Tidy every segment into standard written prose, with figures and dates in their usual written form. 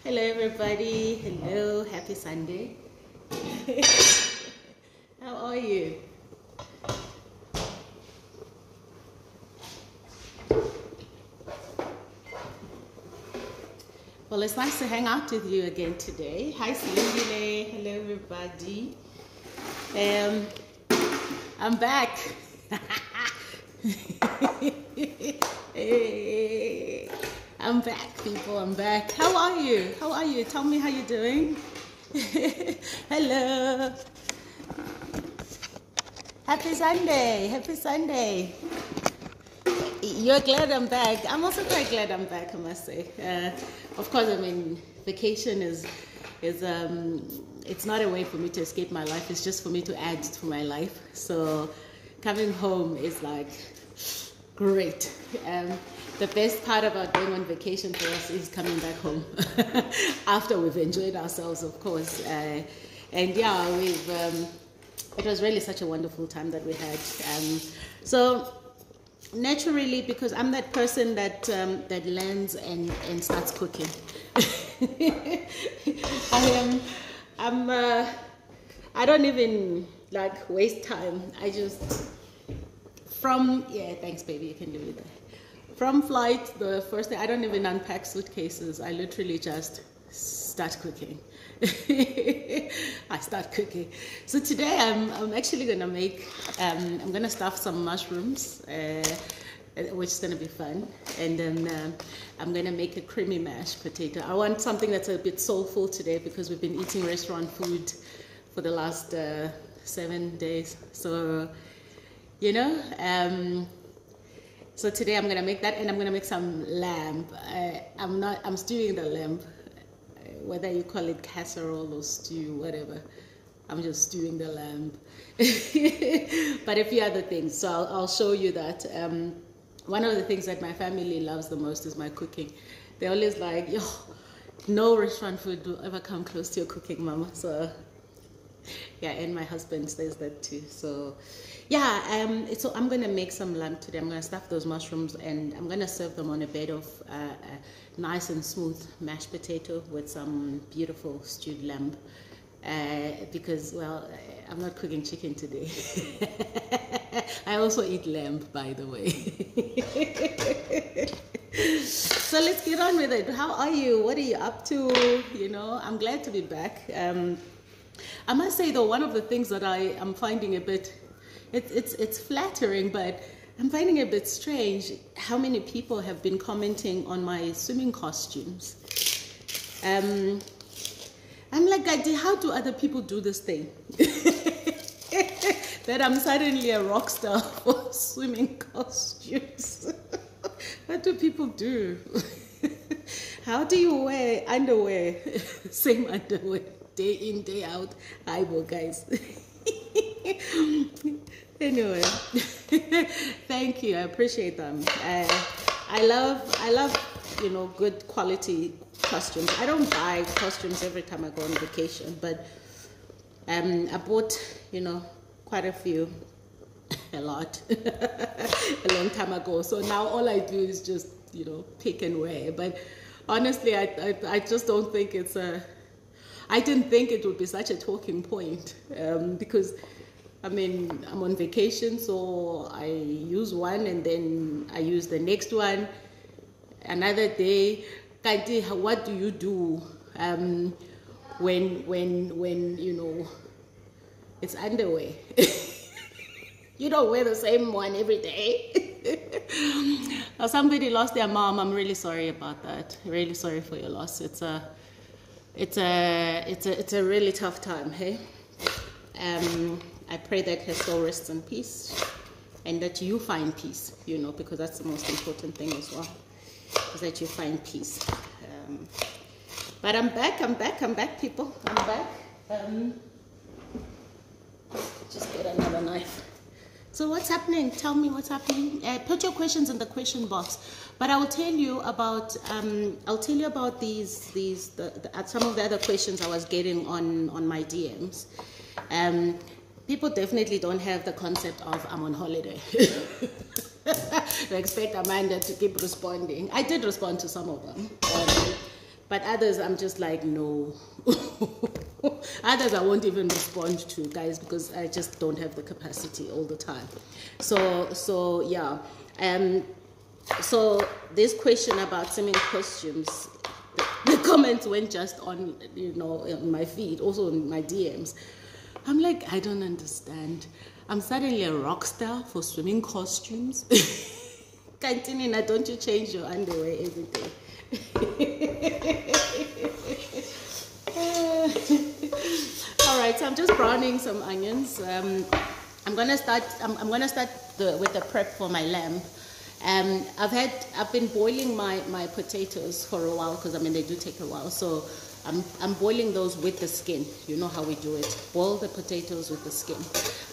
Hello everybody, hello, happy Sunday. How are you? Well, it's nice to hang out with you again today. Hi Cindy, hello everybody. I'm back. Hey, I'm back, people. I'm back. How are you? How are you? Tell me how you're doing. Hello. Happy Sunday. Happy Sunday. You're glad I'm back. I'm also quite glad I'm back, I must say. Of course, I mean, vacation is it's not a way for me to escape my life. It's just for me to add to my life. So coming home is like great. The best part about going on vacation for us is coming back home after we've enjoyed ourselves, of course. And yeah, it was really such a wonderful time that we had. So naturally, because I'm that person that that lands and starts cooking. I don't even like waste time. I just thanks baby, you can leave it there. From flight, the first day, I don't even unpack suitcases. I literally just start cooking. I start cooking. So today I'm actually gonna make, I'm gonna stuff some mushrooms, which is gonna be fun. And then I'm gonna make a creamy mashed potato. I want something that's a bit soulful today because we've been eating restaurant food for the last 7 days. So, you know, so today I'm gonna make that, and I'm gonna make some lamb. I'm stewing the lamb, whether you call it casserole or stew, whatever. I'm just stewing the lamb. But a few other things, so I'll show you that. One of the things that my family loves the most is my cooking. They're always like, yo, no restaurant food will ever come close to your cooking, mama. So yeah, and my husband says that too. So yeah, so I'm gonna make some lamb today. I'm gonna stuff those mushrooms and I'm gonna serve them on a bed of nice and smooth mashed potato with some beautiful stewed lamb. Because, well, I'm not cooking chicken today. I also eat lamb, by the way. So let's get on with it. How are you? What are you up to? You know, I'm glad to be back. I must say though, one of the things that I am finding a bit, it's flattering, but I'm finding it a bit strange how many people have been commenting on my swimming costumes. I'm like, how do other people do this thing? That I'm suddenly a rock star for swimming costumes. What do people do? How do you wear underwear, same underwear, day in, day out? Aibo, guys. Anyway, thank you. I appreciate them. I love, you know, good quality costumes. I don't buy costumes every time I go on vacation, but I bought, you know, quite a few, a lot, a long time ago. So now all I do is just, you know, pick and wear. But honestly, I just don't think it's I didn't think it would be such a talking point because, I mean, I'm on vacation, so I use one and then I use the next one another day. What do you do when you know it's underwear? You don't wear the same one every day. Somebody lost their mom. I'm really sorry about that. Really sorry for your loss. It's a really tough time, hey. I pray that her soul rests in peace and that you find peace, you know, because that's the most important thing as well, is that you find peace. But I'm back, people. I'm back. Just get another knife. So what's happening? Tell me what's happening. Put your questions in the question box. But I will tell you about these some of the other questions I was getting on my DMs. People definitely don't have the concept of I'm on holiday. They expect Amanda to keep responding. I did respond to some of them. But others, I'm just like, no. Others I won't even respond to, guys, because I just don't have the capacity all the time. So yeah. So this question about swimming costumes, the comments went just on, you know, on my feed, also in my DMs. I'm like, I don't understand. I'm suddenly a rock star for swimming costumes. Cantina, don't you change your underwear every day? All right, so I'm just browning some onions. I'm gonna start with the prep for my lamb. I've been boiling my potatoes for a while, because I mean they do take a while. So I'm boiling those with the skin. You know how we do it. Boil the potatoes with the skin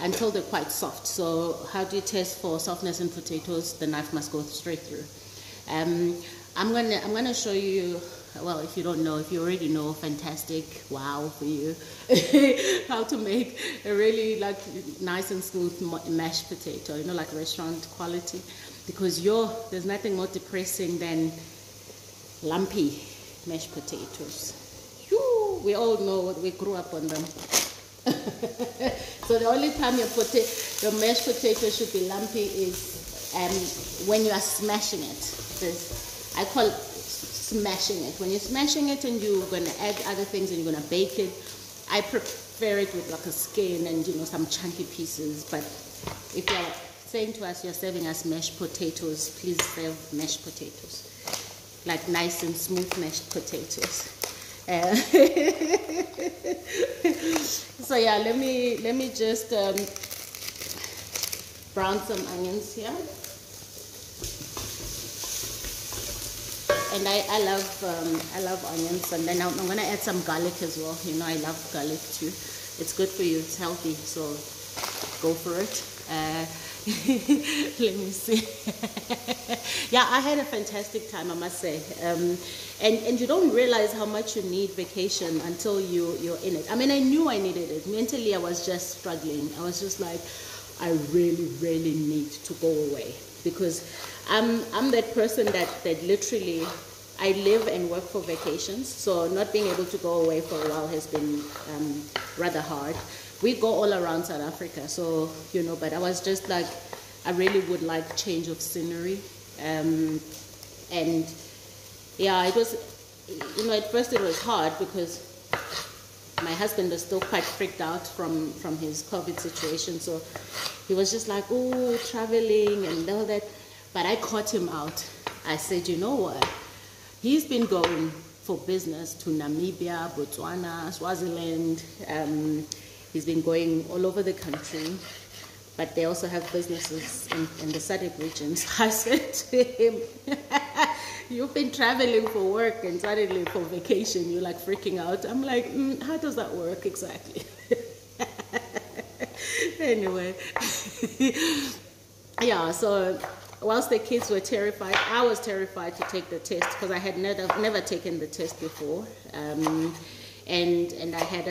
until they're quite soft. So how do you test for softness in potatoes? The knife must go straight through. I'm gonna show you. Well, if you don't know, if you already know, fantastic, wow for you, how to make a really like nice and smooth mashed potato, you know, like restaurant quality, because there's nothing more depressing than lumpy mashed potatoes. Whew, we all know what we grew up on them. So the only time your mashed potato should be lumpy is when you are smashing it. I call it smashing it. When you're smashing it and you're going to add other things and you're going to bake it, I prefer it with like a skin and, you know, some chunky pieces. But if you're saying to us you're serving us mashed potatoes, please serve mashed potatoes, like nice and smooth mashed potatoes. So yeah, let me just brown some onions here. And I love onions, and then I'm gonna add some garlic as well. You know, I love garlic too. It's good for you. It's healthy, so go for it. Let me see. Yeah, I had a fantastic time, I must say. And you don't realize how much you need vacation until you're in it. I mean, I knew I needed it. Mentally, I was just struggling. I was just like, I really need to go away, because I'm that person that literally, I live and work for vacations. So not being able to go away for a while has been rather hard. We go all around South Africa, so, you know, but I was just like, I really would like change of scenery. And yeah, it was, you know, at first it was hard because my husband was still quite freaked out from his COVID situation. So he was just like, oh, traveling and all that. But I caught him out. I said, you know what? He's been going for business to Namibia, Botswana, Swaziland. He's been going all over the country. But they also have businesses in the SADC regions. I said to him, you've been traveling for work and suddenly for vacation, you're like freaking out. I'm like, how does that work exactly? Anyway. Yeah, so whilst the kids were terrified, I was terrified to take the test because I had never taken the test before. And I had,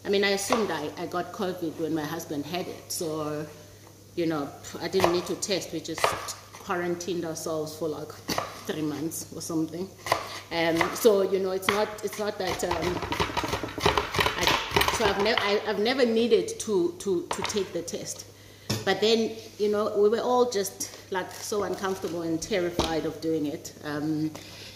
I mean, I assumed I got COVID when my husband had it. So, you know, I didn't need to test. We just quarantined ourselves for like 3 months or something. So, you know, it's not that, so I've never needed to take the test. But then, you know, we were all just like so uncomfortable and terrified of doing it. And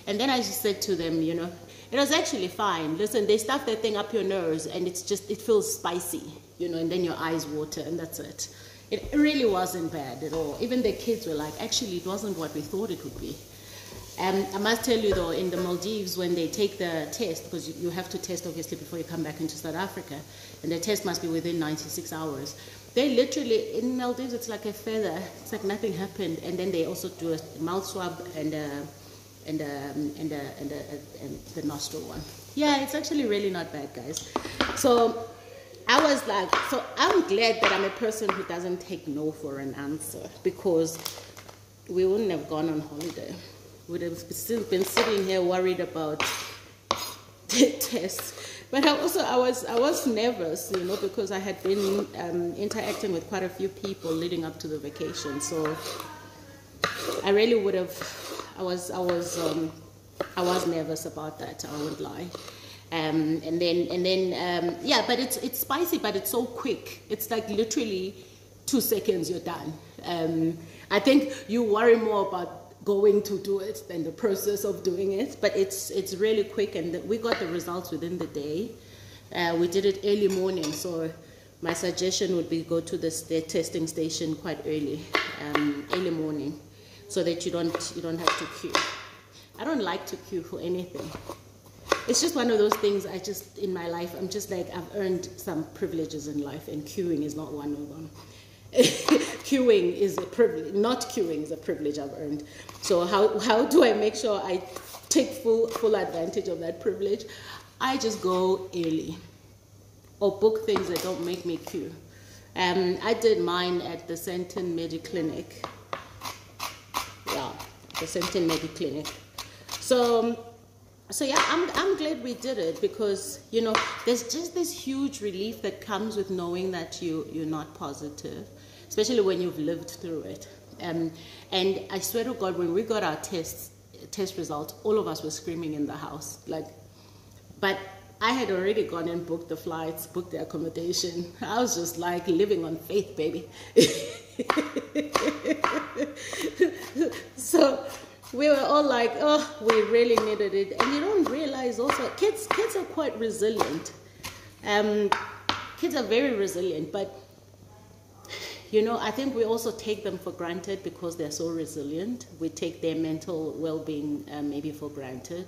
then I just said to them, you know, it was actually fine. Listen, they stuff that thing up your nose and it feels spicy, you know, and then your eyes water and that's it. It really wasn't bad at all. Even the kids were like, actually, it wasn't what we thought it would be. I must tell you though, in the Maldives, when they take the test, because you have to test obviously before you come back into South Africa, and the test must be within 96 hours. They literally, in Maldives, it's like a feather. It's like nothing happened. And then they also do a mouth swab and the nostril one. Yeah, it's actually really not bad, guys. So I was like, so I'm glad that I'm a person who doesn't take no for an answer, because we wouldn't have gone on holiday. Would have still been sitting here worried about the test. But I was nervous, you know, because I had been interacting with quite a few people leading up to the vacation. So I really would have, I was I was nervous about that, I won't lie. And then yeah, but it's spicy, but it's so quick. It's like literally 2 seconds, you're done. I think you worry more about going to do it than the process of doing it, but it's really quick, and we got the results within the day. We did it early morning, so my suggestion would be go to the testing station quite early morning, so that you don't have to queue. I don't like to queue for anything. It's just one of those things. In my life, I'm just like, I've earned some privileges in life, and queuing is not one of them. Queuing is a privilege. Not queuing is a privilege I've earned. So how do I make sure I take full advantage of that privilege? I just go early, or book things that don't make me queue. I did mine at the Senton Mediclinic. Yeah, the Senton Mediclinic. So yeah, I'm glad we did it, because, you know, there's just this huge relief that comes with knowing that you're not positive, especially when you've lived through it. And I swear to God, when we got our test results, all of us were screaming in the house, like, but I had already gone and booked the flights, booked the accommodation. I was just like living on faith, baby. So we were all like, oh, we really needed it. And you don't realize also, kids are quite resilient. Kids are very resilient, but, you know, I think we also take them for granted because they're so resilient. We take their mental well-being maybe for granted,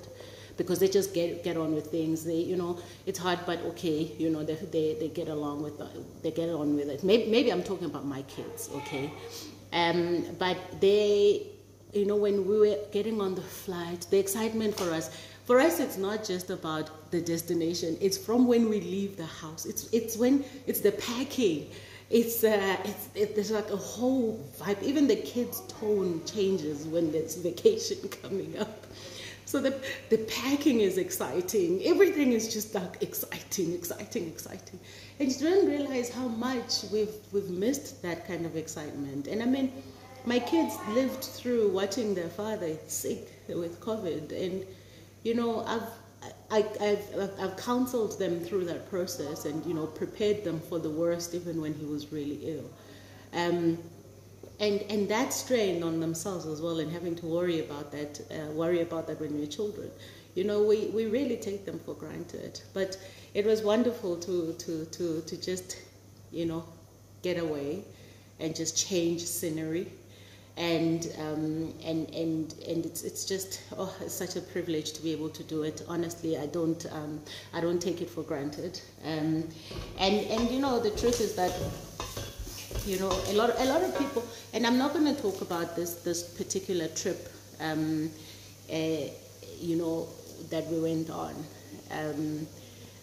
because they just get on with things. They, you know, it's hard, but okay, you know, they get along with it. Maybe I'm talking about my kids, okay? But they, you know, when we were getting on the flight, the excitement for us, it's not just about the destination. It's from when we leave the house. It's when it's the packing. There's like a whole vibe. Even the kids' tone changes when there's vacation coming up. So the packing is exciting. Everything is just like exciting. And you don't realize how much we've missed that kind of excitement. And I mean, my kids lived through watching their father sick with COVID, and you know, I've counseled them through that process, and you know, prepared them for the worst, even when he was really ill. And that strain on themselves as well, and having to worry about that when we're children. You know, we really take them for granted. But it was wonderful to just, you know, get away and just change scenery. And it's just, oh, it's such a privilege to be able to do it. Honestly, I don't take it for granted. And you know, the truth is that, you know, a lot of people, and I'm not going to talk about this particular trip, you know, that we went on,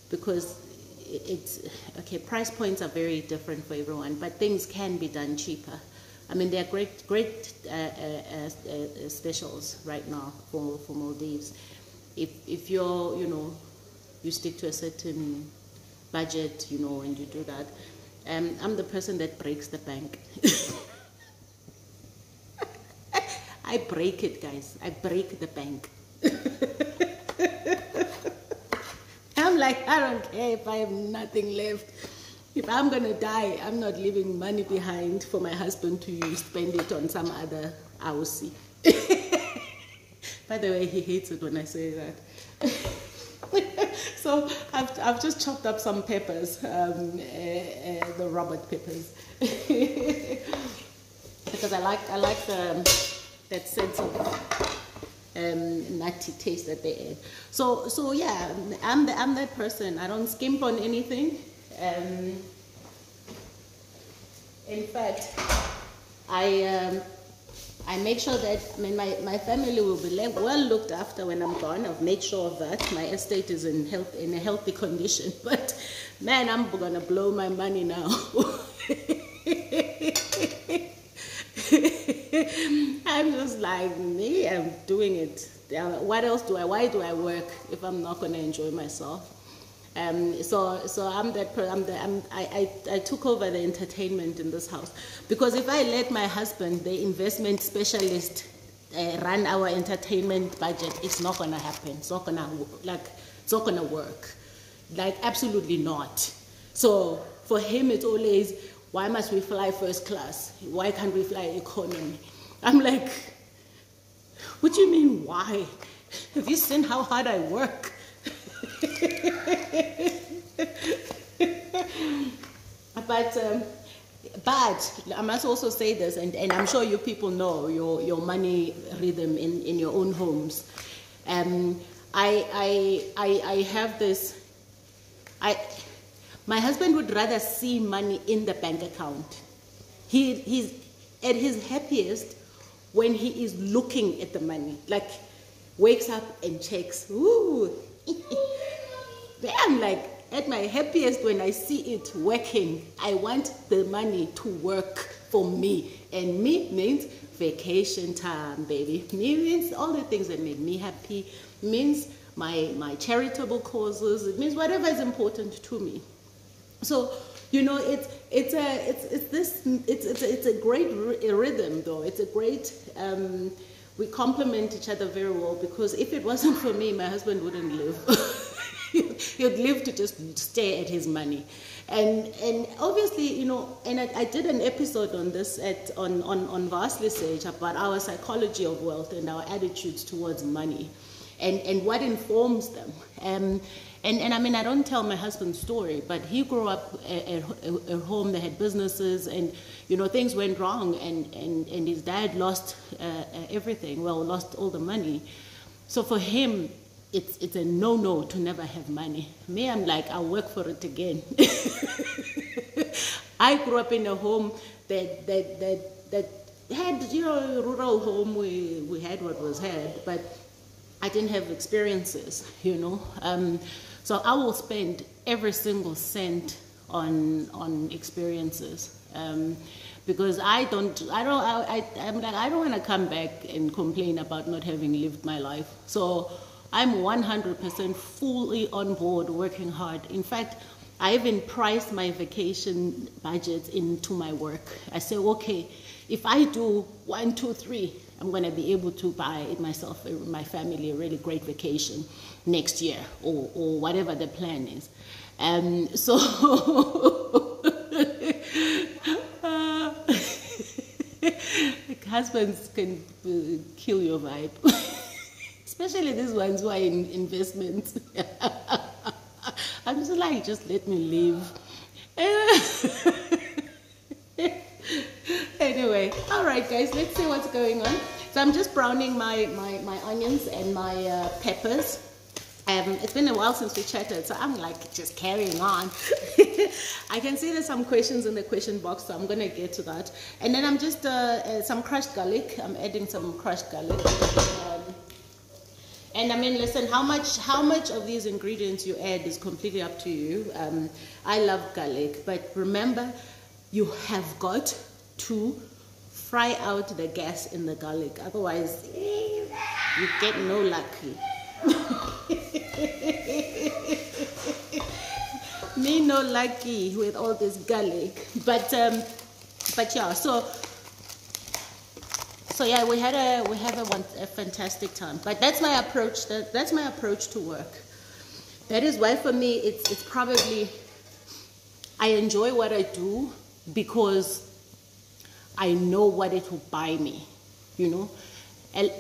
because it's okay. Price points are very different for everyone, but things can be done cheaper. I mean, there are great specials right now for Maldives. If you're, you know, you stick to a certain budget, you know, and you do that. I'm the person that breaks the bank. I break it, guys. I break the bank. I'm like, I don't care if I have nothing left. If I'm going to die, I'm not leaving money behind for my husband to spend it on some other house. By the way, he hates it when I say that. So I've just chopped up some peppers, the Robert peppers, because I like that sense of nutty taste that they add. So yeah, I'm that person. I don't skimp on anything. In fact, I make sure that, I mean, my family will be well looked after when I'm gone. I've made sure of that. My estate is in a healthy condition. But man, I'm gonna blow my money now. I'm just like, me, I'm doing it. What else why do I work if I'm not gonna enjoy myself? So I'm that person. I took over the entertainment in this house, because if I let my husband, the investment specialist, run our entertainment budget, it's not gonna happen. It's not gonna work. Like, absolutely not. So for him, it's always, why must we fly first class? Why can't we fly economy? I'm like, what do you mean, why? Have you seen how hard I work? But I must also say this, and I'm sure you people know your money rhythm in your own homes. I have this. My husband would rather see money in the bank account. He's at his happiest when he is looking at the money, like wakes up and checks. Ooh. I'm like at my happiest when I see it working. I want the money to work for me, and me means vacation time, baby. Me means all the things that make me happy. Means my charitable causes. It means whatever is important to me. So, you know, it's a great rhythm, though. It's a great. We complement each other very well, because if it wasn't for me, my husband wouldn't live. He'd live to just stare at his money. And obviously, you know, and I did an episode on this on Vastly Sage about our psychology of wealth and our attitudes towards money and what informs them. And I mean, I don't tell my husband's story, but he grew up at a home that had businesses, and, you know, things went wrong, and his dad lost everything, lost all the money. So for him, it's a no-no to never have money. Me, I'm like, I'll work for it again. I grew up in a home that had, you know, a rural home. We had what was had, but I didn't have experiences, you know. So I will spend every single cent on experiences. Because I'm like, I don't want to come back and complain about not having lived my life. So I'm 100% fully on board, working hard. In fact, I even price my vacation budgets into my work. I say, okay, if I do 1, 2, 3, I'm going to be able to buy myself, my family, a really great vacation next year, or whatever the plan is. So husbands can kill your vibe. Especially these ones who are in investments. I'm just like, just let me live. Anyway, all right, guys, let's see what's going on. So I'm just browning my onions and my peppers. It's been a while since we chatted, so I'm like just carrying on. I can see there's some questions in the question box, so I'm gonna get to that. And then I'm just some crushed garlic. I'm adding some crushed garlic. And I mean, listen, how much of these ingredients you add is completely up to you. I love garlic, but remember, you have got to fry out the gas in the garlic. Otherwise, you get no lucky. Me no lucky with all this garlic. But yeah, so yeah, we had a fantastic time. But that's my approach. That's my approach to work. That is why for me it's probably, I enjoy what I do because I know what it will buy me, you know. And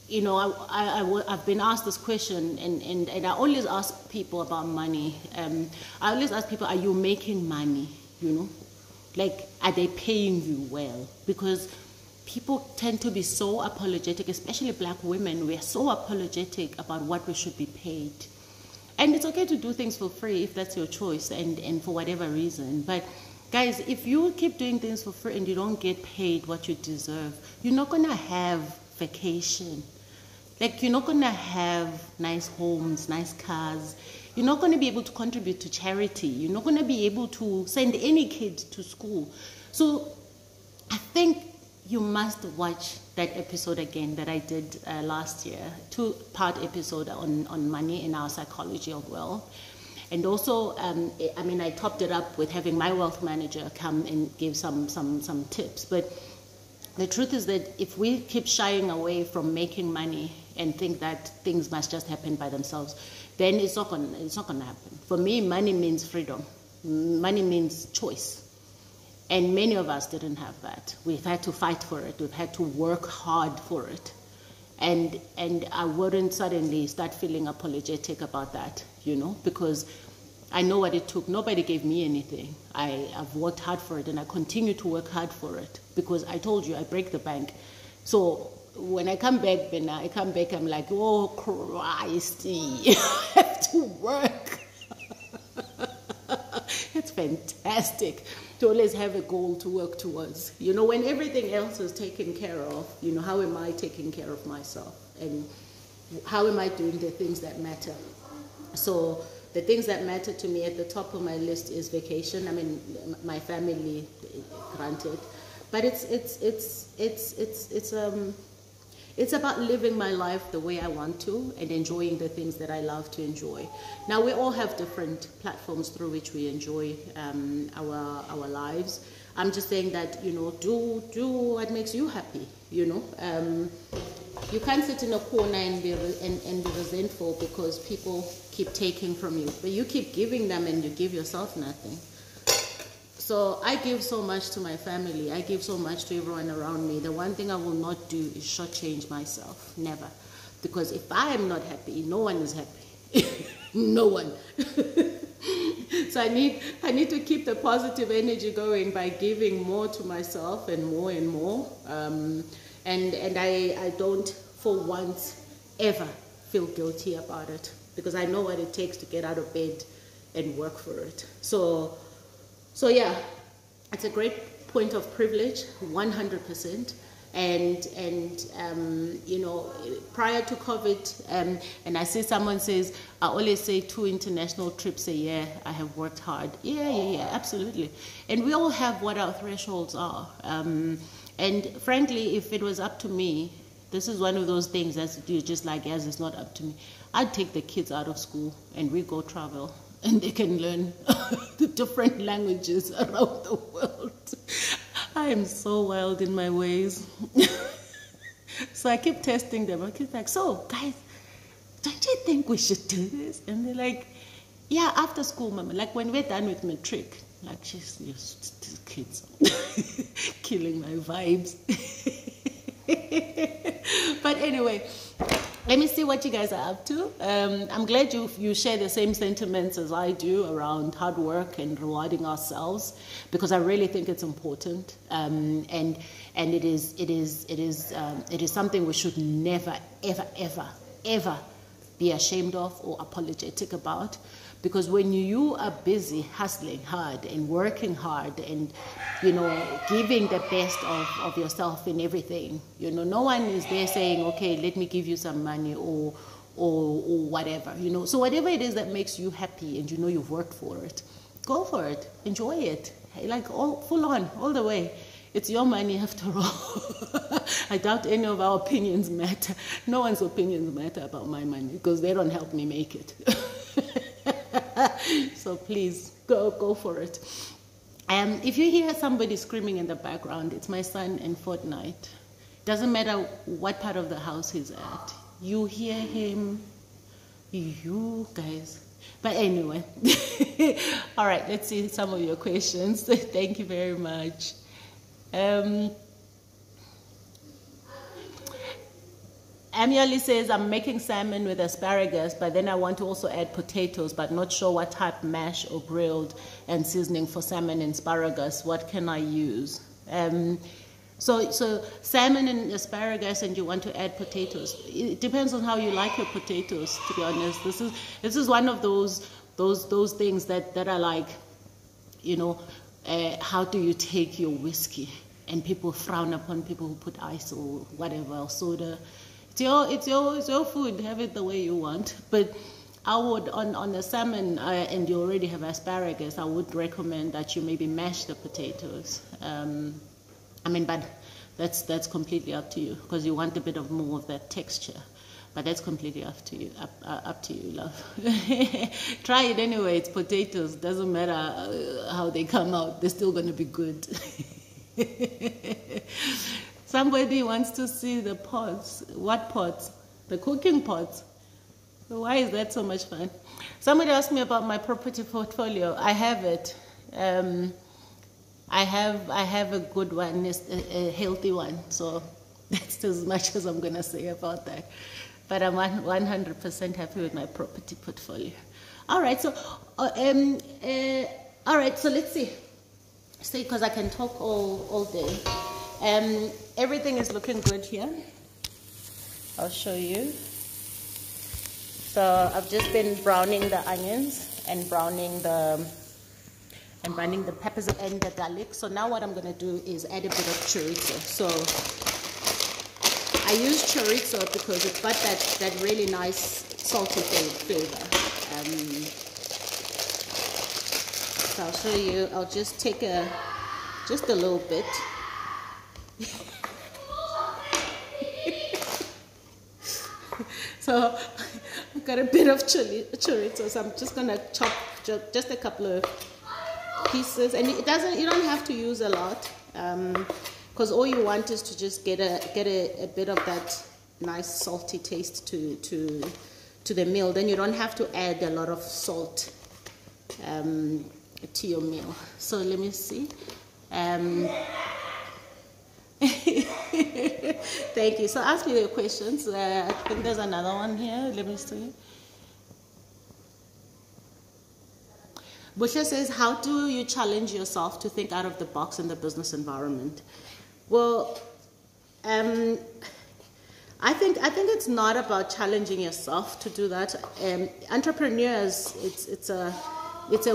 you know, I've been asked this question, and I always ask people about money. I always ask people, are you making money? You know, like, are they paying you well? Because people tend to be so apologetic, especially black women. We are so apologetic about what we should be paid. And it's okay to do things for free if that's your choice and for whatever reason. But guys, if you keep doing things for free and you don't get paid what you deserve, you're not going to have vacation. Like, you're not going to have nice homes, nice cars. You're not going to be able to contribute to charity. You're not going to be able to send any kid to school. So I think you must watch that episode again that I did last year, 2-part episode on money and our psychology of wealth. And also, I mean, I topped it up with having my wealth manager come and give some tips. But the truth is that if we keep shying away from making money and think that things must just happen by themselves, then it's not gonna happen. For me, money means freedom. Money means choice. And many of us didn't have that. We've had to fight for it. We've had to work hard for it. And I wouldn't suddenly start feeling apologetic about that, you know, because I know what it took. Nobody gave me anything. I've worked hard for it, and I continue to work hard for it, because I told you I break the bank. So when I come back, I'm like, oh Christ, I have to work. It's fantastic to always have a goal to work towards. You know, when everything else is taken care of, you know, how am I taking care of myself? And how am I doing the things that matter? So the things that matter to me at the top of my list is vacation. I mean, my family, granted, but it's about living my life the way I want to and enjoying the things that I love to enjoy. Now, we all have different platforms through which we enjoy our lives. I'm just saying that, you know, do what makes you happy, you know. You can't sit in a corner and be resentful because people keep taking from you. But you keep giving them and you give yourself nothing. So I give so much to my family. I give so much to everyone around me. The one thing I will not do is shortchange myself. Never. Because if I am not happy, no one is happy. No one. So I need to keep the positive energy going by giving more to myself and more and more. And I don't for once ever feel guilty about it, because I know what it takes to get out of bed and work for it. So yeah, it's a great point of privilege, 100%. And you know, prior to COVID, and I see someone says, I always say 2 international trips a year. I have worked hard. Yeah, absolutely. And we all have what our thresholds are. And frankly, if it was up to me, this is one of those things that's just like, as it's not up to me, I'd take the kids out of school and we go travel, and they can learn the different languages around the world. I am so wild in my ways. So I keep testing them. I keep like, so guys, don't you think we should do this? And they're like, yeah, after school, mama. Like when we're done with matric, like these kids killing my vibes. But anyway, let me see what you guys are up to. I'm glad you share the same sentiments as I do around hard work and rewarding ourselves, because I really think it's important. And it is something we should never, ever be ashamed of or apologetic about. Because when you are busy hustling hard and working hard and, you know, giving the best of yourself in everything, you know, no one is there saying, okay, let me give you some money or whatever, you know. So whatever it is that makes you happy and you know you've worked for it, go for it, enjoy it, like all full on, all the way. It's your money after all. I doubt any of our opinions matter. No one's opinions matter about my money because they don't help me make it. So please go for it. If you hear somebody screaming in the background, it's my son in Fortnite. Doesn't matter what part of the house he's at. You hear him, you guys. But anyway, all right, let's see some of your questions. Thank you very much. Amiali says, I'm making salmon with asparagus, but then I want to also add potatoes, but not sure what type, mash or grilled, and seasoning for salmon and asparagus. What can I use? So salmon and asparagus, and you want to add potatoes. It depends on how you like your potatoes, to be honest. This is one of those things that are like, you know, how do you take your whiskey? And people frown upon people who put ice or whatever, or soda. It's your food. Have it the way you want. But I would, on the salmon, and you already have asparagus, I would recommend that you maybe mash the potatoes. I mean, but that's completely up to you, because you want a bit of more of that texture. But that's completely up to you, up to you, love. Try it anyway. It's potatoes. Doesn't matter how they come out. They're still going to be good. Somebody wants to see the pots. What pots? The cooking pots. So why is that so much fun? Somebody asked me about my property portfolio. I have it. I have a good one, a healthy one. So that's as much as I'm gonna say about that. But I'm 100% happy with my property portfolio. All right. So all right. So let's see. See, because I can talk all day. Everything is looking good here. I'll show you. So I've just been browning the onions and browning the peppers and the garlic. So now what I'm gonna do is add a bit of chorizo. So I use chorizo because it's got that really nice salty flavor. So I'll show you. I'll just take just a little bit. So I've got a bit of chorizo, so I'm just gonna chop just a couple of pieces, and you don't have to use a lot, because all you want is to just get a bit of that nice salty taste to the meal. Then you don't have to add a lot of salt to your meal. So let me see. Thank you. So ask me your questions. I think there's another one here. Let me see. Busha says, how do you challenge yourself to think out of the box in the business environment? Well, I think it's not about challenging yourself to do that. Entrepreneurs, it's a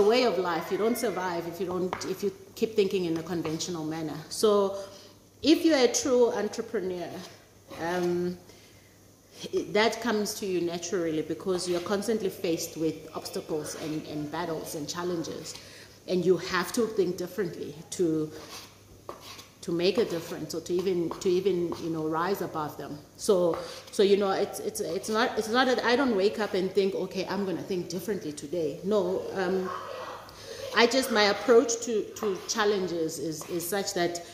way of life. You don't survive if you keep thinking in a conventional manner. So if you're a true entrepreneur, that comes to you naturally because you're constantly faced with obstacles and battles and challenges, and you have to think differently to make a difference or to even rise above them. So it's not that I don't wake up and think, okay, I'm gonna think differently today. No, my approach to challenges is such that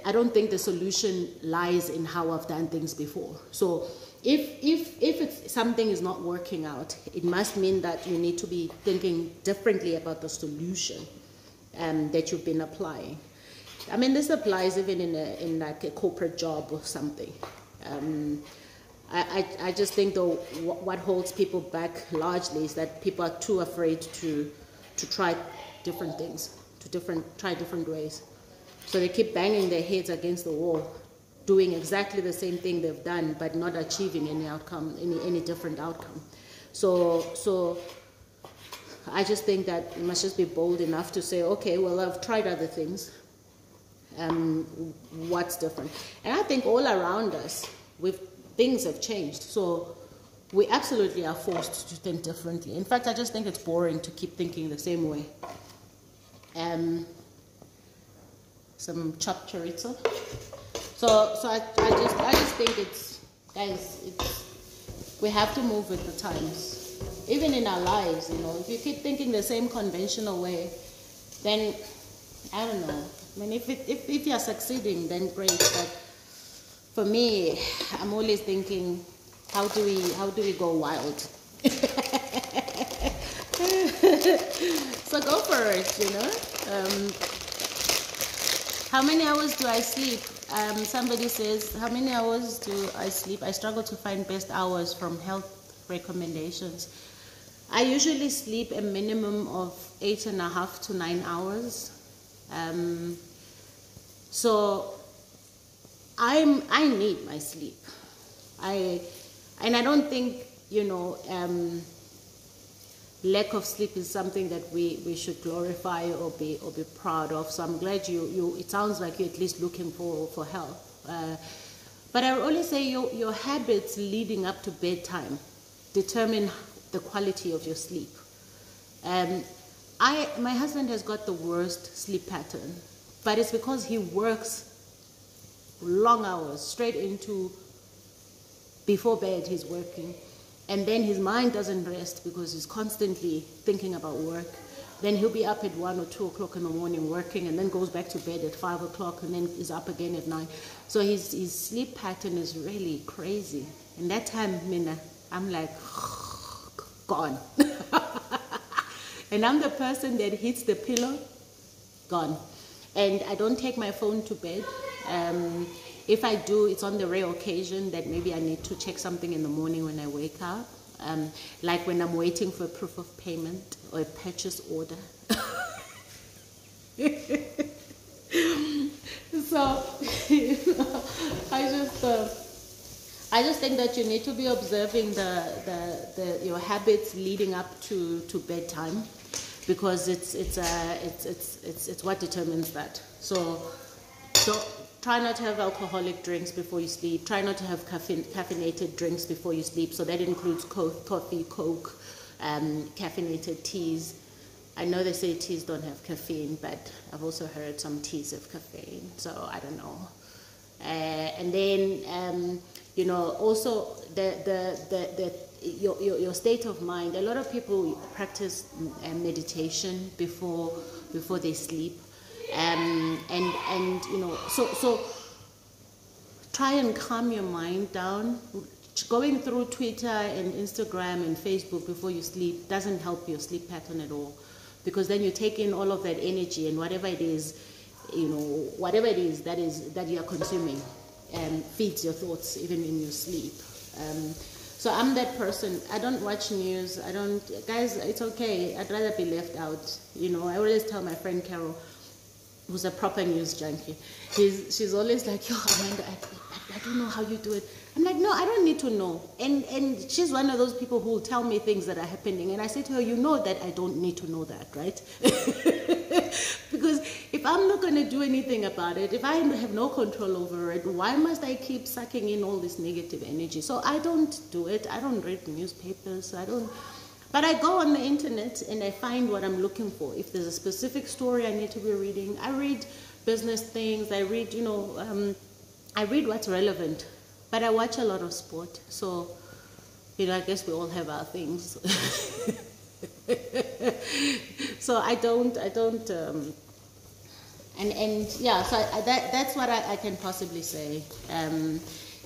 I don't think the solution lies in how I've done things before. So if something is not working out, it must mean that you need to be thinking differently about the solution that you've been applying. I mean, this applies even in like a corporate job or something. I just think though what holds people back largely is that people are too afraid to try different things, try different ways. So they keep banging their heads against the wall, doing exactly the same thing they've done, but not achieving any outcome, any different outcome. So I just think that you must just be bold enough to say, okay, well, I've tried other things. What's different? And I think all around us, things have changed. So we absolutely are forced to think differently. In fact, I just think it's boring to keep thinking the same way. Some chopped chorizo. So I just think we have to move with the times. Even in our lives, if you keep thinking the same conventional way, then I don't know. I mean, if you're succeeding, then great. But for me, I'm always thinking, how do we go wild? So go for it, How many hours do I sleep? Somebody says, how many hours do I sleep? I struggle to find best hours from health recommendations. I usually sleep a minimum of 8.5 to 9 hours. So I need my sleep. I don't think, lack of sleep is something that we should glorify or be proud of. So I'm glad it sounds like you're at least looking for help. But I would always say your habits leading up to bedtime determine the quality of your sleep. My husband has got the worst sleep pattern, but it's because he works long hours straight into before bed. He's working. And then his mind doesn't rest because he's constantly thinking about work. then he'll be up at 1 or 2 o'clock in the morning working, and then goes back to bed at 5 o'clock, and then is up again at 9. So his sleep pattern is really crazy. And that time, Mina, I'm like, gone. And I'm the person that hits the pillow, gone. And I don't take my phone to bed. If I do, it's on the rare occasion that maybe I need to check something in the morning when I wake up. Like when I'm waiting for a proof of payment or a purchase order. So, I just think that you need to be observing your habits leading up to bedtime, because it's what determines that. So try not to have alcoholic drinks before you sleep. Try not to have caffeinated drinks before you sleep. So that includes coffee, Coke, caffeinated teas. I know they say teas don't have caffeine, but I've also heard some teas have caffeine. So I don't know. And then also your state of mind. A lot of people practice meditation before they sleep. So try and calm your mind down. Going through Twitter and Instagram and Facebook before you sleep doesn't help your sleep pattern at all, because then you take in all of that energy, and whatever it is that you are consuming feeds your thoughts even in your sleep. So I'm that person. I don't watch news. Guys, it's okay. I'd rather be left out. I always tell my friend Carol, who's a proper news junkie, she's always like, yo, Amanda, I don't know how you do it. I'm like, no, I don't need to know. And she's one of those people who will tell me things that are happening. And I say to her, you know that I don't need to know that, right? Because if I'm not going to do anything about it, if I have no control over it, why must I keep sucking in all this negative energy? So I don't do it. I don't read newspapers. But I go on the internet and I find what I'm looking for. If there's a specific story I need to be reading, I read business things. I read, I read what's relevant. But I watch a lot of sport. So, I guess we all have our things. So I don't, so that's what I can possibly say.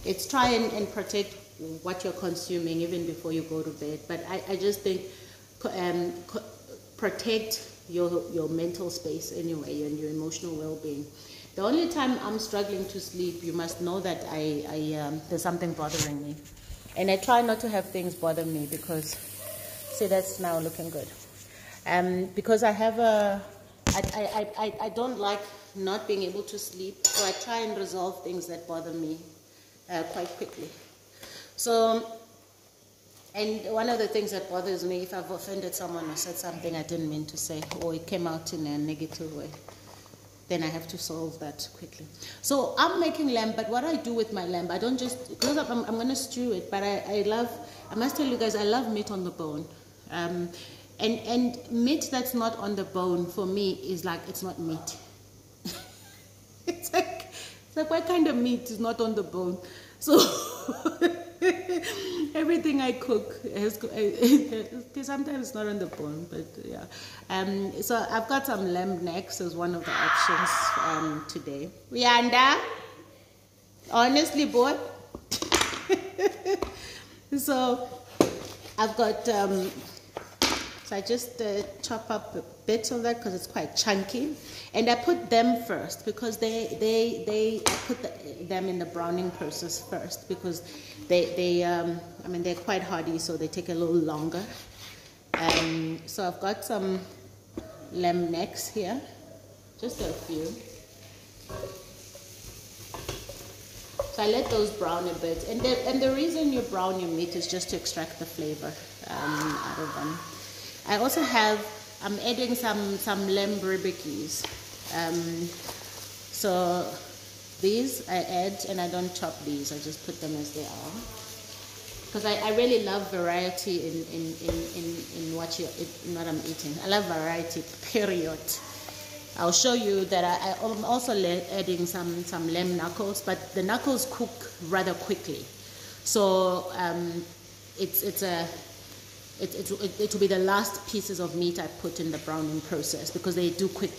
It's try and protect what you're consuming even before you go to bed. But I just think protect your mental space anyway, and your emotional well-being. The only time I'm struggling to sleep, you must know that there's something bothering me. And I try not to have things bother me, because, see, that's now looking good. Because I don't like not being able to sleep, so I try and resolve things that bother me quite quickly. So, and one of the things that bothers me, if I've offended someone or said something I didn't mean to say, or it came out in a negative way, then I have to solve that quickly. So I'm making lamb, but what I do with my lamb, I don't just, because I'm going to stew it, but I must tell you guys, I love meat on the bone. And meat that's not on the bone, for me, is like, it's not meat. It's like, what kind of meat is not on the bone? So everything I cook has, sometimes it's not on the bone, but yeah. So I've got some lamb necks as one of the options today. Rianda, honestly, boy. So I've got, so I just chop up a bit of that because it's quite chunky. And I put them first because I put them in the browning process first because they're quite hardy, so they take a little longer. So I've got some lamb necks here, just a few. So I let those brown a bit, and the reason you brown your meat is just to extract the flavor out of them. I also I'm adding some lamb ribickies. So these I add, and I don't chop these, I just put them as they are. Because I really love variety in what I'm eating. I love variety, period. I'll show you that I'm also adding some lamb knuckles, but the knuckles cook rather quickly. So it's it will be the last pieces of meat I put in the browning process, because they do cook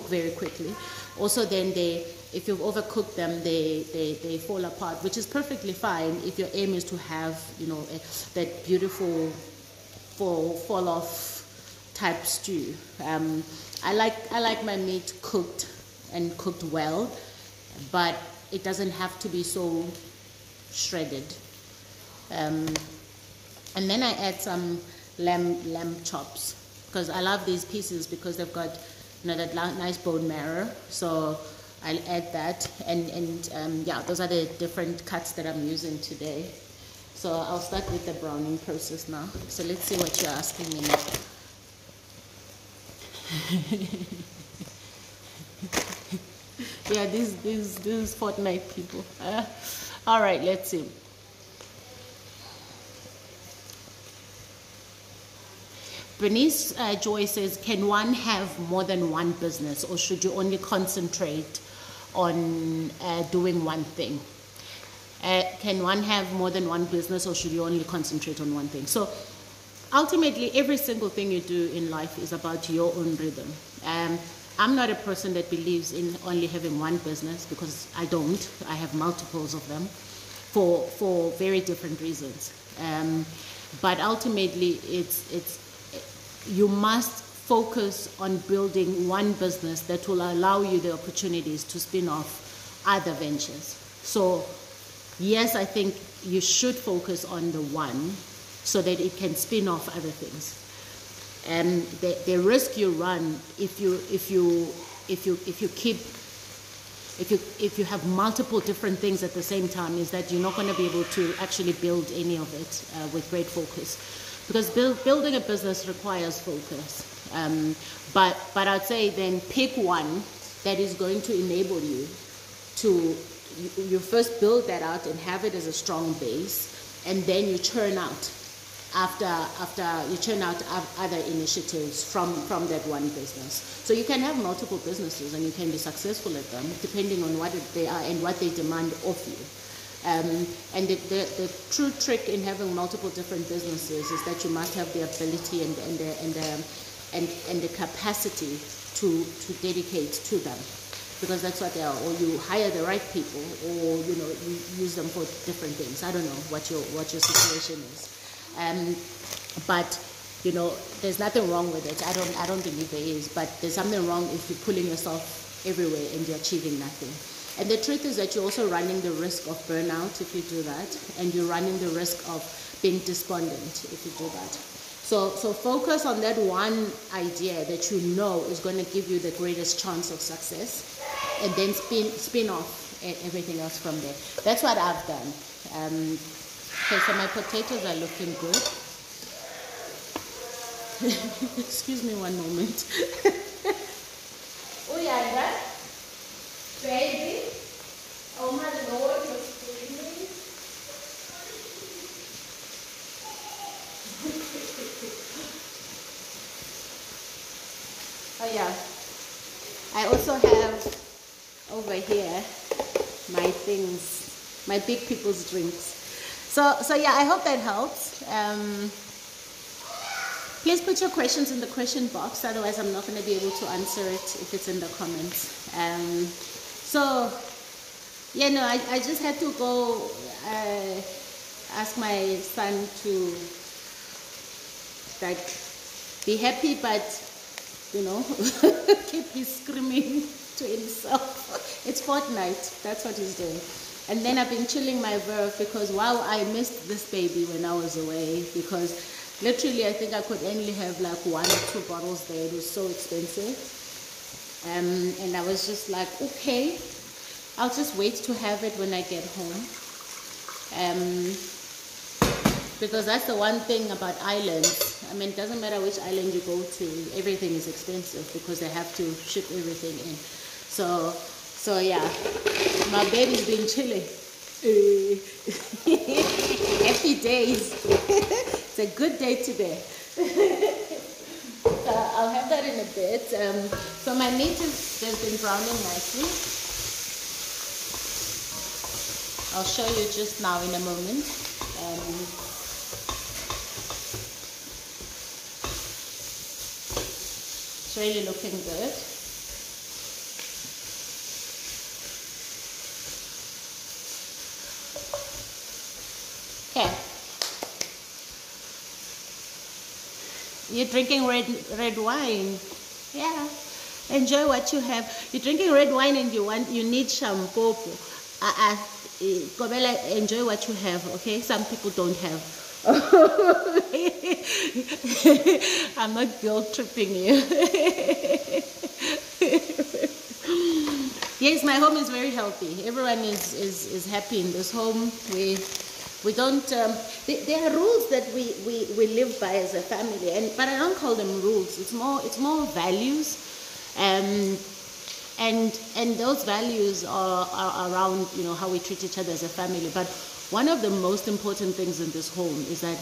very quickly. Also, then if you've overcooked them, they fall apart, which is perfectly fine if your aim is to have, you know, that beautiful fall off type stew. I like my meat cooked and cooked well, but it doesn't have to be so shredded. And then I add some lamb chops, because I love these pieces because they've got, you know, that nice bone marrow. So I'll add that, and yeah, those are the different cuts that I'm using today. So I'll start with the browning process now. So let's see what you're asking me now. Yeah, these Fortnite people. All right, let's see. Bernice Joy says, can one have more than one business, or should you only concentrate on doing one thing? Can one have more than one business, or should you only concentrate on one thing? So ultimately, every single thing you do in life is about your own rhythm. I'm not a person that believes in only having one business, because I don't. I have multiples of them for very different reasons. But ultimately, you must focus on building one business that will allow you the opportunities to spin off other ventures. So yes, I think you should focus on the one so that it can spin off other things. And the risk you run if you have multiple different things at the same time is that you're not going to be able to actually build any of it with great focus. Because building a business requires focus. But I'd say then pick one that is going to enable you to, you first build that out and have it as a strong base, and then you churn out after you churn out other initiatives from that one business. So you can have multiple businesses and you can be successful at them depending on what they are and what they demand of you. And the true trick in having multiple different businesses is that you must have the ability and the capacity to dedicate to them, because that's what they are. Or you hire the right people, or you know, you use them for different things. I don't know what your situation is, but you know, there's nothing wrong with it. I don't believe there is, but there's something wrong if you're pulling yourself everywhere and you're achieving nothing. And the truth is that you're also running the risk of burnout if you do that, and you're running the risk of being despondent if you do that. So focus on that one idea that you know is going to give you the greatest chance of success, and then spin off everything else from there. That's what I've done. Okay, so my potatoes are looking good. Excuse me one moment. Oh yeah, baby, oh my Lord, you're screaming. Oh yeah, I also have over here my things, my big people's drinks. So yeah, I hope that helps. Please put your questions in the question box, otherwise I'm not going to be able to answer it if it's in the comments. So, yeah, no, I just had to go ask my son to, like, be happy, but, you know, keep his screaming to himself. It's Fortnite, that's what he's doing. And then I've been chilling my verve because, wow, I missed this baby when I was away, because literally I think I could only have like 1 or 2 bottles there. It was so expensive. And I was just like, okay, I'll just wait to have it when I get home. Because that's the one thing about islands. I mean, it doesn't matter which island you go to, everything is expensive because they have to ship everything in. So yeah, my baby's been chilling. Happy days. It's a good day today. I'll have that in a bit. So my meat has been browning nicely. I'll show you just now in a moment. It's really looking good. Okay. You're drinking red wine. Yeah. Enjoy what you have. You're drinking red wine and you need shampoo. Enjoy what you have, okay? Some people don't have. I'm not guilt tripping you. Yes, my home is very healthy. Everyone is happy in this home. We don't. There are rules that we live by as a family, but I don't call them rules. It's more values, and those values are around, you know, how we treat each other as a family. But one of the most important things in this home is that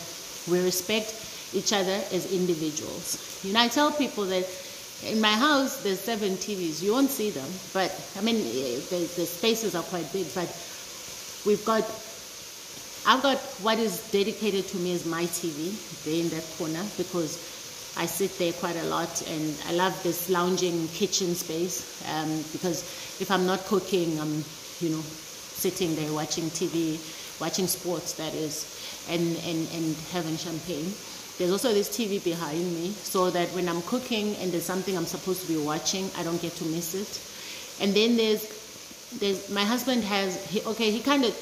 we respect each other as individuals. You know, I tell people that in my house there's 7 TVs. You won't see them, but I mean the spaces are quite big. But I've got what is dedicated to me as my TV there in that corner, because I sit there quite a lot, and I love this lounging kitchen space, because if I'm not cooking, I'm, you know, sitting there watching TV, watching sports, that is, and having champagne. There's also this TV behind me, so that when I'm cooking and there's something I'm supposed to be watching, I don't get to miss it. And then there's my husband he kind of,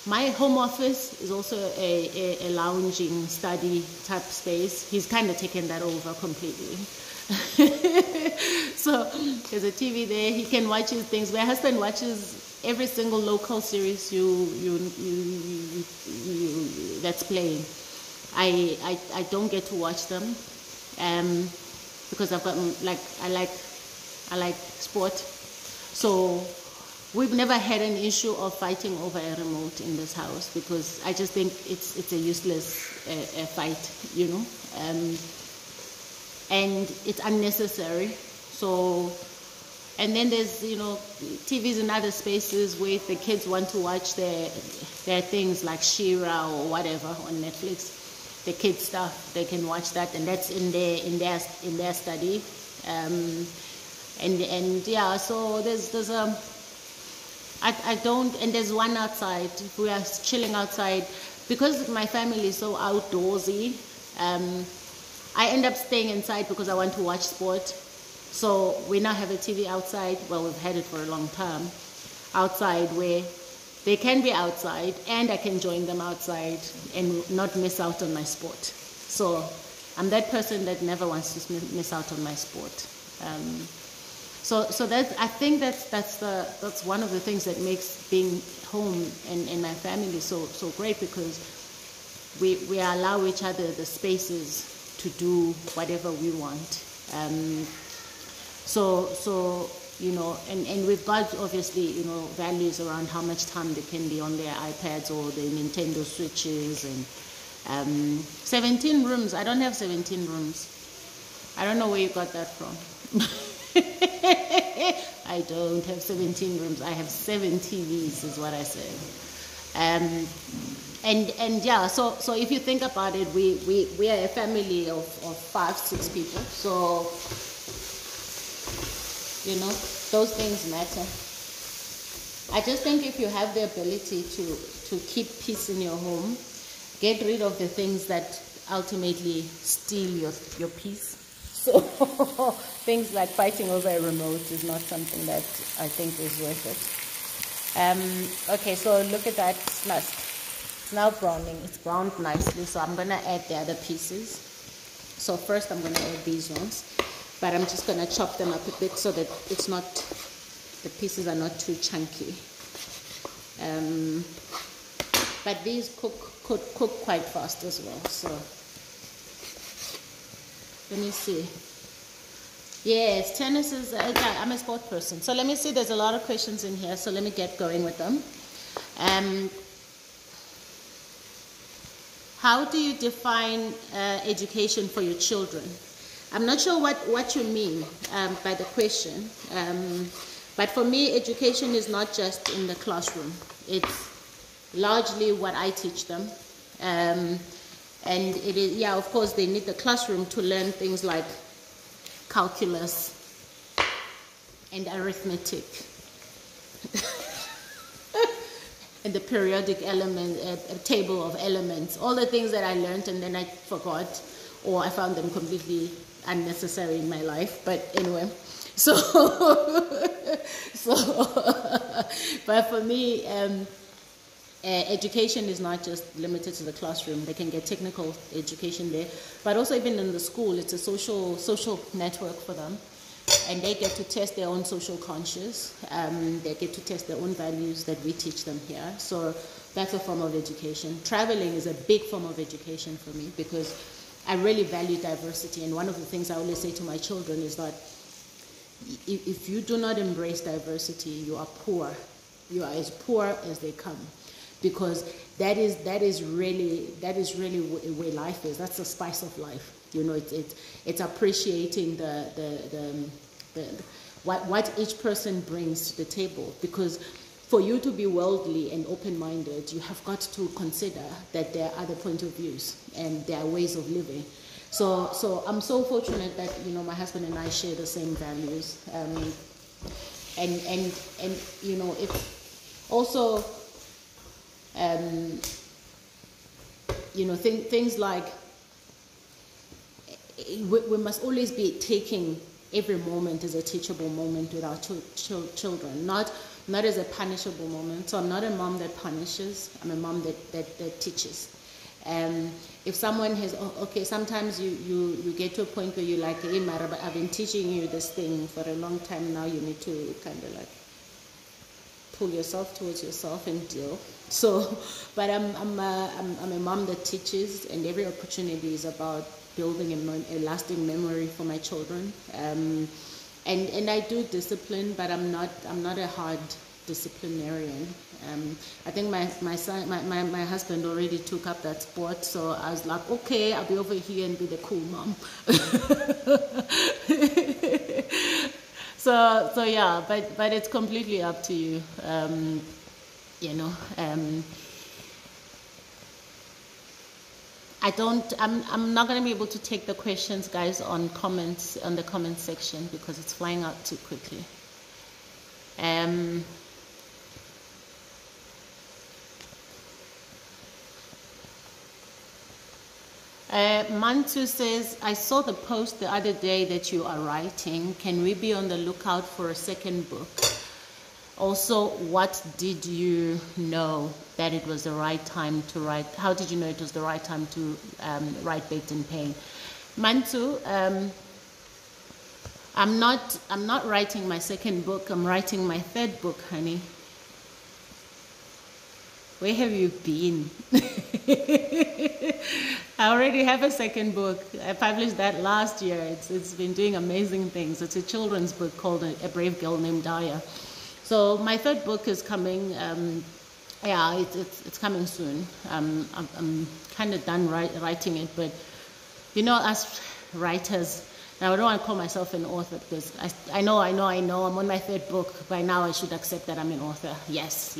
my home office is also a lounging study type space. He's kind of taken that over completely. So there's a TV there. He can watch his things. My husband watches every single local series that's playing. I don't get to watch them, because I've got, I like sport. So we've never had an issue of fighting over a remote in this house, because I just think it's a useless fight, you know, and it's unnecessary. So, and then there's, you know, TVs in other spaces where if the kids want to watch their things like She-Ra or whatever on Netflix, the kids stuff, they can watch that, and that's in their study, and yeah. So there's I don't, and there's one outside. We are chilling outside because my family is so outdoorsy. I end up staying inside because I want to watch sport. So we now have a TV outside. Well, we've had it for a long time. Outside, where they can be outside and I can join them outside and not miss out on my sport. So I'm that person that never wants to miss out on my sport. So that, I think that's one of the things that makes being home and my family so great, because we allow each other the spaces to do whatever we want. So you know, and we've got obviously, you know, values around how much time they can be on their iPads or their Nintendo Switches, and 17 rooms. I don't have 17 rooms. I don't know where you got that from. I don't have 17 rooms. I have 7 TVs is what I said. And yeah, so if you think about it, we are a family of 5-6 people. So, you know, those things matter. I just think if you have the ability to keep peace in your home, get rid of the things that ultimately steal your peace. So things like fighting over a remote is not something that I think is worth it. Okay, so look at that. It's now browning. It's browned nicely. So I'm going to add the other pieces. So first I'm going to add these ones. But I'm just going to chop them up a bit so that it's not, the pieces are not too chunky. But these could cook quite fast as well. So let me see. Yes, tennis is, I'm a sport person. So let me see, there's a lot of questions in here. So let me get going with them. How do you define education for your children? I'm not sure what you mean by the question. But for me, education is not just in the classroom. It's largely what I teach them. And it is, yeah, of course, they need the classroom to learn things like calculus, and arithmetic. And the periodic element, a table of elements, all the things that I learned and then I forgot, or I found them completely unnecessary in my life. But anyway, but for me, education is not just limited to the classroom. They can get technical education there, but also even in the school, it's a social network for them. And they get to test their own social conscience. They get to test their own values that we teach them here. So that's a form of education. Traveling is a big form of education for me because I really value diversity. And one of the things I always say to my children is that if you do not embrace diversity, you are poor. You are as poor as they come, because that is really where life is. That's the spice of life. You know, it's appreciating what each person brings to the table. Because for you to be worldly and open-minded, you have got to consider that there are other point of views and there are ways of living. So I'm so fortunate that, you know, my husband and I share the same values. And you know, it's also you know, things like we must always be taking every moment as a teachable moment with our children, not as a punishable moment. So I'm not a mom that punishes. I'm a mom that teaches. If someone has, okay, sometimes you get to a point where you're like, hey, Mara, but I've been teaching you this thing for a long time now. You need to kind of like pull yourself towards yourself and deal. So, but I'm a mom that teaches, and every opportunity is about building a lasting memory for my children. And I do discipline, but I'm not a hard disciplinarian. I think my husband already took up that sport, so I was like, okay, I'll be over here and be the cool mom. So yeah, but it's completely up to you. You know, I'm not going to be able to take the questions, guys, on the comment section because it's flying out too quickly. Mantu says, I saw the post the other day that you are writing. Can we be on the lookout for a second book? Also, what did you know that it was the right time to write? How did you know it was the right time to write Baked in Pain? Mantu, I'm not writing my second book. I'm writing my third book, honey. Where have you been? I already have a second book. I published that last year. It's been doing amazing things. It's a children's book called A Brave Girl Named Daya. So my third book is coming. Yeah, it's coming soon. I'm kind of done writing it, but you know, us writers. Now I don't want to call myself an author because I know. I'm on my third book. By now I should accept that I'm an author. Yes.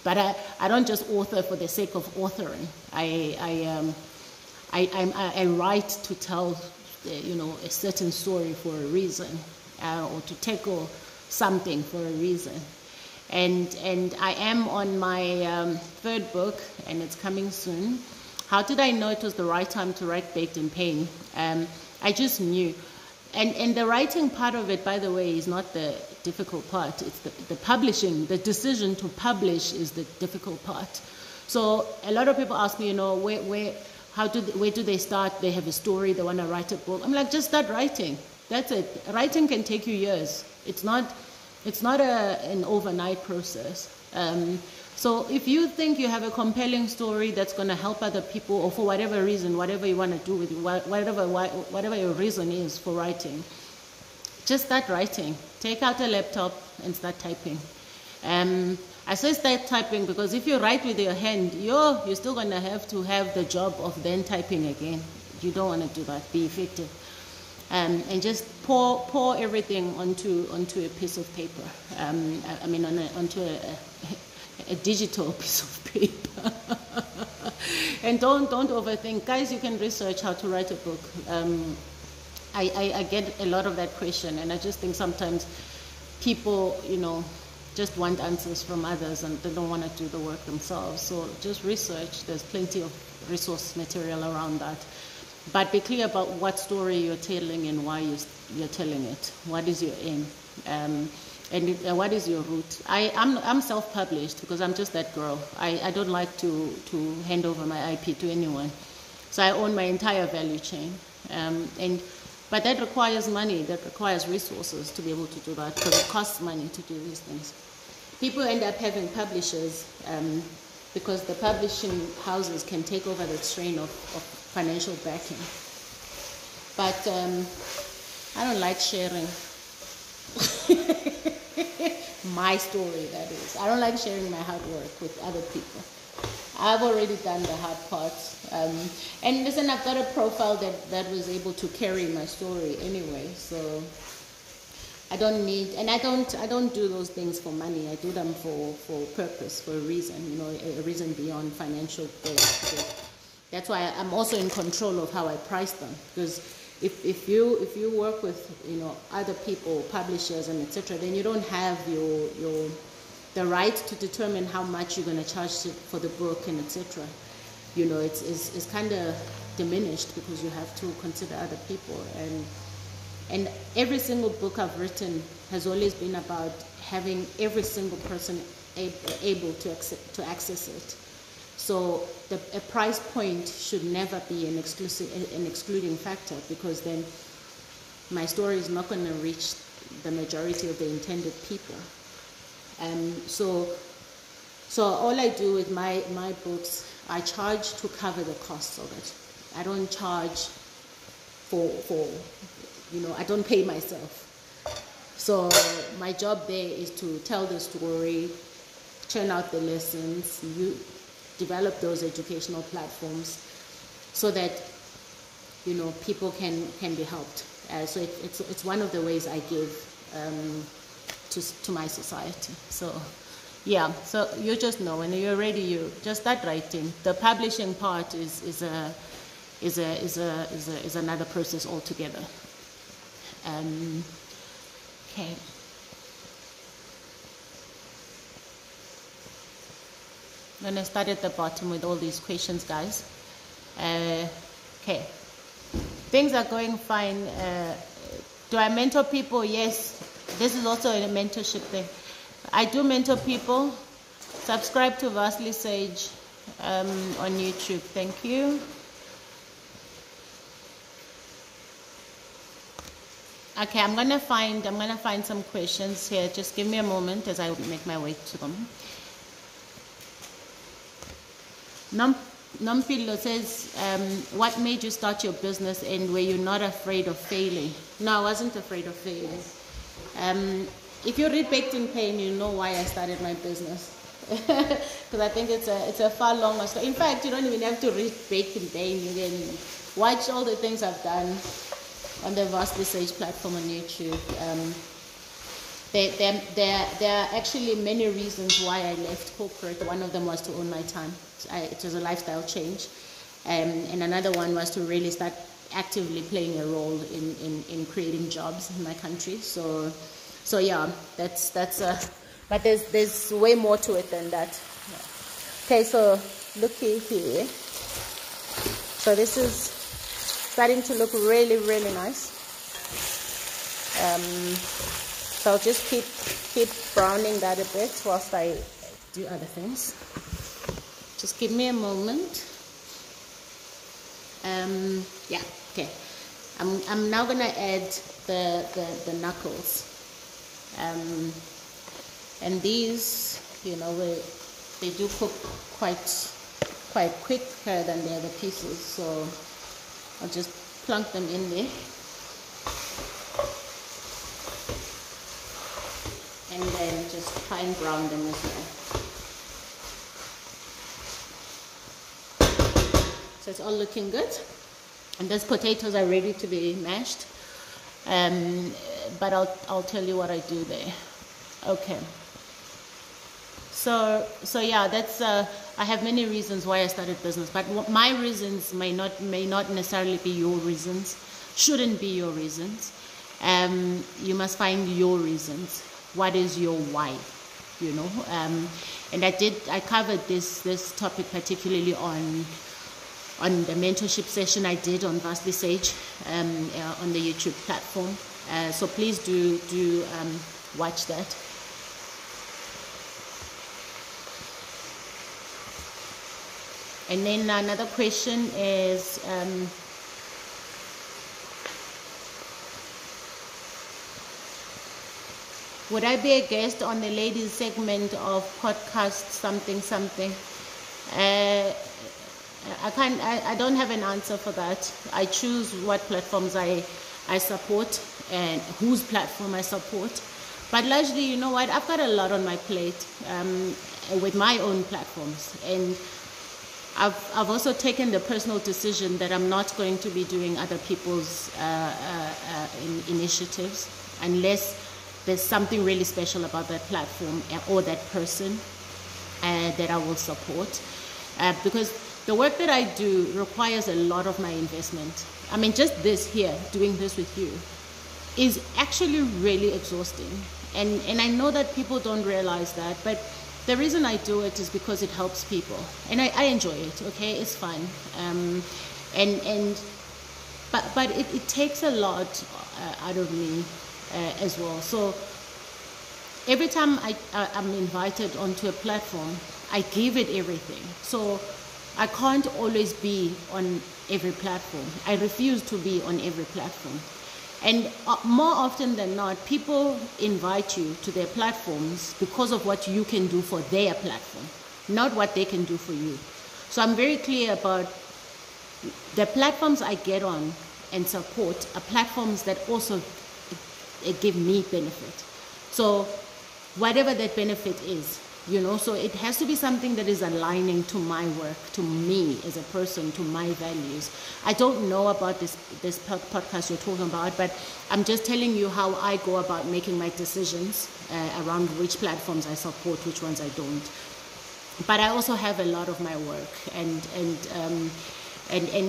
But I don't just author for the sake of authoring. I write to tell, you know, a certain story for a reason, or to tackle something for a reason. And I am on my third book, and it's coming soon. How did I know it was the right time to write Baked in Pain? I just knew. And the writing part of it, by the way, is not the difficult part. It's the publishing. The decision to publish is the difficult part. So a lot of people ask me, you know, where do they start? They have a story, they want to write a book. I'm like, just start writing. That's it. Writing can take you years. It's not an overnight process. So if you think you have a compelling story that's going to help other people, or for whatever reason, whatever you want to do with it, whatever your reason is for writing, just start writing. Take out a laptop and start typing. I say start typing because if you write with your hand, you're still going to have the job of then typing again. You don't want to do that. Be effective. And just pour everything onto a piece of paper. Onto a digital piece of paper. And don't overthink. Guys, you can research how to write a book. I get a lot of that question, and I just think sometimes people, just want answers from others and they don't want to do the work themselves. So just research. There's plenty of resource material around that. But be clear about what story you're telling and why you're telling it. What is your aim? And what is your route? I'm self-published because I'm just that girl. I don't like to hand over my IP to anyone. So I own my entire value chain. But that requires money, that requires resources to be able to do that, because it costs money to do these things. People end up having publishers because the publishing houses can take over the strain of financial backing. But I don't like sharing my story, that is. I don't like sharing my hard work with other people. I've already done the hard part. And listen, I've got a profile that was able to carry my story anyway, so I don't need, and I don't do those things for money. I do them for purpose, for a reason, a reason beyond financial gain. So that's why I'm also in control of how I price them, because if you work with other people, publishers and etc., then you don't have the right to determine how much you're going to charge for the book and etc. It's kind of diminished because you have to consider other people, and every single book I've written has always been about having every single person able to access it. So a price point should never be an excluding factor, because then my story is not going to reach the majority of the intended people. So all I do with my books, I charge to cover the costs of it. I don't charge for I don't pay myself. So my job there is to tell the story, churn out the lessons, develop those educational platforms so that people can be helped. So it's one of the ways I give to my society. So yeah, so you just know when you're ready, you just start writing. The publishing part is another process altogether. Okay. I'm gonna start at the bottom with all these questions, guys. Okay. Things are going fine. Do I mentor people? Yes. This is also a mentorship thing. I do mentor people. Subscribe to Vastly Sage on YouTube. Thank you. Okay, I'm gonna find some questions here. Just give me a moment as I make my way to them. Nompilo says, what made you start your business, and were you not afraid of failing? No, I wasn't afraid of failing. If you read Baked in Pain, you know why I started my business. Because I think it's a far longer story. In fact, you don't even have to read Baked in Pain. You can watch all the things I've done on the Vastly Sage platform on YouTube. There are actually many reasons why I left corporate. One of them was to own my time. It was a lifestyle change. And another one was to really start actively playing a role in creating jobs in my country. So yeah, that's but there's way more to it than that. Okay, so looky here. So this is starting to look really, really nice. So I'll just keep browning that a bit whilst I do other things. Just give me a moment. Yeah, okay. I'm now gonna add the knuckles. And these, they do cook quite quicker than the other pieces. So I'll just plunk them in there. And then just fine brown them as well. So it's all looking good. And those potatoes are ready to be mashed. But I'll tell you what I do there. Okay. So yeah, that's I have many reasons why I started business, but my reasons may not necessarily be your reasons. shouldn't be your reasons. You must find your reasons. What is your why? You know, and I covered this topic particularly on the mentorship session I did on Vastly Sage on the YouTube platform. So please do watch that. And then another question is, would I be a guest on the ladies segment of podcast something? I don't have an answer for that. I choose what platforms I support and whose platform I support. But largely, you know what, I've got a lot on my plate with my own platforms, and I've also taken the personal decision that I'm not going to be doing other people's initiatives unless there's something really special about that platform or that person that I will support. Because the work that I do requires a lot of my investment. I mean, just this here, doing this with you, is actually really exhausting. And I know that people don't realize that, but the reason I do it is because it helps people. And I enjoy it, okay? It's fun. But it takes a lot out of me as well. So every time I'm invited onto a platform, I give it everything. So I can't always be on every platform. I refuse to be on every platform. And more often than not, people invite you to their platforms because of what you can do for their platform, not what they can do for you. So I'm very clear about the platforms I get on and support are platforms that also give me benefit. So whatever that benefit is, you know, so it has to be something that is aligning to my work, to me as a person, to my values. I don't know about this podcast you're talking about, but I'm just telling you how I go about making my decisions around which platforms I support, which ones I don't. But I also have a lot of my work, and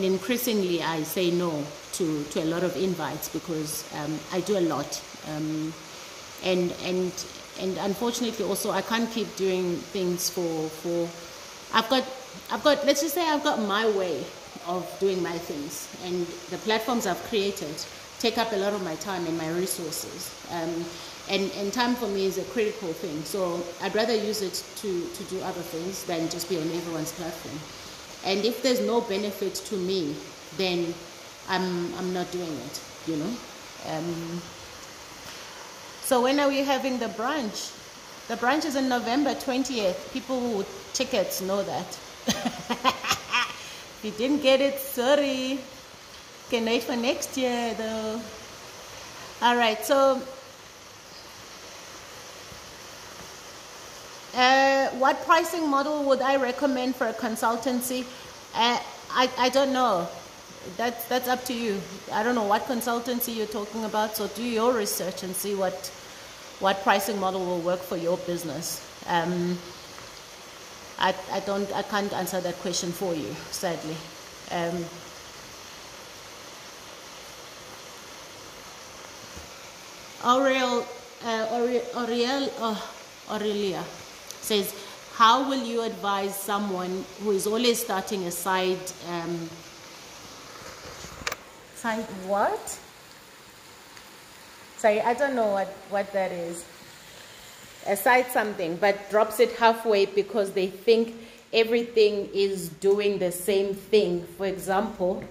increasingly I say no to a lot of invites because I do a lot, and unfortunately also I can't keep doing things for I've got let's just say I've got my way of doing my things, and the platforms I've created take up a lot of my time and my resources, and time for me is a critical thing. So I'd rather use it to do other things than just be on everyone's platform. And if there's no benefit to me, then I'm not doing it, you know. So when are we having the brunch? The brunch is on November 20th. People with tickets know that. If you didn't get it, sorry. Can wait for next year though. All right, so what pricing model would I recommend for a consultancy? I don't know. That's up to you. I don't know what consultancy you're talking about, so do your research and see what pricing model will work for your business. I can't answer that question for you, sadly. Aurelia says, how will you advise someone who is always starting a side what? Sorry, I don't know what that is. A side something, but drops it halfway because they think everything is doing the same thing. For example,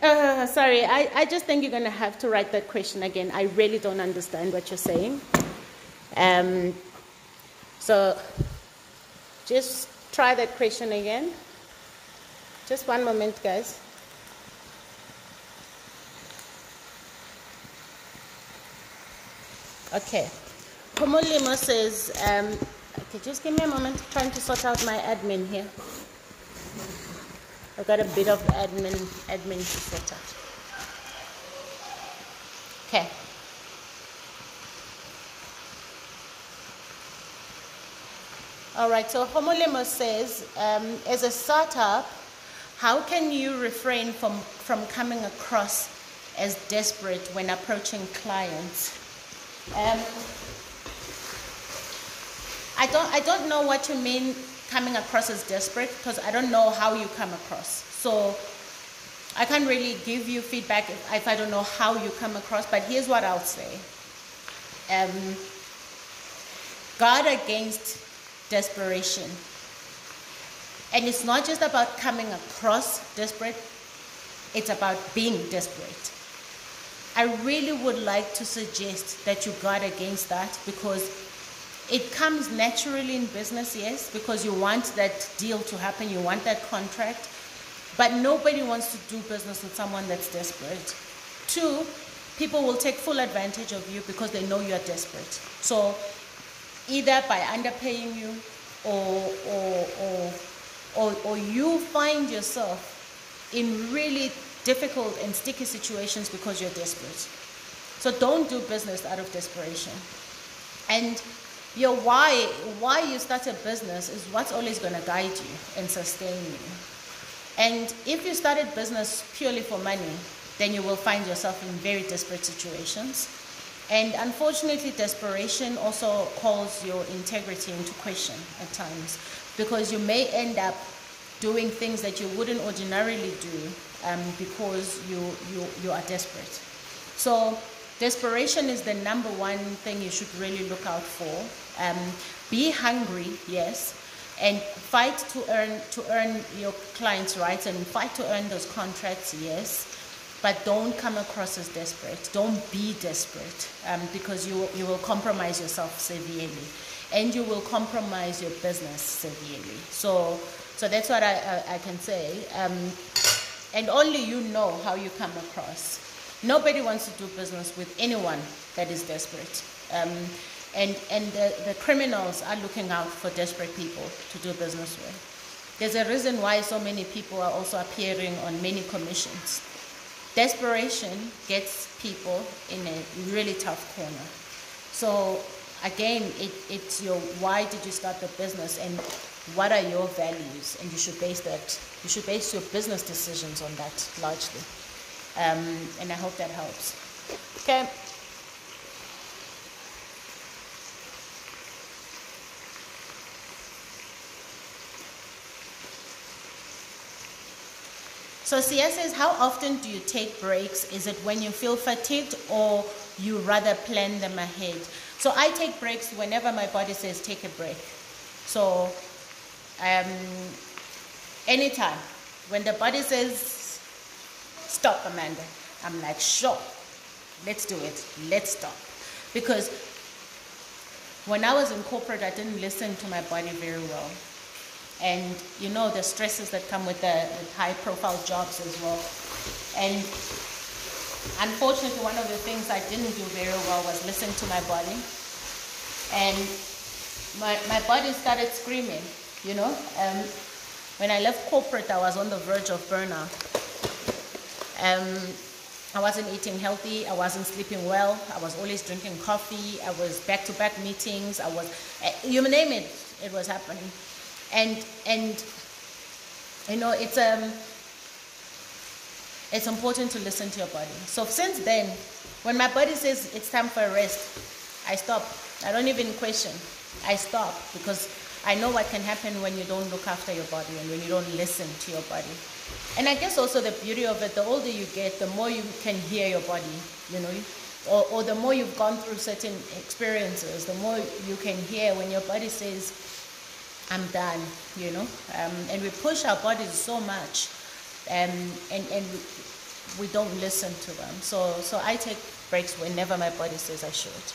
sorry, I just think you're going to have to write that question again. I really don't understand what you're saying. So just try that question again. Just one moment, guys. Okay. Komolimo says, okay, just give me a moment, trying to sort out my admin here. I've got a bit of admin to sort out. Okay. All right, so Homolimo says, as a startup, How can you refrain from coming across as desperate when approaching clients? I don't know what you mean coming across as desperate, because I don't know how you come across. So I can't really give you feedback if I don't know how you come across, but here's what I'll say. Guard against desperation. And it's not just about coming across desperate, it's about being desperate. I really would like to suggest that you guard against that, because it comes naturally in business, yes, because you want that deal to happen, you want that contract, but nobody wants to do business with someone that's desperate. 2, people will take full advantage of you because they know you are desperate. So either by underpaying you or you find yourself in really difficult and sticky situations because you're desperate. So don't do business out of desperation. And your why you start a business is what's always going to guide you and sustain you. And if you started business purely for money, then you will find yourself in very desperate situations. And unfortunately, desperation also calls your integrity into question at times, because you may end up doing things that you wouldn't ordinarily do because you are desperate. So desperation is the number one thing you should really look out for. Be hungry, yes, and fight to earn your clients' rights and fight to earn those contracts, yes. But don't come across as desperate. Don't be desperate, because you will compromise yourself severely, and you will compromise your business severely. So that's what I can say. And only you know how you come across. Nobody wants to do business with anyone that is desperate. And the criminals are looking out for desperate people to do business with. There's a reason why so many people are also appearing on many commissions. Desperation gets people in a really tough corner. So again, it's your why did you start the business and what are your values, and you should base your business decisions on that largely. And I hope that helps. Okay. So Sia says, how often do you take breaks? Is it when you feel fatigued or you rather plan them ahead? So I take breaks whenever my body says take a break. So anytime when the body says stop, Amanda, I'm like, sure, let's do it, let's stop. Because when I was in corporate, I didn't listen to my body very well. And you know the stresses that come with the high profile jobs as well. And unfortunately, one of the things I didn't do very well was listen to my body. And my body started screaming, you know. When I left corporate, I was on the verge of burnout. I wasn't eating healthy, I wasn't sleeping well, I was always drinking coffee, I was back-to-back meetings, you name it, it was happening. And you know, it's important to listen to your body. So since then, when my body says it's time for a rest, I stop. I don't even question. I stop, because I know what can happen when you don't look after your body and when you don't listen to your body. And I guess also the beauty of it, the older you get, the more you can hear your body, you know, or the more you've gone through certain experiences, the more you can hear when your body says, I'm done, you know. And we push our bodies so much, and we don't listen to them. So I take breaks whenever my body says I should.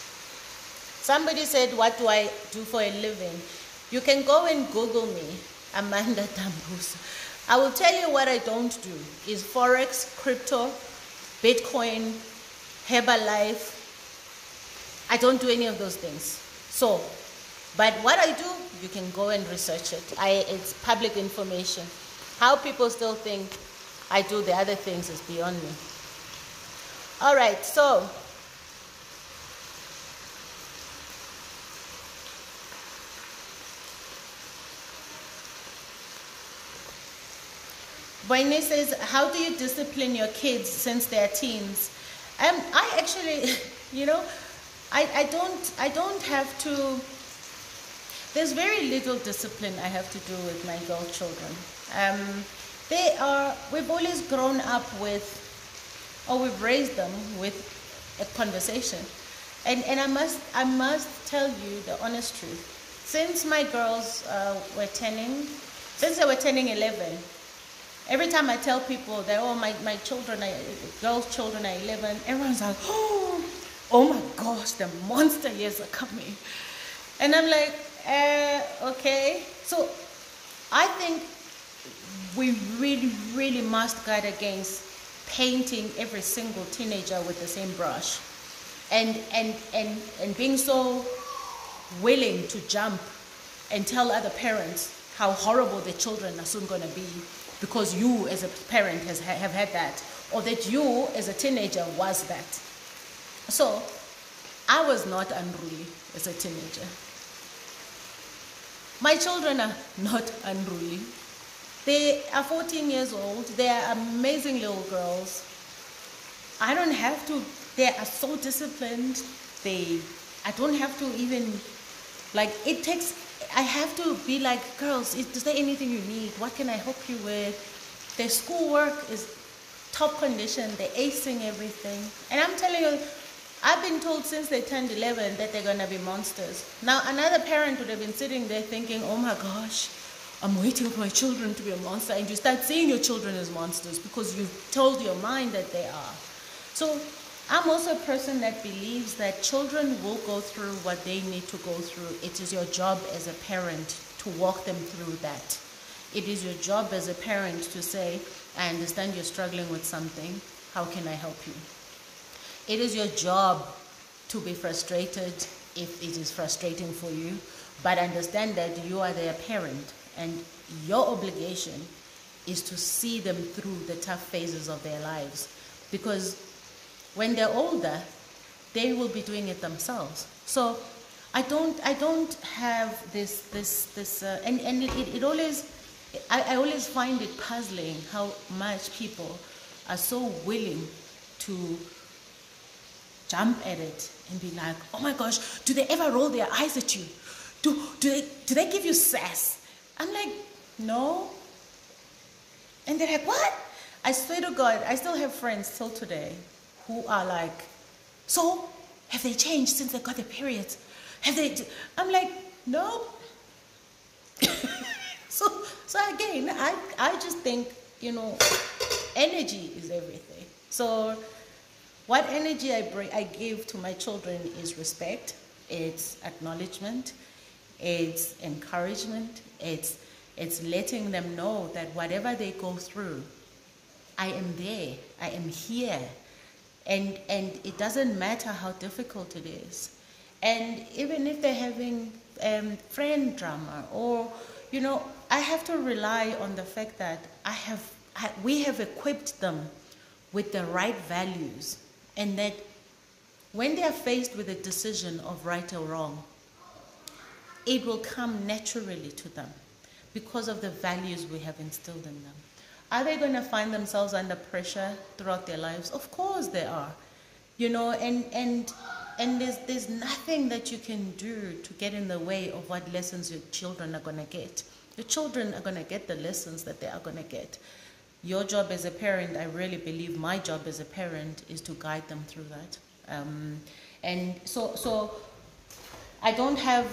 Somebody said, what do I do for a living? You can go and Google me, Amanda Dambusa. I will tell you what I don't do is Forex, crypto, Bitcoin, Herbalife. I don't do any of those things. So, but what I do, you can go and research it. It's public information. How people still think I do the other things is beyond me. All right, so Boyne says, how do you discipline your kids since they're teens? I actually, you know, I don't have to. There's very little discipline I have to do with my girl children. We've always grown up with, or we've raised them with a conversation. And I must tell you the honest truth. Since my girls since they were turning 11, every time I tell people that, oh, my girls' children are 11, everyone's like, oh my gosh, the monster years are coming. And I'm like, okay. So I think we really, really must guard against painting every single teenager with the same brush. And being so willing to jump and tell other parents how horrible their children are soon going to be because you as a parent have had that, or that you as a teenager was that. So I was not unruly as a teenager. My children are not unruly. They are 14 years old. They are amazing little girls. I don't have to. They are so disciplined. I don't have to even, I have to be like, girls, is there anything you need? What can I help you with? Their schoolwork is top condition. They're acing everything. And I'm telling you, I've been told since they turned 11 that they're going to be monsters. Now, another parent would have been sitting there thinking, oh my gosh, I'm waiting for my children to be a monster. And you start seeing your children as monsters because you've told your mind that they are. So I'm also a person that believes that children will go through what they need to go through. It is your job as a parent to walk them through that. It is your job as a parent to say, I understand you're struggling with something. How can I help you? It is your job to be frustrated if it is frustrating for you, but understand that you are their parent and your obligation is to see them through the tough phases of their lives, because when they're older, they will be doing it themselves. So I don't have this and it always, I always find it puzzling how much people are so willing to jump at it and be like, oh my gosh, do they ever roll their eyes at you? Do they give you sass? I'm like, no. And they're like, what? I swear to God, I still have friends till today who are like, so have they changed since they got their periods? Have they? I'm like, no. So again, I just think, energy is everything. So what energy I give to my children is respect, it's acknowledgement, it's encouragement, it's letting them know that whatever they go through, I am there, I am here. And it doesn't matter how difficult it is. And even if they're having friend drama, or, I have to rely on the fact that we have equipped them with the right values, and that when they are faced with a decision of right or wrong, it will come naturally to them because of the values we have instilled in them. Are they going to find themselves under pressure throughout their lives? Of course they are. And there's nothing that you can do to get in the way of what lessons your children are going to get. Your children are going to get the lessons that they are going to get. Your job as a parent, I really believe my job as a parent is to guide them through that. And so I don't have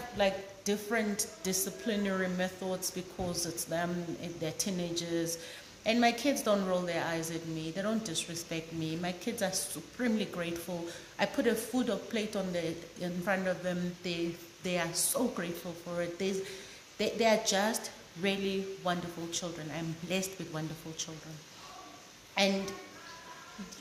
different disciplinary methods because it's them, they're teenagers. And my kids don't roll their eyes at me. They don't disrespect me. My kids are supremely grateful. I put a food or plate in front of them. They are so grateful for it. They are just really wonderful children. I'm blessed with wonderful children. And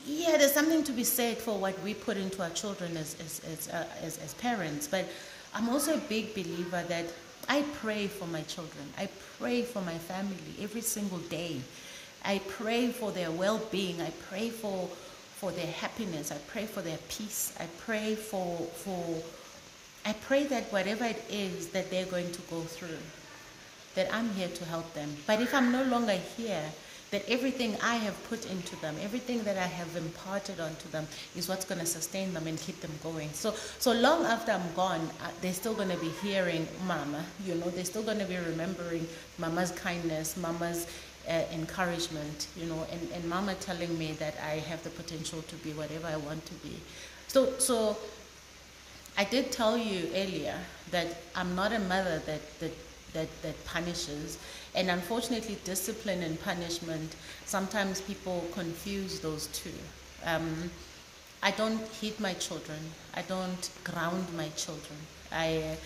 yeah, there's something to be said for what we put into our children as parents. But I'm also a big believer that I pray for my children. I pray for my family every single day. I pray for their well-being. I pray for their happiness. I pray for their peace. I pray I pray that whatever it is that they're going to go through, that I'm here to help them. But if I'm no longer here, that everything I have put into them, everything that I have imparted onto them is what's going to sustain them and keep them going. So long after I'm gone, they're still going to be hearing Mama, you know, they're still going to be remembering Mama's kindness, Mama's encouragement, you know, and Mama telling me that I have the potential to be whatever I want to be. So I did tell you earlier that I'm not a mother that punishes, and unfortunately discipline and punishment, sometimes people confuse those two. I don't hit my children, I don't ground my children, I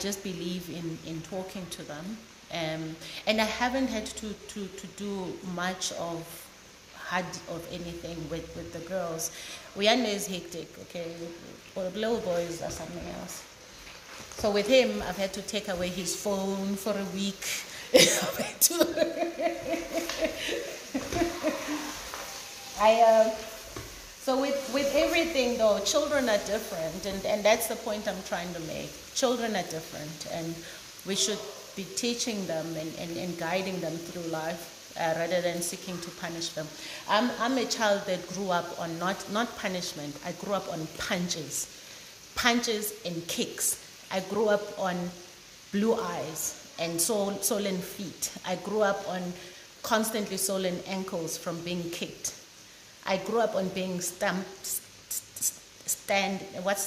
just believe in talking to them, and I haven't had to do much of anything with the girls. Uyanda is hectic, okay, or the little boys are something else. So with him, I've had to take away his phone for a week. So with everything though, children are different, and that's the point I'm trying to make. Children are different, and we should be teaching them and guiding them through life, rather than seeking to punish them. I'm a child that grew up on not punishment. I grew up on punches and kicks. I grew up on blue eyes and swollen feet. I grew up on constantly swollen ankles from being kicked. I grew up on being what's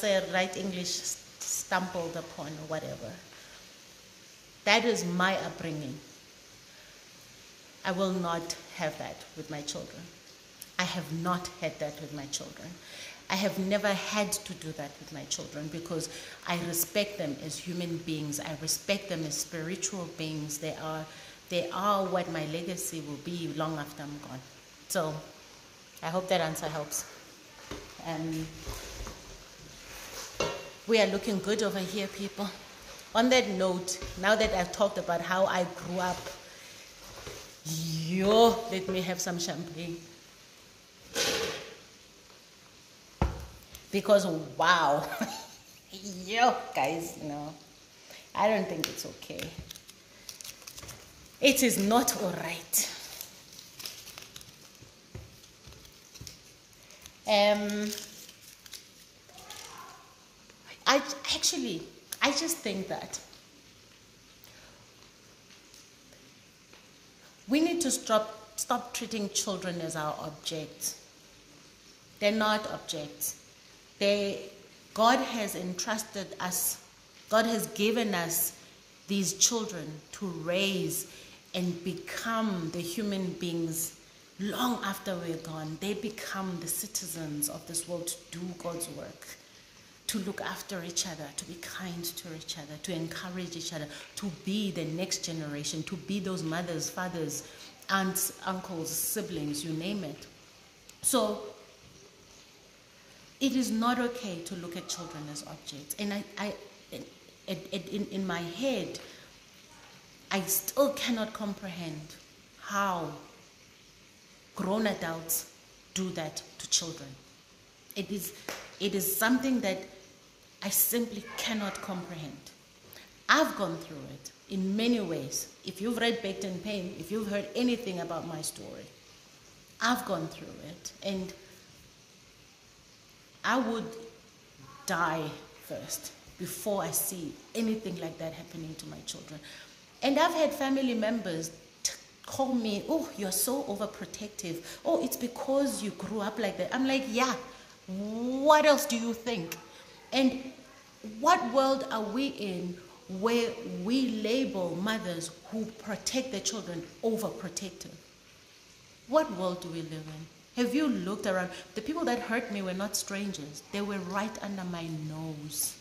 the right English, stumbled upon or whatever. That is my upbringing. I will not have that with my children. I have not had that with my children. I have never had to do that with my children because I respect them as human beings. I respect them as spiritual beings. They are what my legacy will be long after I'm gone. So I hope that answer helps. We are looking good over here, people. On that note, now that I've talked about how I grew up, let me have some champagne. Because wow, guys, I don't think it's okay. It is not all right. I just think that we need to stop treating children as our objects. They're not objects. God has entrusted us, God has given us these children to raise and become the human beings long after we're gone. They become the citizens of this world to do God's work, to look after each other, to be kind to each other, to encourage each other, to be the next generation, to be those mothers, fathers, aunts, uncles, siblings, you name it. So it is not okay to look at children as objects. And in my head, I still cannot comprehend how grown adults do that to children. It is something that I simply cannot comprehend. I've gone through it in many ways. If you've read Baked in Pain, if you've heard anything about my story, I've gone through it. And I would die first before I see anything like that happening to my children. And I've had family members call me, oh, you're so overprotective. Oh, it's because you grew up like that. I'm like, yeah, what else do you think? And what world are we in where we label mothers who protect their children overprotective? What world do we live in? Have you looked around? The people that hurt me were not strangers. They were right under my nose.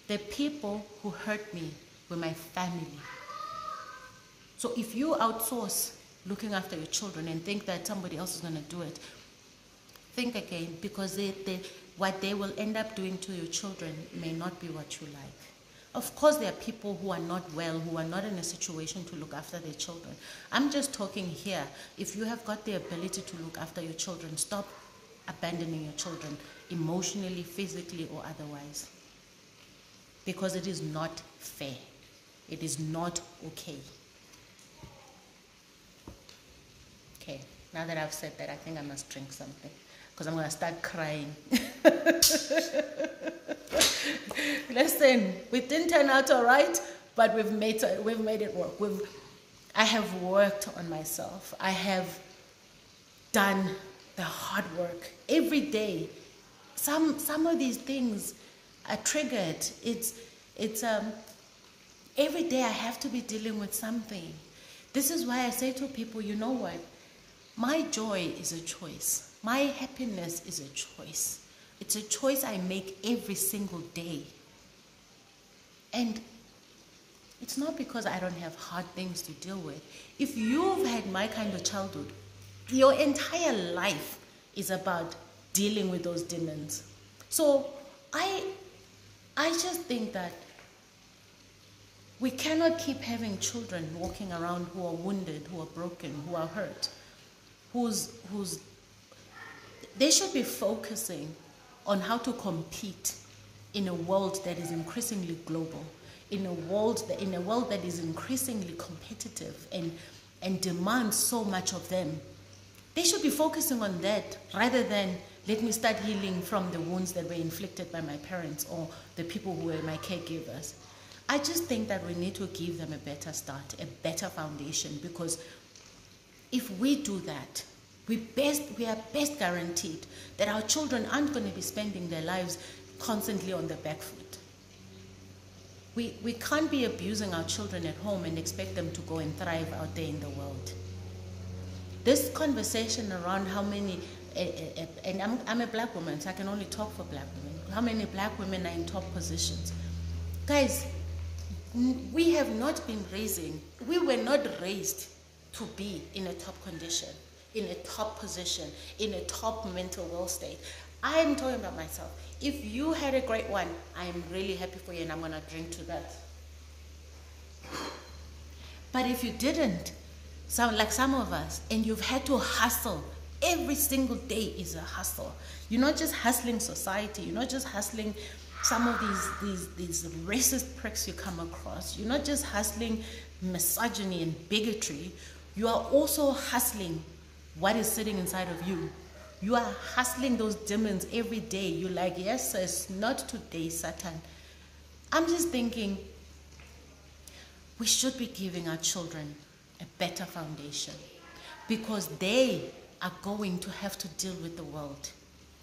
The people who hurt me were my family. So if you outsource looking after your children and think that somebody else is going to do it, think again, because what they will end up doing to your children may not be what you like. Of course, there are people who are not well, who are not in a situation to look after their children. I'm just talking here. If you have got the ability to look after your children, stop abandoning your children emotionally, physically, or otherwise. Because it is not fair. It is not okay. Now that I've said that, I think I must drink something because I'm going to start crying. Listen, we didn't turn out all right, but we've made it work. I have worked on myself. I have done the hard work every day. Some of these things are triggered. It's every day I have to be dealing with something. This is why I say to people, you know what? My joy is a choice. My happiness is a choice. It's a choice I make every single day. And it's not because I don't have hard things to deal with. If you've had my kind of childhood, your entire life is about dealing with those demons. So I just think that we cannot keep having children walking around who are wounded, who are broken, who are hurt, they should be focusing on how to compete in a world that is increasingly global, in a world that is increasingly competitive and demands so much of them. They should be focusing on that rather than let me start healing from the wounds that were inflicted by my parents or the people who were my caregivers. I just think that we need to give them a better start, a better foundation, because if we do that, we are best guaranteed that our children aren't going to be spending their lives constantly on the back foot. We can't be abusing our children at home and expect them to go and thrive out there in the world. This conversation around how many, and I'm a black woman, so I can only talk for black women, how many black women are in top positions. Guys, we were not raised to be in a top condition, in a top position, in a top mental well state. I'm talking about myself. If you had a great one, I'm really happy for you and I'm going to drink to that. But if you didn't, like some of us, and you've had to hustle, every single day is a hustle. You're not just hustling society, you're not just hustling some of these racist pricks you come across. You're not just hustling misogyny and bigotry. You are also hustling what is sitting inside of you. You are hustling those demons every day. You're like, yes, sis, not today, Satan. I'm just thinking we should be giving our children a better foundation because they are going to have to deal with the world.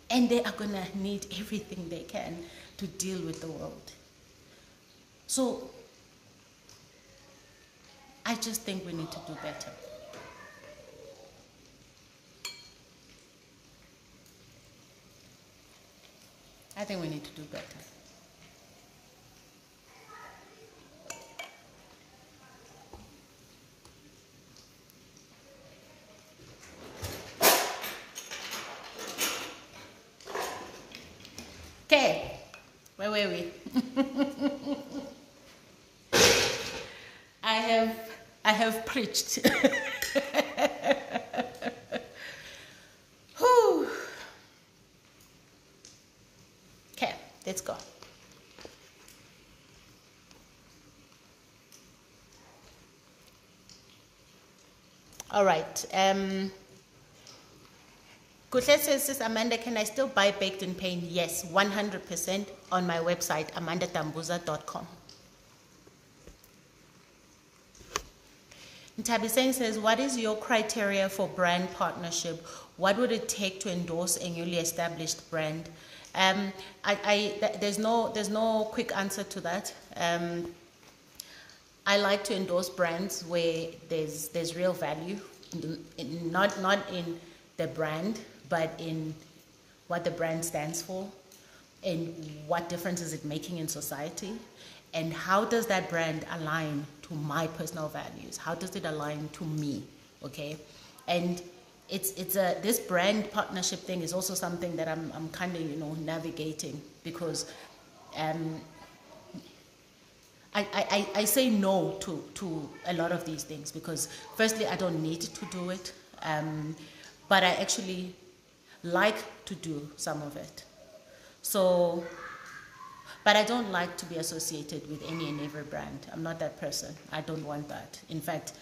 And they are going to need everything they can to deal with the world. So I just think we need to do better. I think we need to do better. Okay, where were we? I have preached. Whew. Okay, let's go. All right. Kuhle says, Amanda, can I still buy Baked in Pain? Yes, 100% on my website, amandatambuza.com. Ntabiseng says, what is your criteria for brand partnership? What would it take to endorse a newly established brand? There's no quick answer to that. I like to endorse brands where there's real value, not in the brand, but in what the brand stands for and what difference is it making in society, and how does that brand align to my personal values? How does it align to me? Okay, and this brand partnership thing is also something that I'm kind of navigating, because I say no to a lot of these things because firstly I don't need to do it, but I actually like to do some of it. So, but I don't like to be associated with any and every brand. I'm not that person. I don't want that. In fact,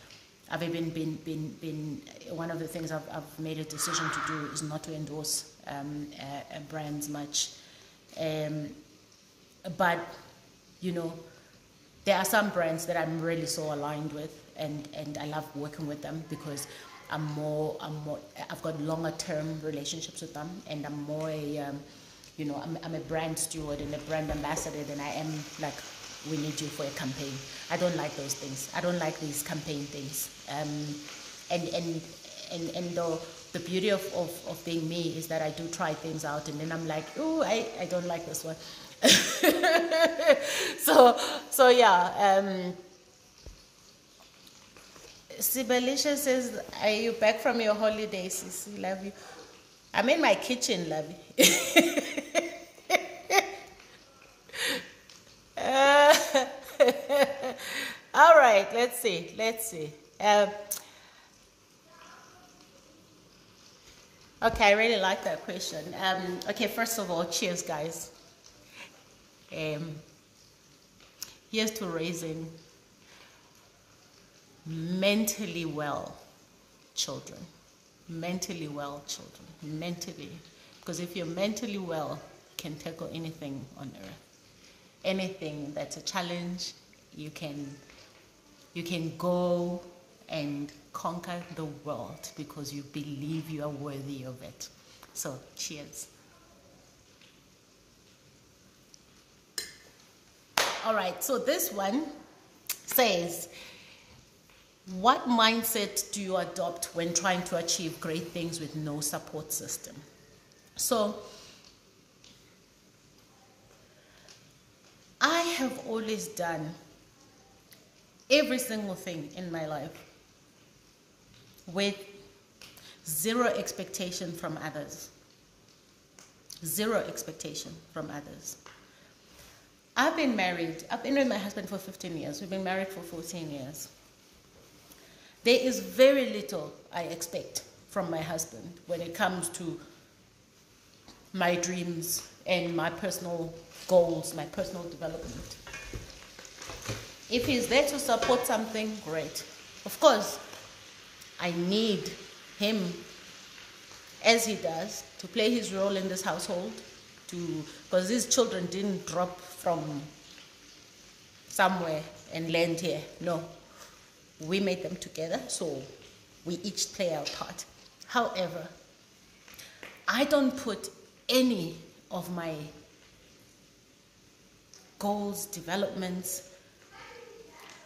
I've even been one of the things I've made a decision to do is not to endorse brands much. But, you know, there are some brands that I'm really so aligned with, and I love working with them because I've got longer term relationships with them, and I'm more I'm a brand steward and a brand ambassador than I am like, we need you for a campaign. I don't like those things. I don't like these campaign things. And the beauty of being me is that I do try things out, and then I'm like, oh, I don't like this one. so yeah. Sibelisha says, are you back from your holidays? Sissy, love you. I'm in my kitchen, love you. All right, let's see. Okay, I really like that question. Okay, first of all, cheers, guys. Here's to raising mentally well children. Mentally, because if you're mentally well, you can tackle anything on earth. Anything that's a challenge, you can go and conquer the world because you believe you are worthy of it. So cheers. All right, so this one says, what mindset do you adopt when trying to achieve great things with no support system? So I have always done every single thing in my life with zero expectation from others. Zero expectation from others. I've been with my husband for 15 years. We've been married for 14 years. There is very little I expect from my husband when it comes to my dreams and my personal goals, my personal development. If he's there to support something, great. Of course, I need him, as he does, to play his role in this household, because these children didn't drop from somewhere and land here. No, we made them together, so we each play our part. However, I don't put any of my goals, developments,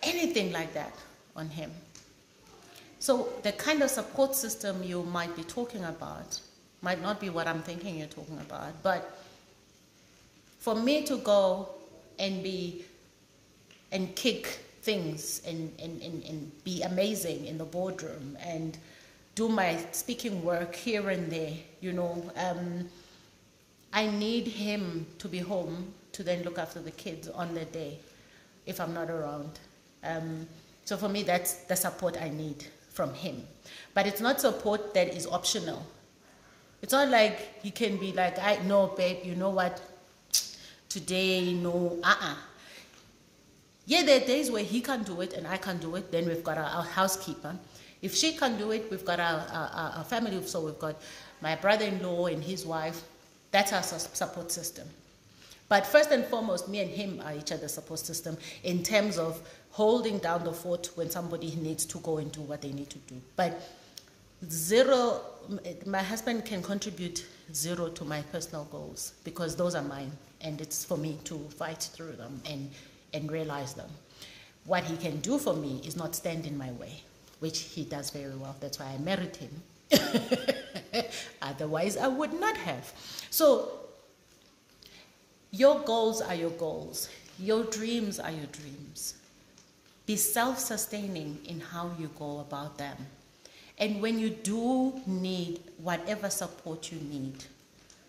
anything like that on him. So the kind of support system you might be talking about might not be what I'm thinking you're talking about, but for me to go and kick things and be amazing in the boardroom and do my speaking work here and there, I need him to be home to then look after the kids on the day if I'm not around. So for me, that's the support I need from him. But it's not support that is optional. It's not like he can be like, no, babe, you know what? Today, no, Yeah, there are days where he can do it and I can do it. Then we've got our housekeeper. If she can do it, we've got our family. So we've got my brother-in-law and his wife. That's our support system. But first and foremost, me and him are each other's support system in terms of holding down the fort when somebody needs to go and do what they need to do. But zero, my husband can contribute zero to my personal goals because those are mine. And it's for me to fight through them and realize them. What he can do for me is not stand in my way, which he does very well. That's why I married him. Otherwise, I would not have. So, your goals are your goals. Your dreams are your dreams. Be self-sustaining in how you go about them. And when you do need whatever support you need,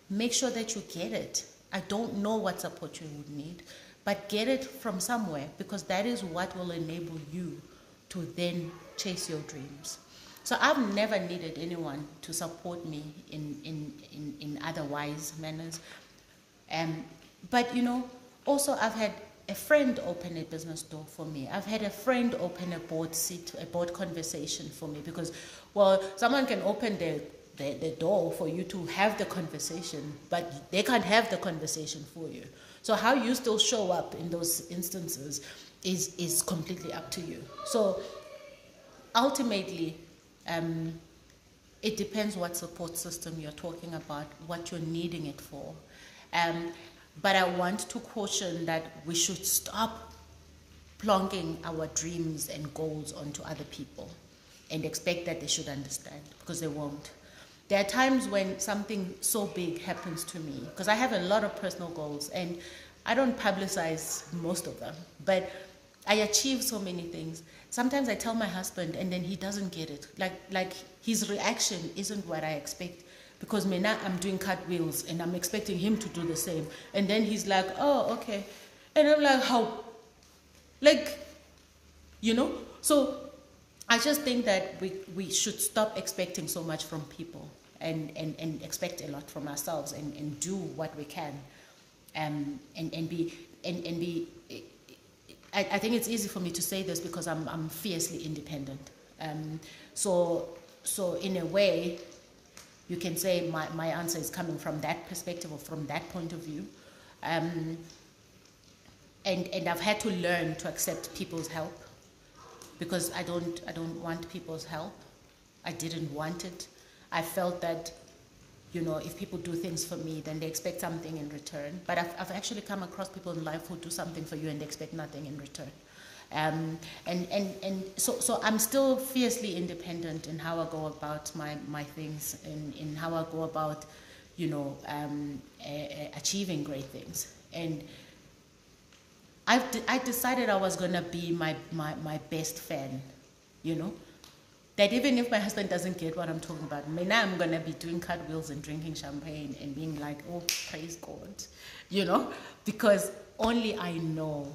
make sure that you get it. I don't know what support you would need, but get it from somewhere because that is what will enable you to then chase your dreams. So I've never needed anyone to support me in otherwise manners. But also I've had a friend open a business door for me. I've had a friend open a board conversation for me, because, well, someone can open the door for you to have the conversation, but they can't have the conversation for you. So how you still show up in those instances is completely up to you. So ultimately, it depends what support system you're talking about, what you're needing it for. But I want to caution that we should stop plonking our dreams and goals onto other people and expect that they should understand, because they won't. There are times when something so big happens to me, because I have a lot of personal goals and I don't publicize most of them, but I achieve so many things. Sometimes I tell my husband and then he doesn't get it. Like his reaction isn't what I expect, because now I'm doing cartwheels and I'm expecting him to do the same. And then he's like, oh, okay. And I'm like, how? Like, you know? So I just think that we should stop expecting so much from people and expect a lot from ourselves and do what we can. And be I think it's easy for me to say this because I'm fiercely independent. So in a way, you can say my answer is coming from that perspective or from that point of view. And I've had to learn to accept people's help, because I don't want people's help. I didn't want it. I felt that, you know, if people do things for me, then they expect something in return. But I've actually come across people in life who do something for you and they expect nothing in return. So I'm still fiercely independent in how I go about my things, in how I go about, you know, achieving great things. And I decided I was gonna be my best fan, you know. That even if my husband doesn't get what I'm talking about, now I'm going to be doing cartwheels and drinking champagne and being like, oh, praise God, you know, because only I know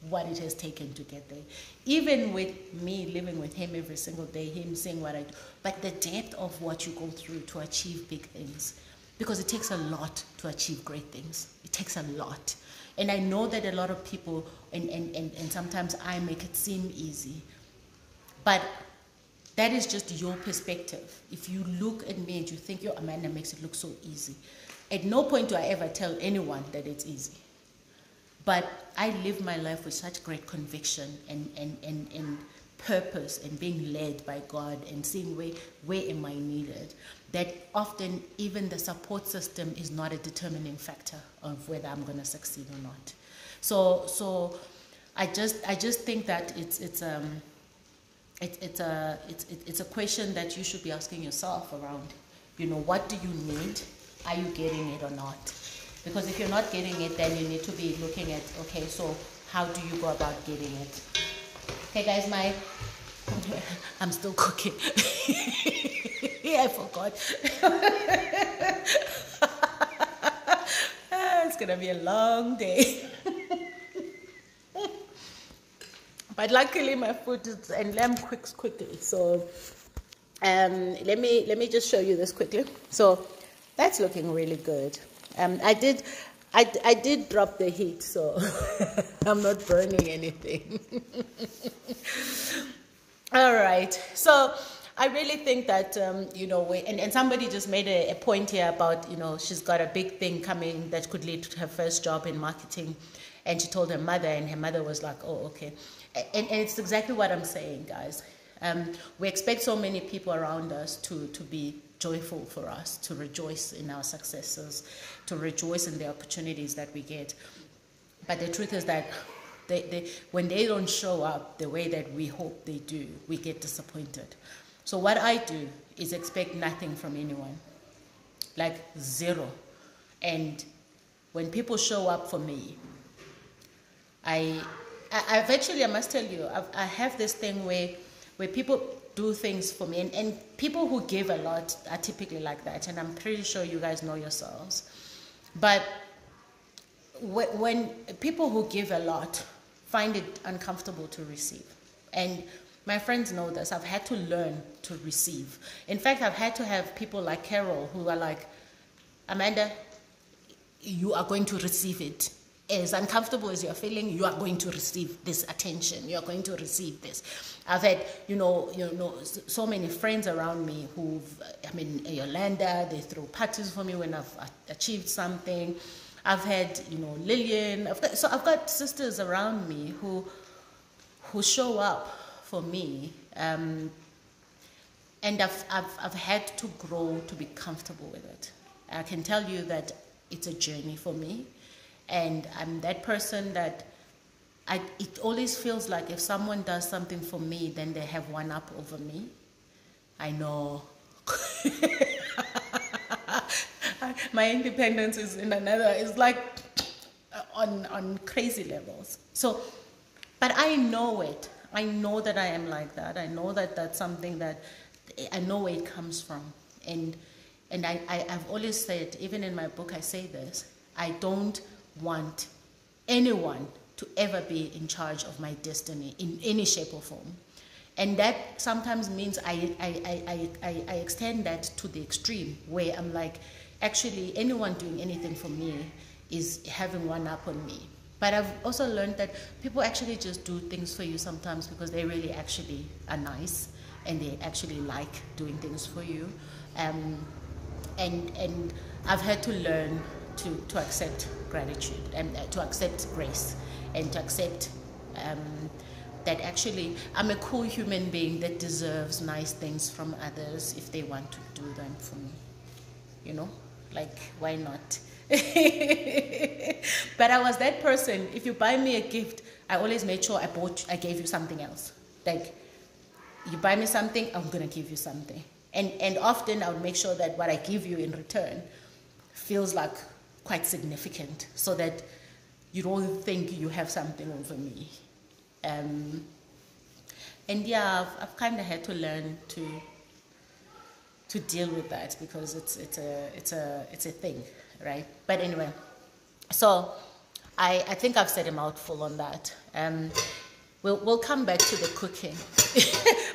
what it has taken to get there. Even with me living with him every single day, him seeing what I do, but the depth of what you go through to achieve big things, because it takes a lot to achieve great things. It takes a lot. And I know that a lot of people, and sometimes I make it seem easy, but that is just your perspective. If you look at me and you think, yo, Amanda makes it look so easy. At no point do I ever tell anyone that it's easy. But I live my life with such great conviction and purpose and being led by God and seeing where am I needed, that often even the support system is not a determining factor of whether I'm going to succeed or not. So I just think that it's a question that you should be asking yourself around, you know, what do you need? Are you getting it or not? Because if you're not getting it, then you need to be looking at, okay, so how do you go about getting it? Okay, guys, I'm still cooking. Yeah, I forgot. It's gonna be a long day. But luckily my food is, and lamb cooks quickly. So let me just show you this quickly. So that's looking really good. I did drop the heat, so I'm not burning anything. All right. So I really think that, you know, and somebody just made a point here about, you know, she's got a big thing coming that could lead to her first job in marketing. And she told her mother, and her mother was like, oh, okay. And it's exactly what I'm saying, guys. We expect so many people around us to be joyful for us, to rejoice in our successes, to rejoice in the opportunities that we get. But the truth is that when they don't show up the way that we hope they do, we get disappointed. So what I do is expect nothing from anyone, like zero. And when people show up for me, I've actually, I must tell you, I have this thing where people do things for me, and people who give a lot are typically like that, and I'm pretty sure you guys know yourselves. But when people who give a lot find it uncomfortable to receive, and my friends know this, I've had to learn to receive. In fact, I've had to have people like Carol who are like, Amanda, you are going to receive it. as uncomfortable as you're feeling, you are going to receive this attention. You are going to receive this. I've had, so many friends around me Yolanda, they throw parties for me when I've achieved something. I've had, Lillian. I've got sisters around me who show up for me. And I've had to grow to be comfortable with it. I can tell you that it's a journey for me. And I'm that person that it always feels like if someone does something for me, then they have one up over me. I know. My independence is it's like on crazy levels. So, but I know it. I know that I am like that. I know that that's something that I know where it comes from. And I've always said, even in my book, I say this, I don't want anyone to ever be in charge of my destiny in any shape or form. And that sometimes means I extend that to the extreme, where I'm like, actually, anyone doing anything for me is having one up on me. But I've also learned that people actually just do things for you sometimes because they really actually are nice and they actually like doing things for you. And I've had to learn to accept gratitude and to accept grace and to accept that actually I'm a cool human being that deserves nice things from others if they want to do them for me. Like, why not? But I was that person. If you buy me a gift, I always made sure I gave you something else. Like, you buy me something, I'm gonna give you something. And often I would make sure that what I give you in return feels like quite significant, so that you don't think you have something over me. And yeah, I've kind of had to learn to deal with that because it's a thing, right? But anyway, so I think I've said a mouthful on that. We'll come back to the cooking.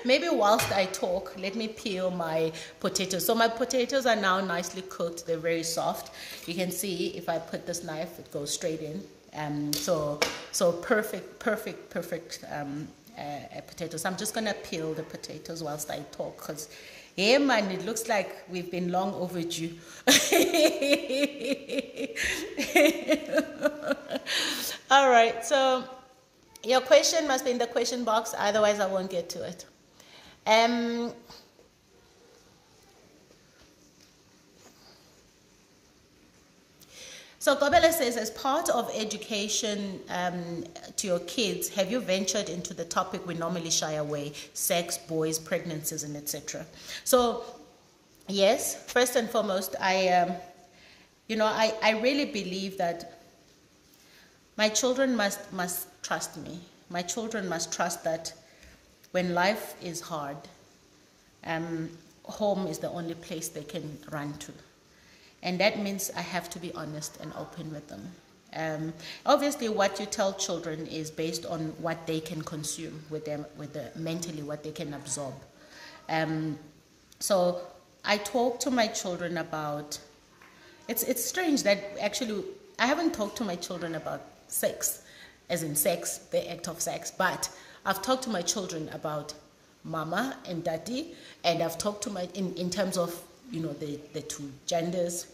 Maybe whilst I talk, let me peel my potatoes. So my potatoes are now nicely cooked. They're very soft. You can see if I put this knife, it goes straight in. So perfect potatoes. I'm just gonna peel the potatoes whilst I talk, because yeah, man, it looks like we've been long overdue. All right, so your question must be in the question box, otherwise I won't get to it. So Gobele says, as part of education to your kids, have you ventured into the topic we normally shy away, sex, boys, pregnancies, and etc.? So yes, first and foremost, I really believe that my children must trust me. My children must trust that when life is hard, home is the only place they can run to. And that means I have to be honest and open with them. Obviously, what you tell children is based on what they can consume mentally, what they can absorb. So I talk to my children about, it's strange that actually I haven't talked to my children about sex, as in sex, the act of sex, but I've talked to my children about mama and daddy, and I've talked to in terms of the two genders,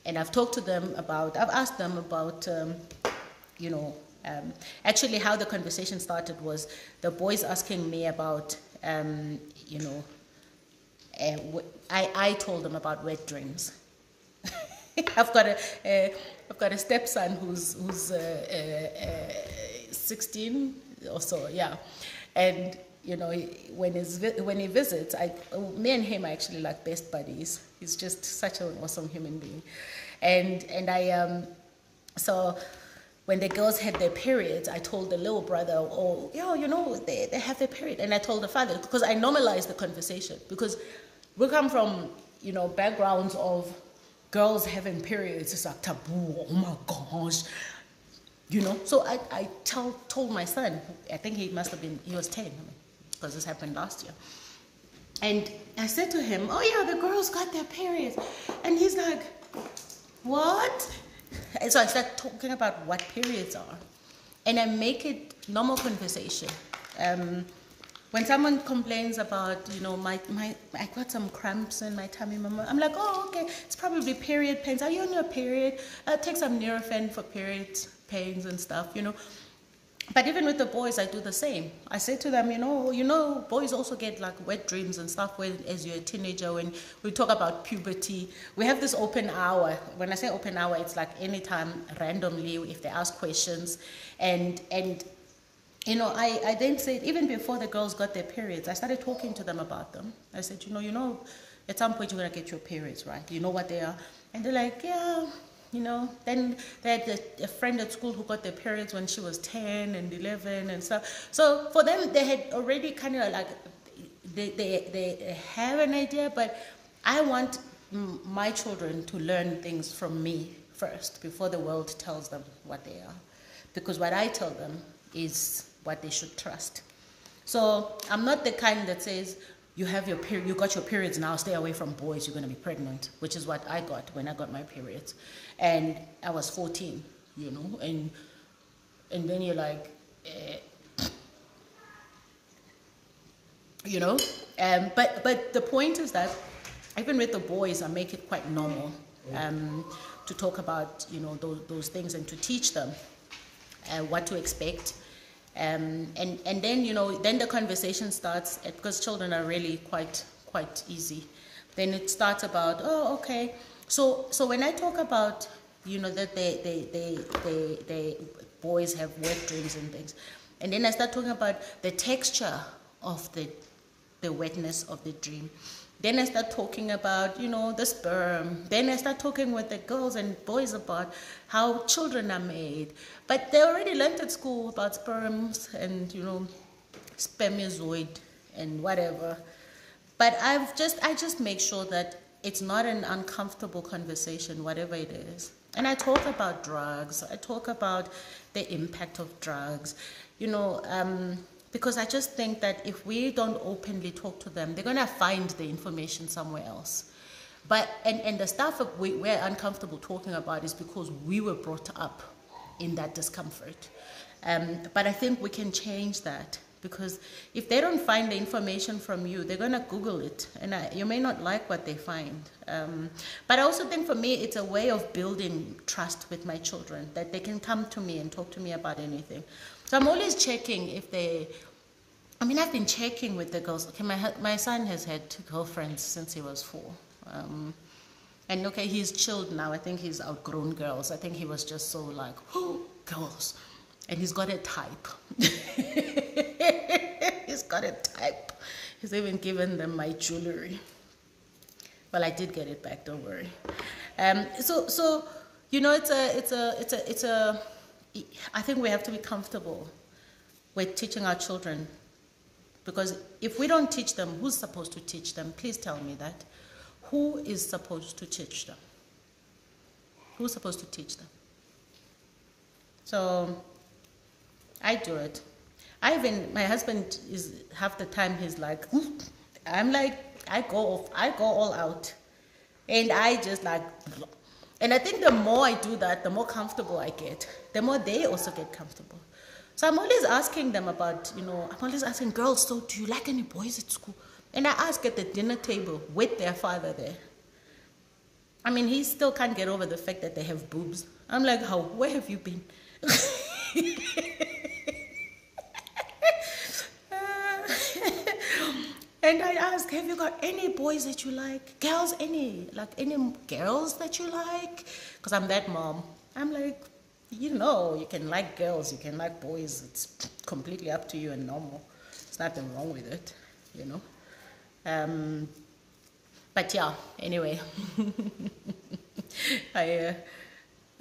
and I've talked to them about, I've asked them about, actually how the conversation started was the boys asking me about, I told them about wet dreams. I've got a stepson who's 16 or so, yeah, and when he visits, me and him are actually like best buddies. He's just such an awesome human being, and so when the girls had their periods, I told the little brother, they have their period, and I told the father, because I normalized the conversation, because we come from backgrounds of girls having periods. It's like taboo. Oh my gosh. So I told my son, I think he was 10, because this happened last year. And I said to him, oh yeah, the girls got their periods. And he's like, what? And so I start talking about what periods are, and I make it normal conversation. When someone complains about, you know, I got some cramps in my tummy, mama, I'm like, oh, okay, it's probably period pains. Are you on your period? Take some Nurofen for period pains and stuff, you know. But even with the boys, I do the same. I say to them, you know, boys also get like wet dreams and stuff as you're a teenager. When we talk about puberty, we have this open hour. When I say open hour, it's like anytime randomly if they ask questions. And you know, I then said, even before the girls got their periods, I started talking to them about them. I said, you know, at some point you're going to get your periods, right? You know what they are? And they're like, yeah. You know, then they had a friend at school who got their periods when she was 10 and 11 and stuff. So for them, they had already kind of like, they have an idea, but I want my children to learn things from me first before the world tells them what they are. Because what I tell them is what they should trust. So I'm not the kind that says, you got your periods now, stay away from boys, you're going to be pregnant, which is what I got when I got my periods. And I was 14, you know, and then you're like, you know, but the point is that even with the boys, I make it quite normal to talk about, you know, those things and to teach them what to expect. And then, you know, then the conversation starts, because children are really quite easy. Then it starts about, oh, okay. So when I talk about, you know, that they boys have wet dreams and things, and then I start talking about the texture of the wetness of the dream. Then I start talking about, you know, the sperm. Then I start talking with the girls and boys about how children are made. But they already learned at school about sperms and, you know, spermiozoid and whatever. But I just make sure that it's not an uncomfortable conversation, whatever it is. And I talk about drugs. I talk about the impact of drugs, you know, because I just think that if we don't openly talk to them, they're going to find the information somewhere else. But and the stuff that we're uncomfortable talking about is because we were brought up in that discomfort. But I think we can change that, because if they don't find the information from you, they're going to Google it, and you may not like what they find. But I also think for me, it's a way of building trust with my children, that they can come to me and talk to me about anything. So I'm always checking if I've been checking with the girls. Okay, my son has had 2 girlfriends since he was 4. And okay, he's chilled now. I think he's outgrown girls. I think he was just so like, oh, girls. And he's got a type. He's got a type. He's even given them my jewelry. Well, I did get it back, don't worry. So you know, I think we have to be comfortable with teaching our children, because if we don't teach them, who's supposed to teach them? Please tell me that. Who is supposed to teach them? Who's supposed to teach them? So I do it. My husband is half the time he's like, I'm like, I go all out, and I just like. And I think the more I do that, the more comfortable I get, the more they also get comfortable. So I'm always asking them about, you know, I'm always asking girls, so do you like any boys at school? And I ask at the dinner table with their father there. I mean, he still can't get over the fact that they have boobs. I'm like, where have you been? And I ask, have you got any boys that you like? Girls, any girls that you like? Because I'm that mom. I'm like, you know, you can like girls, you can like boys. It's completely up to you and normal. There's nothing wrong with it, you know. But yeah, anyway.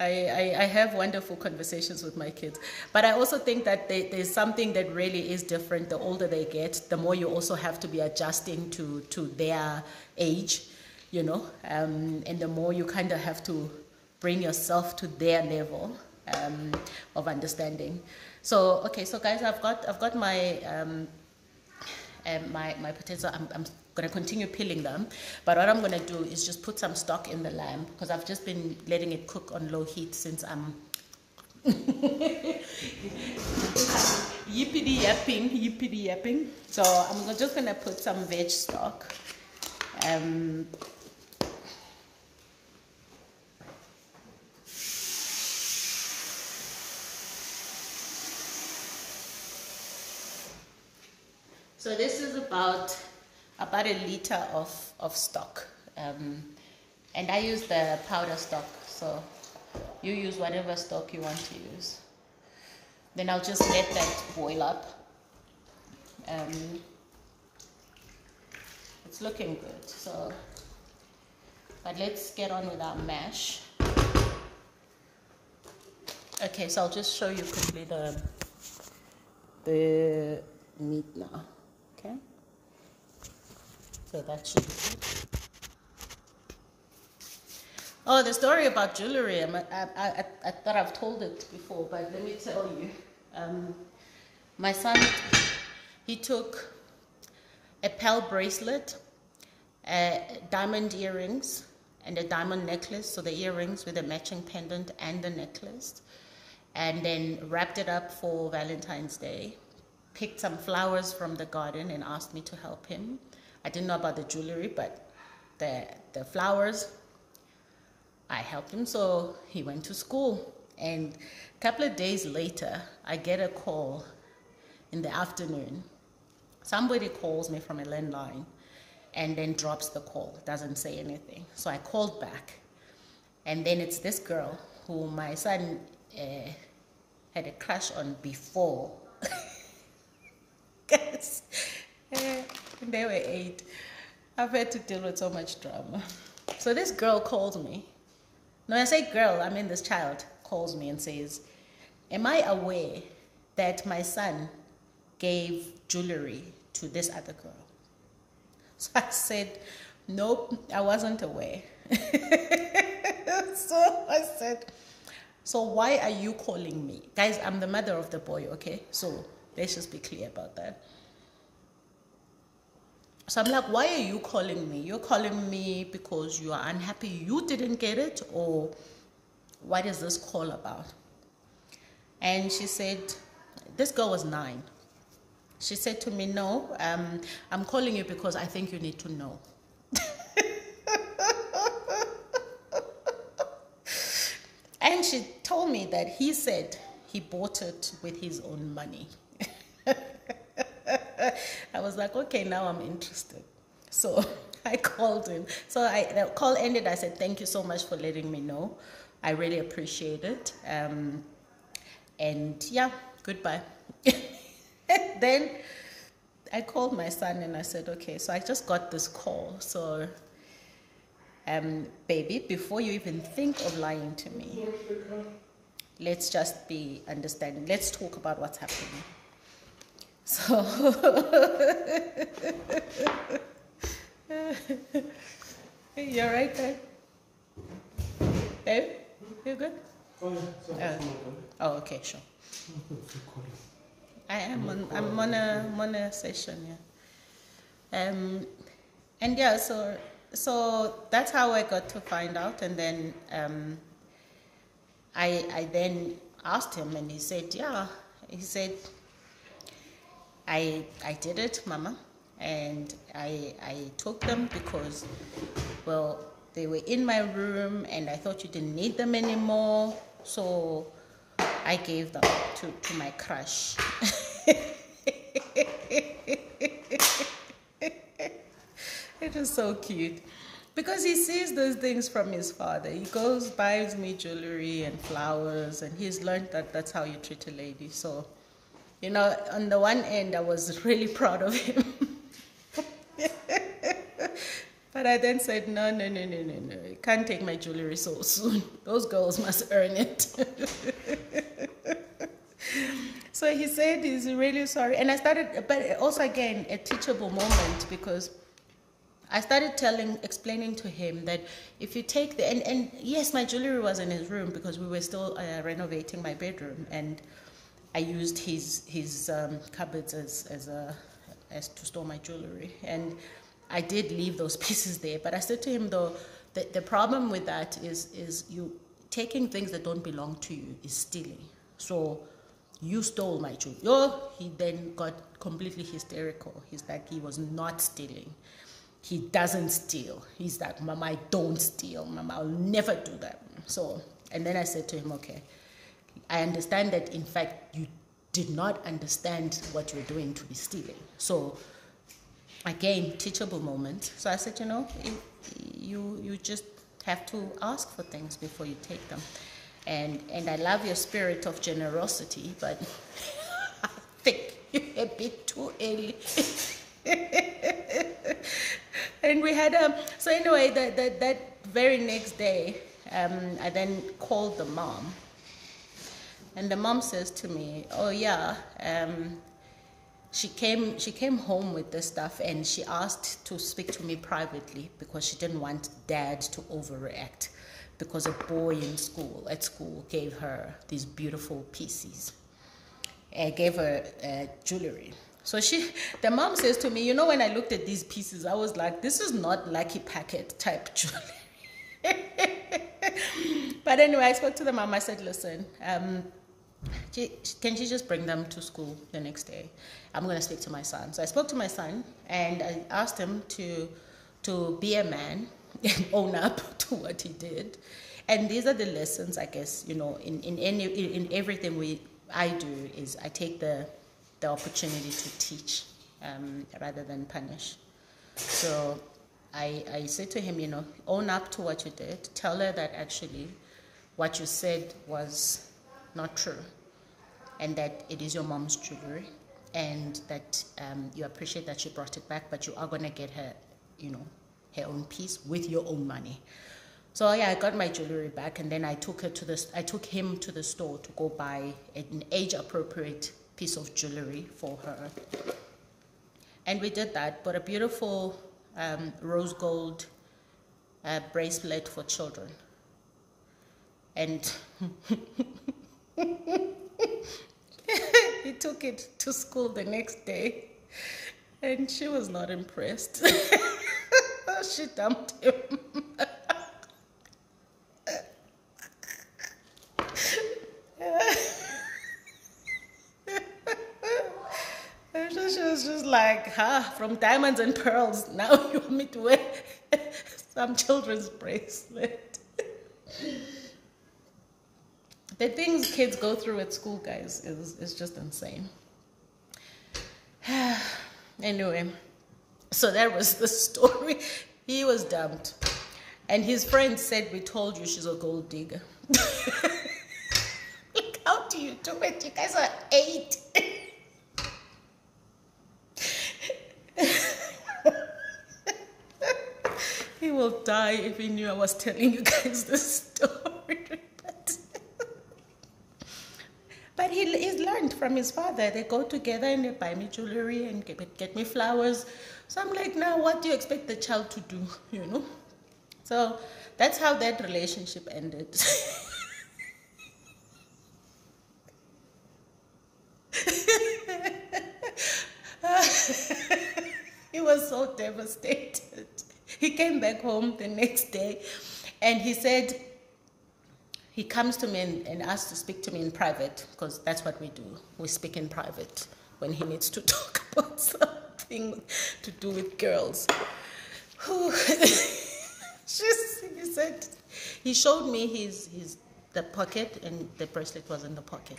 I have wonderful conversations with my kids, but I also think that there's something that really is different. The older they get, the more you also have to be adjusting to their age, you know, and the more you kind of have to bring yourself to their level of understanding. So okay, so guys, I've got my my potato. I'm going to continue peeling them, but what I'm going to do is just put some stock in the lamb, because I've just been letting it cook on low heat since I'm yippity yapping. So I'm just going to put some veg stock. So this is about a liter of stock, and I use the powder stock, so you use whatever stock you want to use. Then I'll just let that boil up. It's looking good, so, but let's get on with our mash. Okay, so I'll just show you quickly the meat now. Okay, so that should be good. Oh, the story about jewelry, I thought I've told it before, but let me tell you. My son, he took a pearl bracelet, diamond earrings, and a diamond necklace, so the earrings with a matching pendant and the necklace, and then wrapped it up for Valentine's Day. Picked some flowers from the garden and asked me to help him. I didn't know about the jewelry, but the flowers, I helped him, so he went to school. And a couple of days later, I get a call in the afternoon. Somebody calls me from a landline and then drops the call, doesn't say anything. So I called back, and then it's this girl who my son had a crush on before. Guys, they were 8. I've had to deal with so much drama. So this girl called me. No, I say girl, I mean this child calls me and says, am I aware that my son gave jewelry to this other girl? So I said, nope, I wasn't aware. So I said, so why are you calling me? Guys, I'm the mother of the boy, okay? So let's just be clear about that. So I'm like, why are you calling me? You're calling me because you are unhappy you didn't get it, or what is this call about? And she said, this girl was 9. She said to me, no, I'm calling you because I think you need to know. And she told me that he said he bought it with his own money. I was like, okay, now I'm interested. So I called him. So the call ended. I said, thank you so much for letting me know. I really appreciate it. And yeah, goodbye. Then I called my son and I said, okay, so I just got this call. So, baby, before you even think of lying to me, let's just be understanding. Let's talk about what's happening. So, you're right there. Babe, you good? Oh, okay, sure. I'm on a session, yeah. And yeah, so that's how I got to find out, and then I then asked him, and he said, yeah. He said, I did it, Mama, and I took them because, well, they were in my room, and I thought you didn't need them anymore, so I gave them to my crush. It was so cute because he sees those things from his father. He goes, buys me jewelry and flowers, and he's learned that that's how you treat a lady. So, you know, on the one end, I was really proud of him. But I then said, no, you can't take my jewelry so soon. Those girls must earn it. So he said he's really sorry. And I started, but also again, a teachable moment, because I started explaining to him that if you take and yes, my jewelry was in his room because we were still renovating my bedroom, and I used his cupboards as to store my jewelry. And I did leave those pieces there. But I said to him, though, the problem with that is you taking things that don't belong to you is stealing. So you stole my jewelry. Oh, he then got completely hysterical. He's like, he was not stealing. He doesn't steal. He's like, Mama, I don't steal. Mama, I'll never do that. So, and then I said to him, okay, I understand that, in fact, you did not understand what you're doing to be stealing. So, again, teachable moment. So I said, you know, you just have to ask for things before you take them. And I love your spirit of generosity, but I think you're a bit too early. And we had so anyway, that very next day, I then called the mom, and the mom says to me, oh yeah, she came home with this stuff, and she asked to speak to me privately because she didn't want dad to overreact, because a boy at school gave her these beautiful pieces. Gave her jewelry. So the mom says to me, you know, when I looked at these pieces, I was like, this is not Lucky Packet type jewelry. But anyway, I spoke to the mom. I said, listen, can she just bring them to school the next day? I'm going to speak to my son. So I spoke to my son, and I asked him to be a man and own up to what he did. And these are the lessons, I guess, you know, in everything I do, is I take the opportunity to teach rather than punish. So I said to him, you know, own up to what you did. Tell her that actually what you said was not true, and that it is your mom's jewelry, and that you appreciate that she brought it back, but you are going to get her, you know, her own piece with your own money. So yeah, I got my jewelry back, and then I took him to the store to go buy an age-appropriate piece of jewelry for her. And we did that, but a beautiful rose gold bracelet for children. And he took it to school the next day, and she was not impressed. She dumped him. She was just like, from diamonds and pearls, now you want me to wear some children's bracelet. The things kids go through at school, guys, is just insane. Anyway, so that was the story. He was dumped. And his friends said, we told you she's a gold digger. Like, how do you do it? You guys are 8. He will die if he knew I was telling you guys this story. But he's learned from his father. They go together and they buy me jewelry and get me flowers. So I'm like, now what do you expect the child to do, you know? So that's how that relationship ended. He was so devastated. He came back home the next day, and he said, he comes to me and asks to speak to me in private, because that's what we do. We speak in private when he needs to talk about something to do with girls. He said, he showed me the pocket, and the bracelet was in the pocket.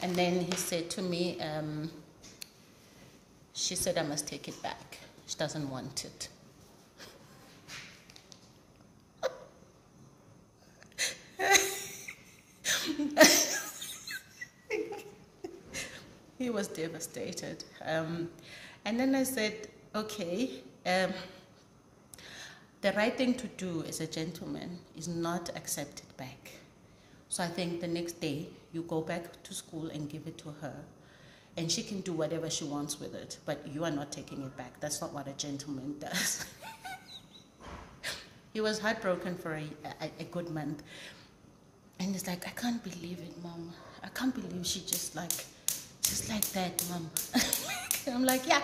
And then he said to me, she said I must take it back. She doesn't want it. He was devastated. And then I said, okay, the right thing to do as a gentleman is not accept it back. So I think the next day you go back to school and give it to her, and she can do whatever she wants with it, but you are not taking it back. That's not what a gentleman does. He was heartbroken for a good month. And he's like, I can't believe it, Mom. I can't believe she just like that, Mom. And I'm like, yeah,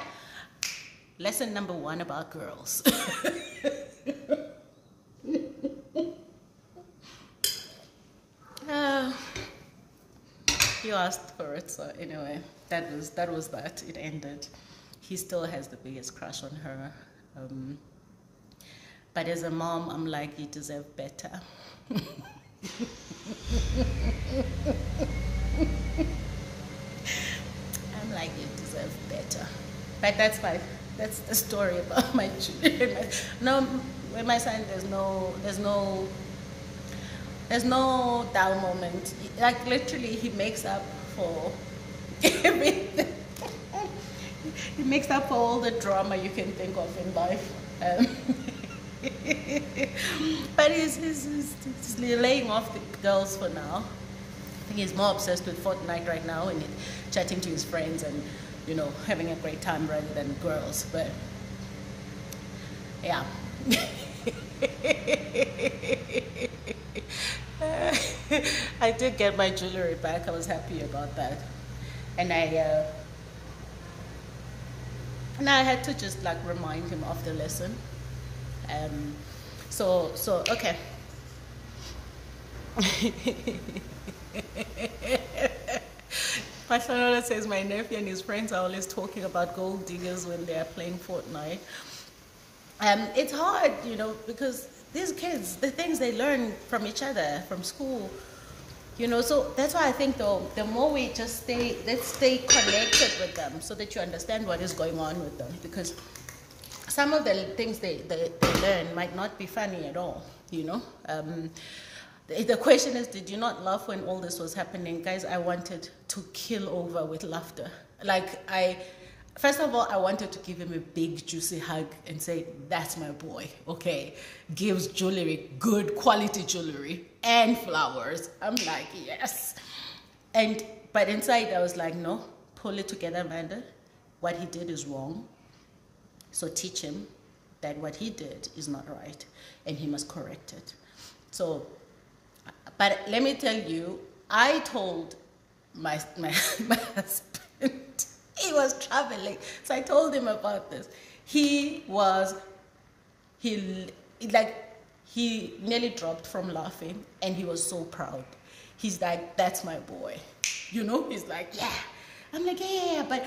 Lesson number 1 about girls. You asked for it, so anyway, that was that. It ended. He still has the biggest crush on her. But as a mom, I'm like, you deserve better. I'm like, you deserve better. But that's the story about my children. No, with my son, there's no dull moment. Like literally, he makes up for everything. He makes up for all the drama you can think of in life. But he's laying off the girls for now. I think he's more obsessed with Fortnite right now and chatting to his friends and, you know, having a great time rather than girls. But yeah. I did get my jewelry back. I was happy about that. And I had to just like remind him of the lesson. So okay. My son always says my nephew and his friends are always talking about gold diggers when they are playing Fortnite. It's hard, you know, because these kids, the things they learn from each other, from school, you know, so that's why I think though, the more we just let's stay connected with them so that you understand what is going on with them, because some of the things they learn might not be funny at all, you know. The question is, did you not laugh when all this was happening? Guys, I wanted to kill over with laughter. Like first of all, I wanted to give him a big juicy hug and say, that's my boy, okay? Gives jewelry, good quality jewelry and flowers. I'm like, yes. But inside I was like, no, pull it together, Amanda. What he did is wrong. So teach him that what he did is not right and he must correct it. So, but let me tell you, I told my husband, he was traveling. So I told him about this. He nearly dropped from laughing and he was so proud. He's like, that's my boy. You know, he's like, yeah. I'm like, yeah, but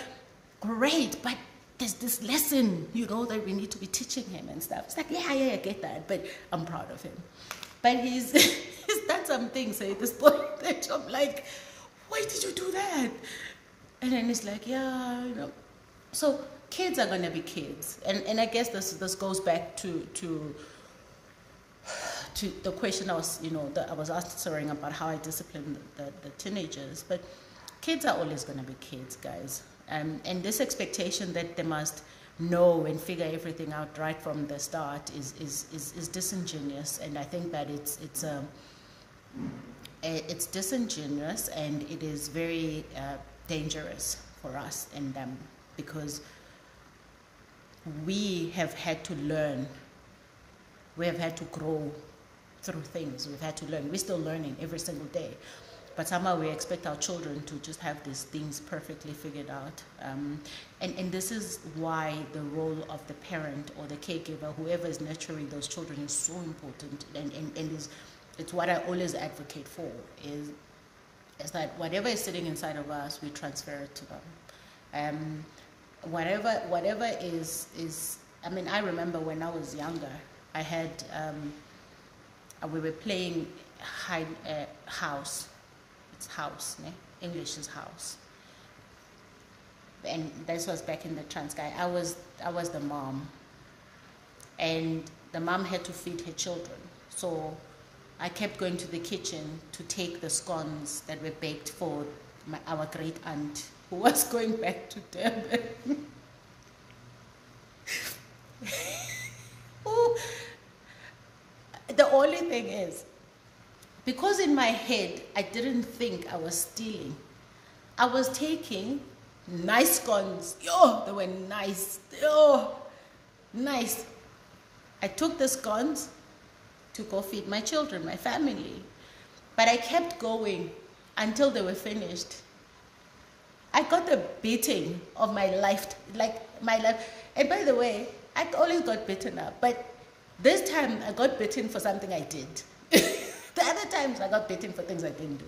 great, but there's this lesson, you know, that we need to be teaching him and stuff. It's like, yeah, I get that, but I'm proud of him. But he's done some things at this point that I'm like, why did you do that? And then he's like, yeah, you know. So kids are going to be kids. And I guess this goes back to the question I was answering about how I discipline the teenagers. But kids are always going to be kids, guys. And this expectation that they must know and figure everything out right from the start is disingenuous. And I think that it's disingenuous and it is very dangerous for us and them, because we have had to learn. We have had to grow through things. We've had to learn. We're still learning every single day. But somehow we expect our children to just have these things perfectly figured out. And this is why the role of the parent or the caregiver, whoever is nurturing those children, is so important. And it's what I always advocate for, is that whatever is sitting inside of us, we transfer it to them. Whatever is, I mean, I remember when I was younger, I had, we were playing house. It's house, ne? English is house. And this was back in the Transkei. I was the mom. And the mom had to feed her children. So I kept going to the kitchen to take the scones that were baked for our great aunt who was going back to Durban. The only thing is, because in my head, I didn't think I was stealing. I was taking nice scones. Yo, they were nice. Yo, nice. I took the scones to go feed my children, my family. But I kept going until they were finished. I got the beating of my life, like my life. And by the way, I always got beaten up, but this time I got beaten for something I did. The other times I got beaten for things I didn't do.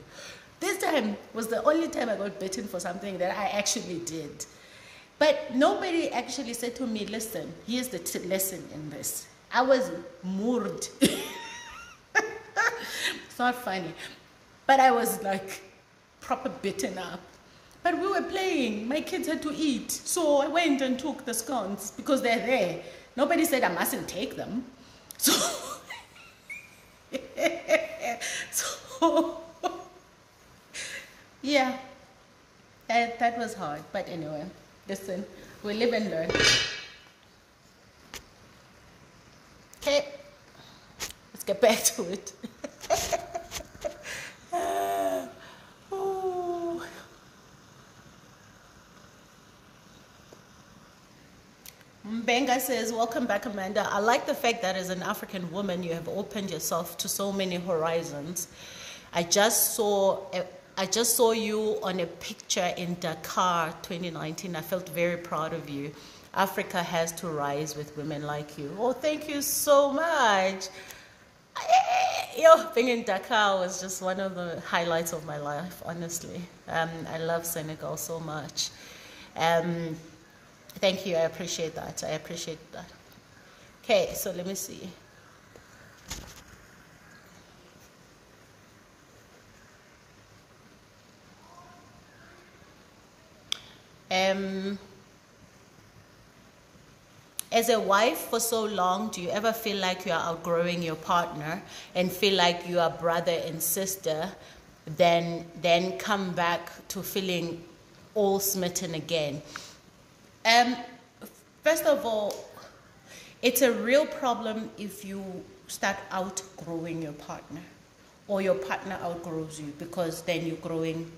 This time was the only time I got beaten for something that I actually did. But nobody actually said to me, listen, here's the lesson in this. I was moored. It's not funny. But I was like proper beaten up. But we were playing. My kids had to eat. So I went and took the scones because they're there. Nobody said I mustn't take them. So, yeah, that was hard. But anyway, listen, we live and learn. Okay, let's get back to it. Benga says, welcome back, Amanda. I like the fact that as an African woman, you have opened yourself to so many horizons. I just saw you on a picture in Dakar 2019. I felt very proud of you. Africa has to rise with women like you. Oh, thank you so much. Being in Dakar was just one of the highlights of my life, honestly. I love Senegal so much. Thank you, I appreciate that. Okay, so let me see. As a wife for so long, do you ever feel like you are outgrowing your partner and feel like you are brother and sister, then come back to feeling all smitten again? First of all, it's a real problem if you start outgrowing your partner or your partner outgrows you, because then you're growing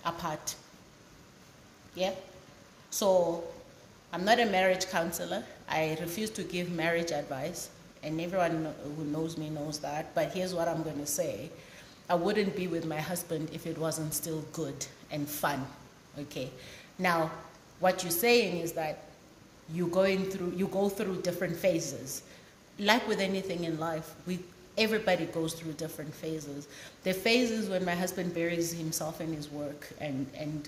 apart. Yeah? So I'm not a marriage counselor. I refuse to give marriage advice, and everyone who knows me knows that. But here's what I'm going to say. I wouldn't be with my husband if it wasn't still good and fun. Okay? Now, what you're saying is that you go through different phases. Like with anything in life, everybody goes through different phases. The phases when my husband buries himself in his work, and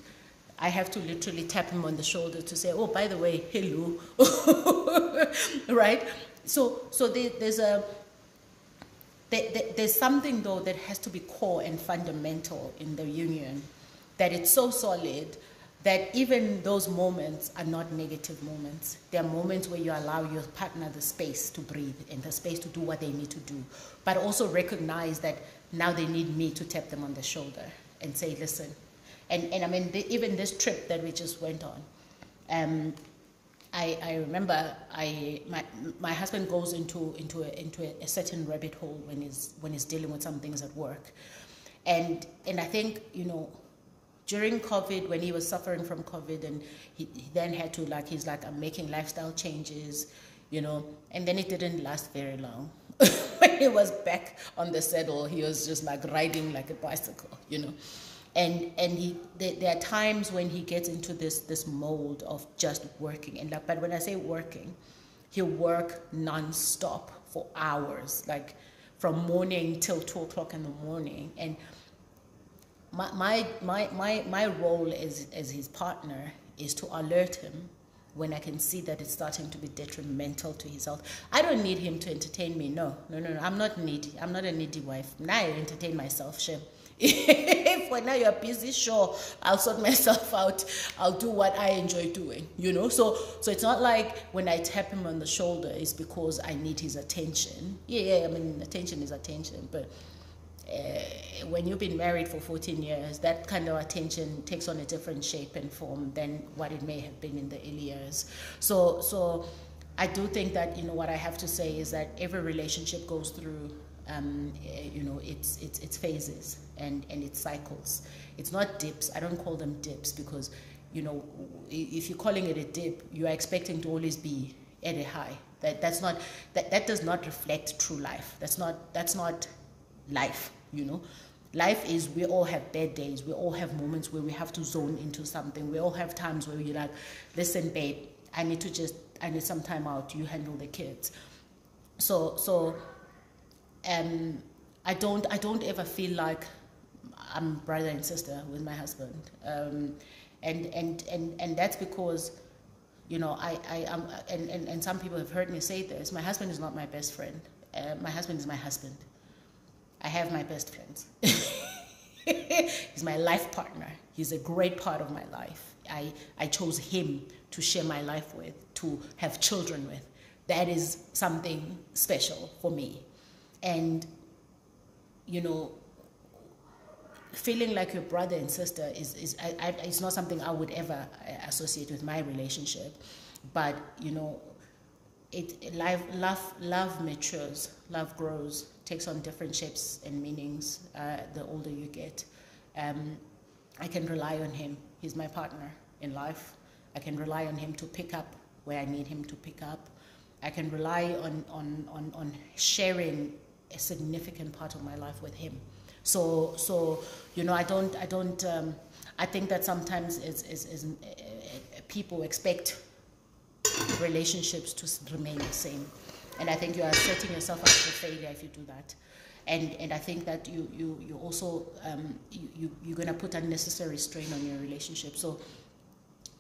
I have to literally tap him on the shoulder to say, oh, by the way, hello. Right? So there's something, though, that has to be core and fundamental in the union, that it's so solid that even those moments are not negative moments. They're moments where you allow your partner the space to breathe and the space to do what they need to do, but also recognize that now they need me to tap them on the shoulder and say, listen. And I mean, even this trip that we just went on, I remember my husband goes into a certain rabbit hole when he's dealing with some things at work, and I think, you know, during COVID, when he was suffering from COVID, and he then had to, he's like, I'm making lifestyle changes, you know, and then it didn't last very long. When he was back on the saddle, he was just like riding like a bicycle, you know. And there are times when he gets into this mold of just working, but when I say working, he'll work non-stop for hours, like from morning till 2 o'clock in the morning. And my role as his partner is to alert him when I can see that it's starting to be detrimental to his health. I don't need him to entertain me. No. I'm not needy. I'm not a needy wife. Now I entertain myself, sure. If for now you're busy, sure, I'll sort myself out. I'll do what I enjoy doing, you know. So it's not like when I tap him on the shoulder, it's because I need his attention. Yeah, I mean, attention is attention, but when you've been married for 14 years, that kind of attention takes on a different shape and form than what it may have been in the early years. So I do think that, you know, what I have to say is that every relationship goes through, you know, it's phases and its cycles. It's not dips. I don't call them dips because, you know, if you're calling it a dip, you are expecting to always be at a high. That does not reflect true life. That's not life, you know. Life is, we all have bad days. We all have moments where we have to zone into something. We all have times where you're like, listen, babe, I need some time out. You handle the kids. I don't ever feel like I'm brother and sister with my husband, and that's because, you know, I am, and some people have heard me say this. My husband is not my best friend. My husband is my husband. I have my best friends. He's my life partner. He's a great part of my life. I chose him to share my life with, to have children with. That is something special for me. And, you know, feeling like your brother and sister it's not something I would ever associate with my relationship. But, you know, love matures, love grows, takes on different shapes and meanings the older you get. I can rely on him. He's my partner in life. I can rely on him to pick up where I need him to pick up. I can rely on sharing a significant part of my life with him. So you know, I think that sometimes people expect relationships to remain the same, and I think you are setting yourself up for failure if you do that. And I think that you also you're going to put unnecessary strain on your relationship. So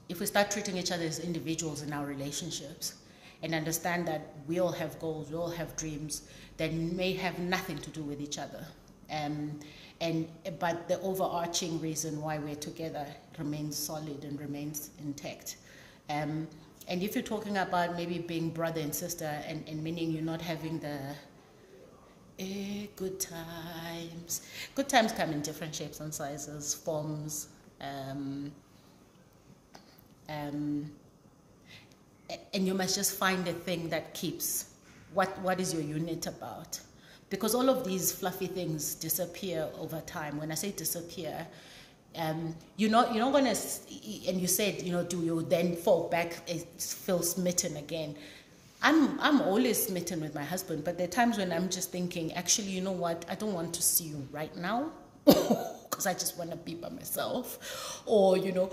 if we start treating each other as individuals in our relationships and understand that we all have goals, we all have dreams that may have nothing to do with each other, but the overarching reason why we're together remains solid and remains intact. And if you're talking about maybe being brother and sister, and meaning you're not having the good times. Good times come in different shapes and sizes, forms, and you must just find a thing that keeps. What is your unit about? Because all of these fluffy things disappear over time. When I say disappear, you're not going to, and you said, you know, do you then fall back and feel smitten again? I'm always smitten with my husband, but there are times when I'm just thinking, actually, you know what, I don't want to see you right now because I just want to be by myself. Or, you know,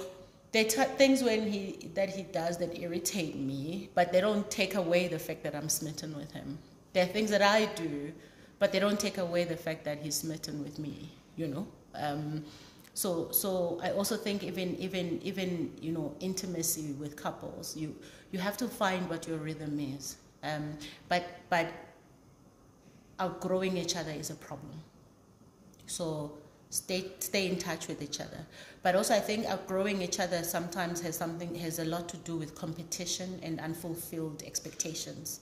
there are things that he does that irritate me, but they don't take away the fact that I'm smitten with him. There are things that I do, but they don't take away the fact that he's smitten with me, you know. So I also think even you know, intimacy with couples, you have to find what your rhythm is. But outgrowing each other is a problem. So stay in touch with each other. But also I think outgrowing each other sometimes has a lot to do with competition and unfulfilled expectations,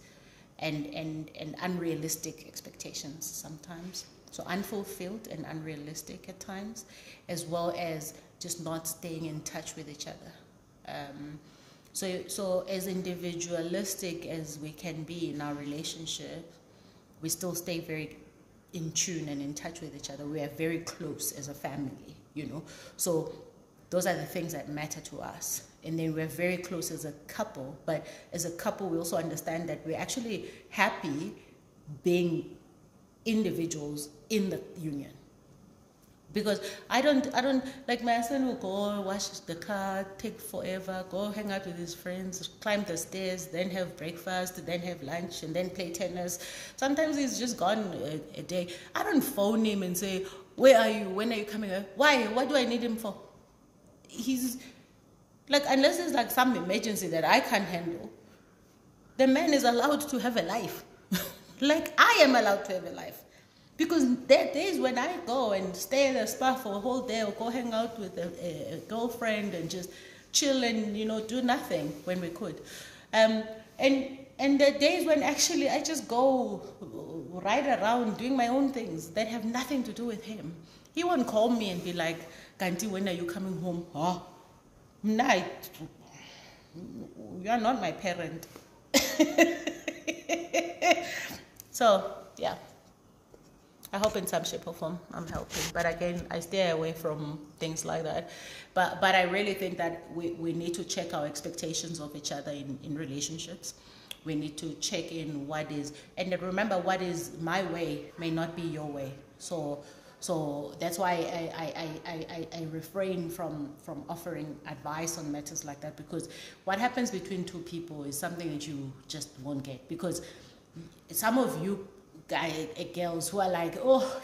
and unrealistic expectations sometimes. So unfulfilled and unrealistic at times, as well as just not staying in touch with each other. So as individualistic as we can be in our relationship, we still stay very in tune and in touch with each other. We are very close as a family, you know. So those are the things that matter to us. And then we're very close as a couple, but as a couple, we also understand that we're actually happy being individuals in the union. Because I don't like, my son will go wash the car, take forever, go hang out with his friends, climb the stairs, then have breakfast, then have lunch, and then play tennis. Sometimes he's just gone a day. I don't phone him and say, where are you? When are you coming? Why? What do I need him for? He's like, unless there's like some emergency that I can't handle, the man is allowed to have a life. Like I am allowed to have a life. Because there are days when I go and stay at a spa for a whole day, or go hang out with a girlfriend and just chill and, you know, do nothing when we could. And there are days when actually I just go right around doing my own things that have nothing to do with him. He won't call me and be like, Kanti, when are you coming home? Oh, night. You are not my parent. So, yeah. I hope in some shape or form I'm helping. But again, I stay away from things like that. But I really think that we need to check our expectations of each other in relationships. We need to check in what is, and remember, what is my way may not be your way. So So that's why I refrain from offering advice on matters like that, because what happens between two people is something that you just won't get. Because some of you girls who are like, oh,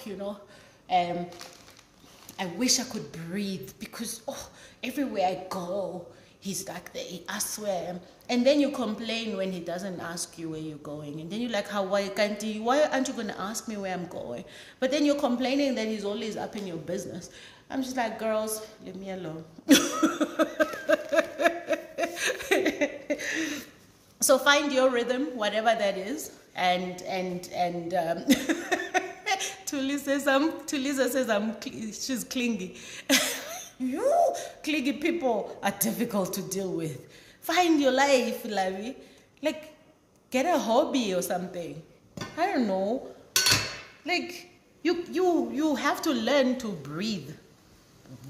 I wish I could breathe because everywhere I go, he's like, I swear. And then you complain when he doesn't ask you where you're going. And then you're like, why aren't you going to ask me where I'm going? But then you're complaining that he's always up in your business. I'm just like, girls, leave me alone. So find your rhythm, whatever that is. And Tulisa says she's clingy. You clingy people are difficult to deal with. Find your life, Lavi. Like, get a hobby or something. I don't know. Like, you have to learn to breathe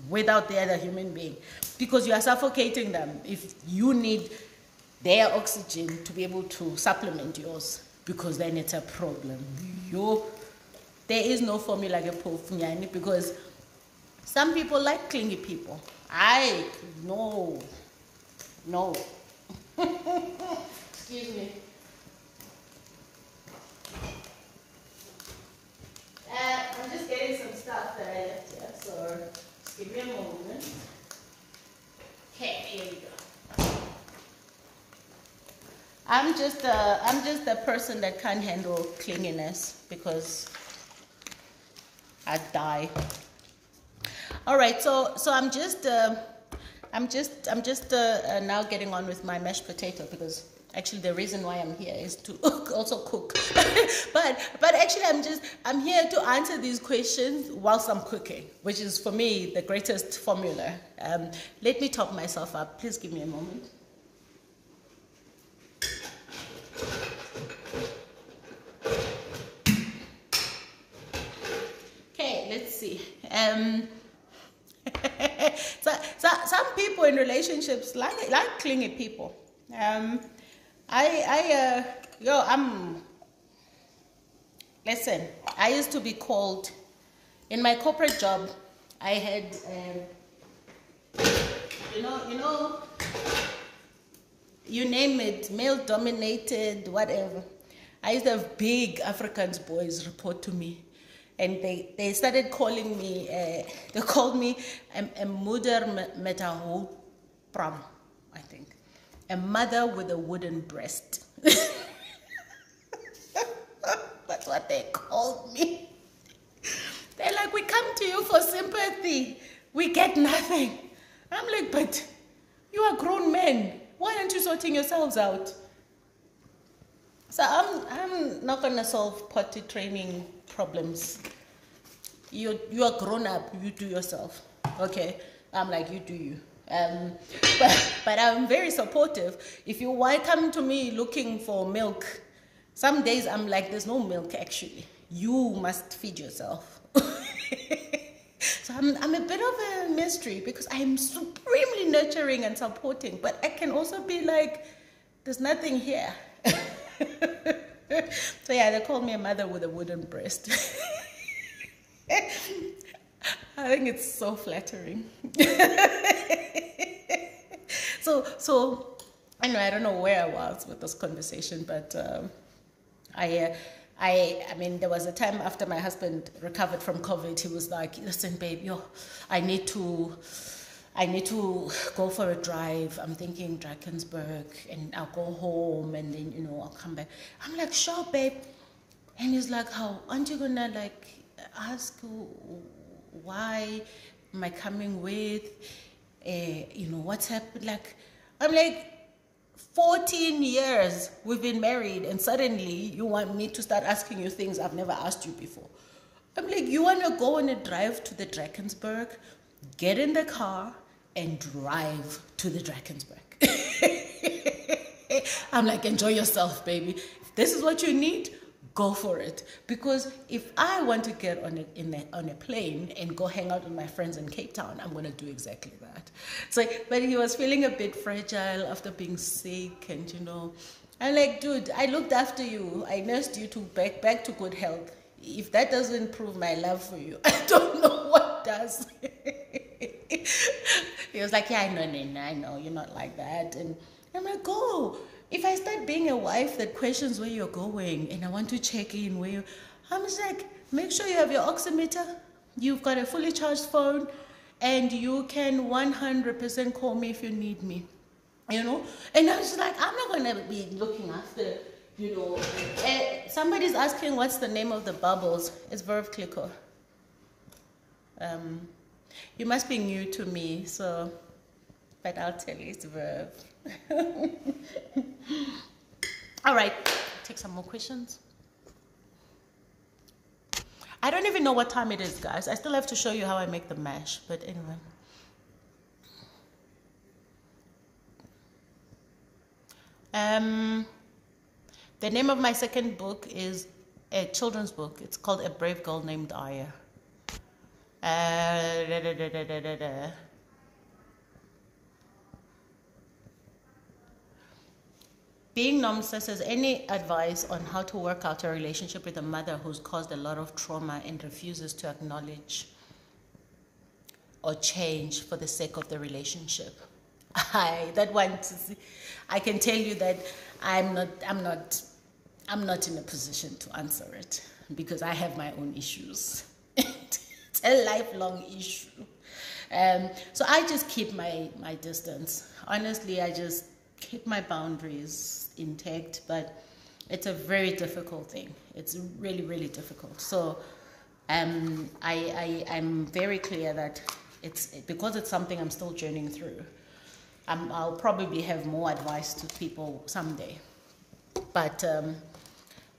without the other human being, because you are suffocating them if you need their oxygen to be able to supplement yours, because then it's a problem. There is no formula because some people like clingy people. No. Excuse me. I'm just getting some stuff that I left here, so just give me a moment. Okay, here we go. I'm just a person that can't handle clinginess because I'd die. All right, so I'm just now getting on with my mashed potato, because actually the reason why I'm here is to also cook. but actually I'm here to answer these questions whilst I'm cooking, which is for me the greatest formula. Let me top myself up. Please give me a moment. Okay, let's see. So some people in relationships like clingy people. Listen, I used to be called, in my corporate job, I had, you name it, male dominated, whatever. I used to have big Africans boys report to me. And they started calling me, they called me a moeder met 'n hout pram, I think. A mother with a wooden breast. That's what they called me. They're like, we come to you for sympathy. We get nothing. I'm like, but you are grown men. Why aren't you sorting yourselves out? So I'm not going to solve potty training problems. You are grown up. You do yourself. Okay? I'm like, you do you. But I'm very supportive. If you come to me looking for milk, some days I'm like, there's no milk actually. You must feed yourself. So I'm a bit of a mystery, because I'm supremely nurturing and supporting, but I can also be like, there's nothing here. So yeah, they call me a mother with a wooden breast. I think it's so flattering. So anyway, I don't know where I was with this conversation, but I mean, there was a time after my husband recovered from COVID, he was like, listen, babe, I need to go for a drive. I'm thinking Drakensberg, and I'll go home, and then, I'll come back. I'm like, sure, babe. And he's like, how? Aren't you gonna ask why am I coming with? What's happened? I'm like, 14 years we've been married, and suddenly you want me to start asking you things I've never asked you before. I'm like, you want to go on a drive to the Drakensberg, get in the car, and drive to the Drakensberg. I'm like, enjoy yourself, baby. If this is what you need, go for it. Because if I want to get on a plane and go hang out with my friends in Cape Town, I'm going to do exactly that. So, but he was feeling a bit fragile after being sick, and I'm like, dude, I looked after you. I nursed you back to good health. if that doesn't prove my love for you, I don't know what does. He was like, yeah, I know, you're not like that. And I'm like, oh, if I start being a wife that questions where you're going and I want to check in where you, I'm just like, make sure you have your oximeter, you've got a fully charged phone, and you can 100% call me if you need me, you know? And I was just like, I'm not going to be looking after, you know. Somebody's asking what's the name of the bubbles. It's Verve Clicker. You must be new to me, so, but I'll tell you, it's Verve. All right, take some more questions. I don't even know what time it is, guys. I still have to show you how I make the mash, but anyway. The name of my second book is a children's book. It's called A Brave Girl Named Aya. Being Nomsa says, any advice on how to work out a relationship with a mother who's caused a lot of trauma and refuses to acknowledge or change for the sake of the relationship? That one, I can tell you that I'm not in a position to answer it because I have my own issues. It's a lifelong issue. So I just keep my distance. Honestly, I just keep my boundaries intact, but it's a very difficult thing. It's really, really difficult. So I'm very clear that because it's something I'm still journeying through. I'll probably have more advice to people someday, but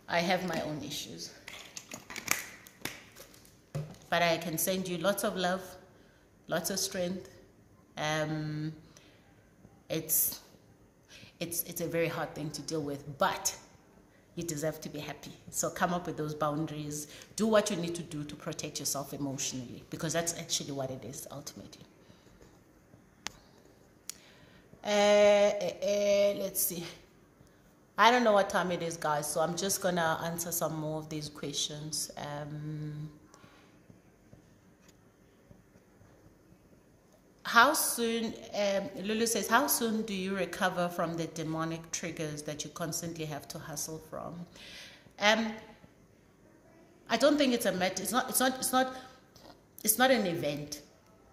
I have my own issues. But I can send you lots of love, lots of strength. It's a very hard thing to deal with, but you deserve to be happy. So come up with those boundaries. Do what you need to do to protect yourself emotionally, because that's actually what it is ultimately. Let's see. I don't know what time it is, guys, so I'm just gonna answer some more of these questions. How soon, Lulu says, how soon do you recover from the demonic triggers that you constantly have to hustle from? I don't think it's a matter, it's not an event.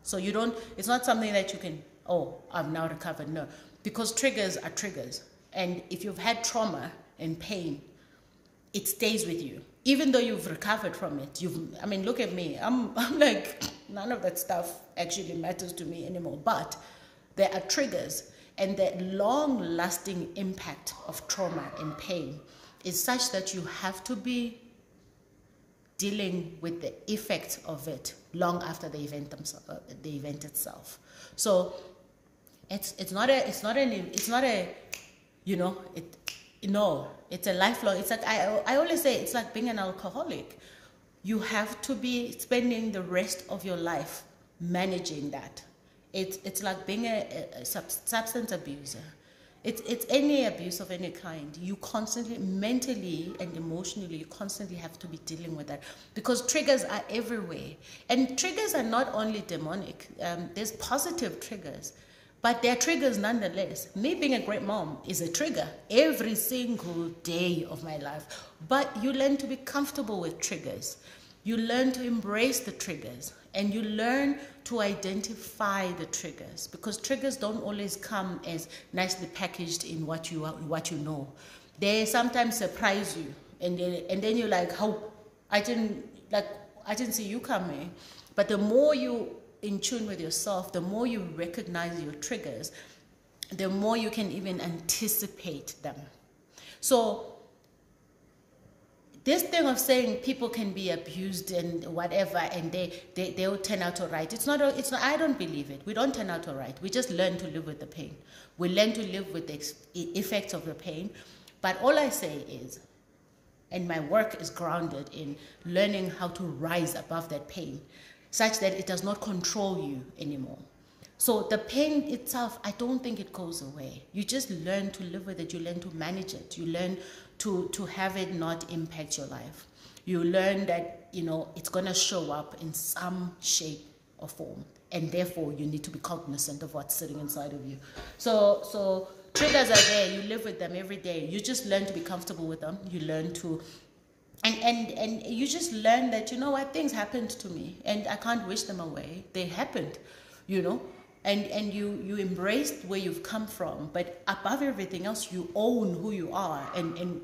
So you don't, it's not something that you can, oh, I've now recovered. No, because triggers are triggers. And if you've had trauma and pain, it stays with you. Even though you've recovered from it, I mean, look at me. I'm like, none of that stuff actually matters to me anymore. But there are triggers, and the long-lasting impact of trauma and pain is such that you have to be dealing with the effects of it long after the event itself. So it's not a you know, it's a lifelong. It's like I always say, it's like being an alcoholic. You have to be spending the rest of your life managing that. It's like being a substance abuser. It's any abuse of any kind. You constantly, mentally and emotionally, you constantly have to be dealing with that, because triggers are everywhere. And triggers are not only demonic. There's positive triggers. But they're triggers nonetheless. Me being a great mom is a trigger every single day of my life. But you learn to be comfortable with triggers. You learn to embrace the triggers. And you learn to identify the triggers. Because triggers don't always come as nicely packaged in what you know. They sometimes surprise you. And then you're like, oh, I didn't see you coming. But the more you in tune with yourself, the more you recognize your triggers, the more you can even anticipate them. So this thing of saying people can be abused and whatever, and they'll turn out all right. It's not. I don't believe it. We don't turn out all right. We just learn to live with the pain. We learn to live with the effects of the pain. But all I say is, and my work is grounded in learning how to rise above that pain, such that it does not control you anymore. So the pain itself, I don't think it goes away. You just learn to live with it. You learn to manage it. You learn to have it not impact your life. You learn that, you know, it's going to show up in some shape or form. And therefore, you need to be cognizant of what's sitting inside of you. So triggers are there. You live with them every day. You just learn to be comfortable with them. You learn to... And you just learn that, you know what, things happened to me. And I can't wish them away. They happened, you know. And you embraced where you've come from. But above everything else, you own who you are and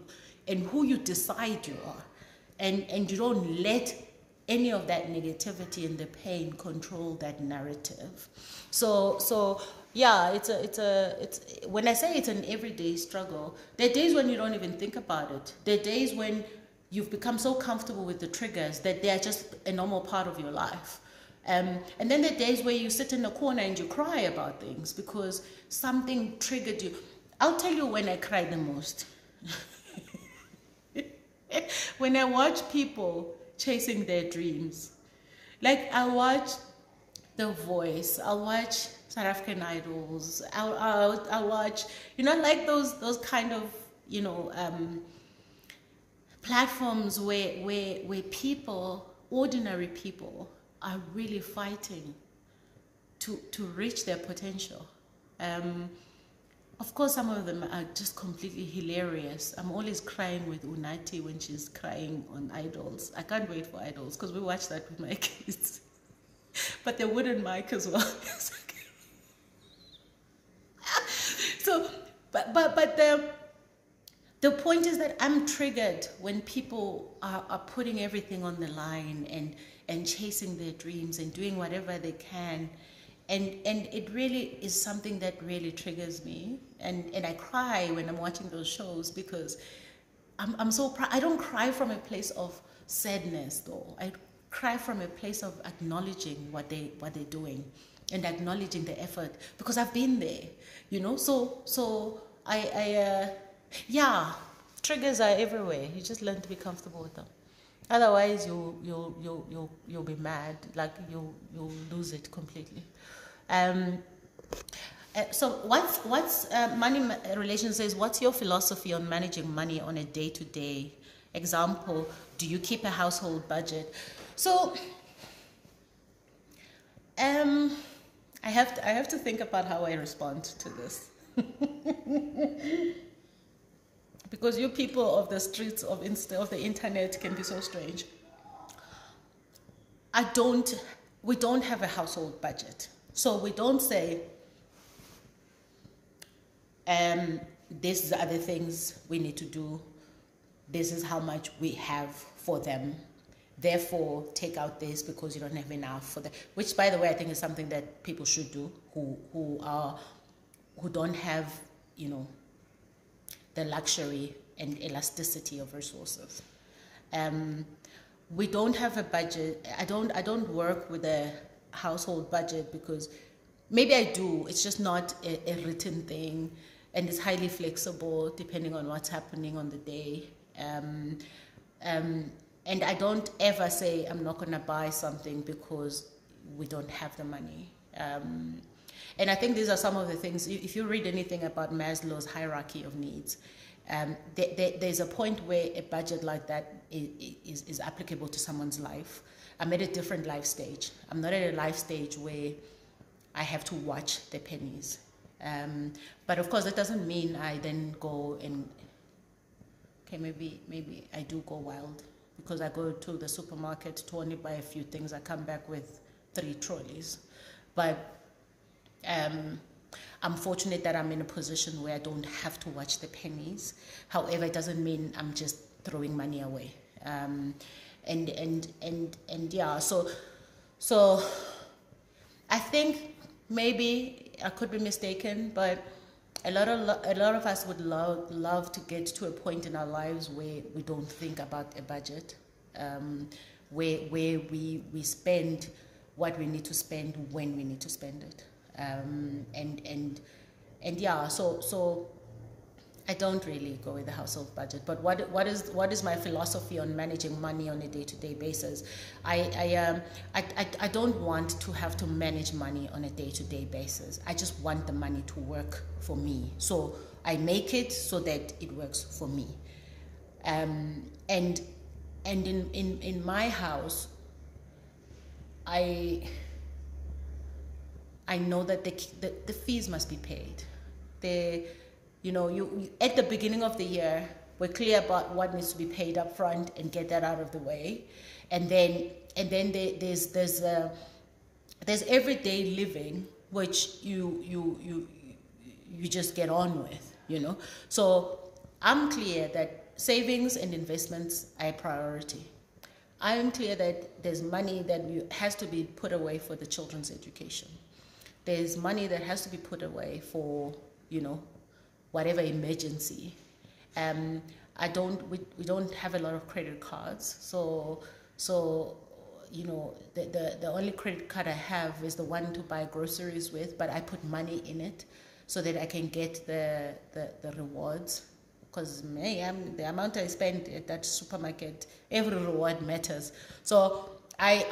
who you decide you are. And you don't let any of that negativity and the pain control that narrative. So yeah, it's when I say it's an everyday struggle, there are days when you don't even think about it. There are days when you've become so comfortable with the triggers that they are just a normal part of your life. And then there are days where you sit in a corner and you cry about things because something triggered you. I'll tell you when I cry the most. When I watch people chasing their dreams. Like, I watch The Voice, I'll watch South African Idols, I'll watch, you know, like those kind of, you know, platforms where people, ordinary people, are really fighting to reach their potential. Of course, some of them are just completely hilarious. I'm always crying with Unati when she's crying on Idols. I can't wait for Idols because we watch that with my kids. But the wooden mic as well. So, but the point is that I'm triggered when people are putting everything on the line and chasing their dreams and doing whatever they can. And it really is something that really triggers me. And I cry when I'm watching those shows because I'm so proud. I don't cry from a place of sadness though. I cry from a place of acknowledging what they're doing and acknowledging the effort because I've been there, you know. So yeah, triggers are everywhere. You just learn to be comfortable with them. Otherwise, you'll be mad. Like you'll lose it completely. So what's money relation says, what's your philosophy on managing money on a day-to-day? Example, do you keep a household budget? So I have to think about how I respond to this. Because you people of the streets of the internet can be so strange. We don't have a household budget. So we don't say, these are the things we need to do. This is how much we have for them. Therefore, take out this because you don't have enough for them. Which, by the way, I think is something that people should do who don't have, you know, the luxury and elasticity of resources. We don't have a budget. I don't work with a household budget because maybe I do. It's just not a written thing, and it's highly flexible depending on what's happening on the day. And I don't ever say I'm not going to buy something because we don't have the money. And I think these are some of the things, if you read anything about Maslow's hierarchy of needs, there's a point where a budget like that is applicable to someone's life. I'm at a different life stage. I'm not at a life stage where I have to watch the pennies. But of course, that doesn't mean I then go and, okay, maybe I do go wild because I go to the supermarket to only buy a few things. I come back with 3 trolleys. But I'm fortunate that I'm in a position where I don't have to watch the pennies. However, it doesn't mean I'm just throwing money away. And yeah, so I think maybe I could be mistaken, but a lot of us would love to get to a point in our lives where we don't think about a budget, where we spend what we need to spend when we need to spend it. And yeah, so I don't really go with the household budget, but what is my philosophy on managing money on a day-to-day basis? I don't want to have to manage money on a day-to-day basis. I just want the money to work for me. So I make it so that it works for me. And in my house, I know that the fees must be paid. You at the beginning of the year, we're clear about what needs to be paid up front and get that out of the way, and then there's everyday living which you just get on with, So I'm clear that savings and investments are a priority. I'm clear that there's money that has to be put away for the children's education. There's money that has to be put away for, whatever emergency. We don't have a lot of credit cards, so the only credit card I have is the one to buy groceries with, but I put money in it so that I can get the rewards, because the amount I spend at that supermarket, every reward matters. So I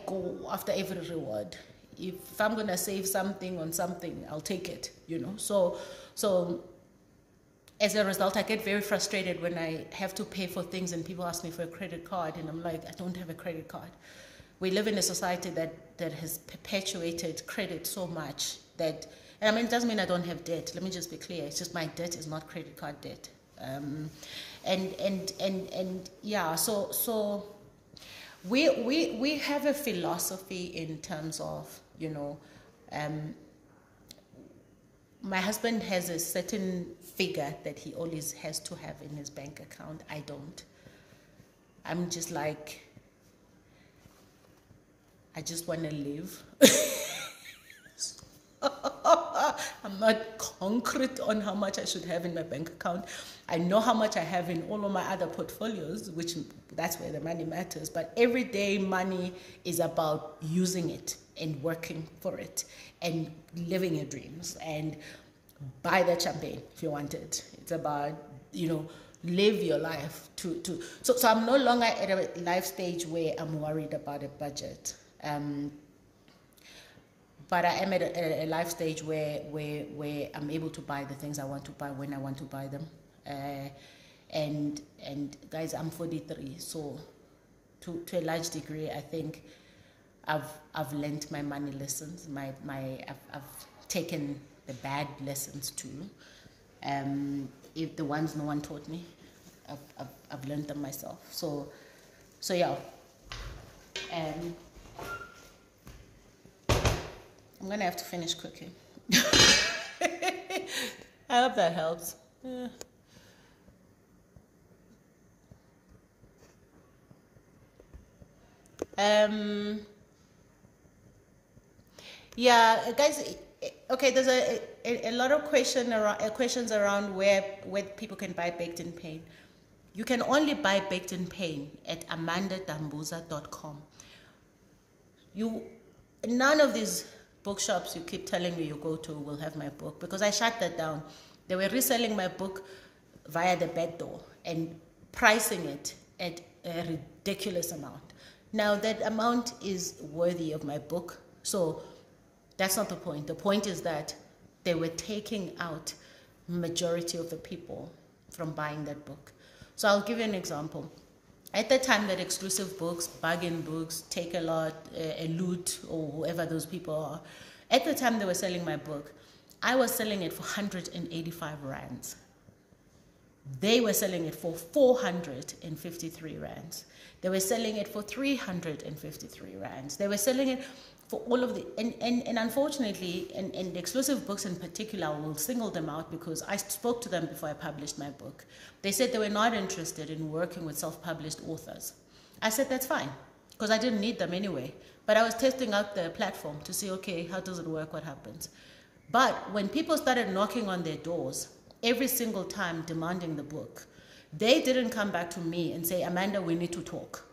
go after every reward. If I'm gonna save something on something, I'll take it, So as a result, I get very frustrated when I have to pay for things and people ask me for a credit card, and I'm like, I don't have a credit card. We live in a society that has perpetuated credit so much that, and it doesn't mean I don't have debt. Let me just be clear. It's just my debt is not credit card debt. So we have a philosophy in terms of, my husband has a certain figure that he always has to have in his bank account. I don't. I'm just like, I just want to live. I'm not concrete on how much I should have in my bank account. I know how much I have in all of my other portfolios, which that's where the money matters. But everyday money is about using it and working for it and living your dreams and buy the champagne if you want it. It's about, live your life so I'm no longer at a life stage where I'm worried about a budget. But I am at a life stage where I'm able to buy the things I want to buy when I want to buy them. And guys, I'm 43, so to a large degree, I think I've learned my money lessons. I've taken the bad lessons too. If the ones no one taught me, I've learned them myself. So yeah. I'm gonna have to finish cooking. I hope that helps. Yeah, guys. Okay, there's a lot of questions around where people can buy Baked in Pain. You can only buy Baked in Pain at amandadambuza.com. None of these bookshops you keep telling me you go to will have my book, because I shut that down. They were reselling my book via the back door and pricing it at a ridiculous amount. Now that amount is worthy of my book, so that's not the point. The point is that they were taking out majority of the people from buying that book. So I'll give you an example. At the time that Exclusive Books, Bargain Books, Take a Lot, Loot, or whoever those people are, at the time they were selling my book, I was selling it for 185 rands. They were selling it for 453 rands. They were selling it for 353 rands. They were selling it for all of the, and unfortunately, and Exclusive Books in particular, I will single them out because I spoke to them before I published my book. They said they were not interested in working with self-published authors. I said, that's fine, because I didn't need them anyway. But I was testing out the platform to see, okay, how does it work, what happens? But when people started knocking on their doors, every single time demanding the book, they didn't come back to me and say, Amanda, we need to talk.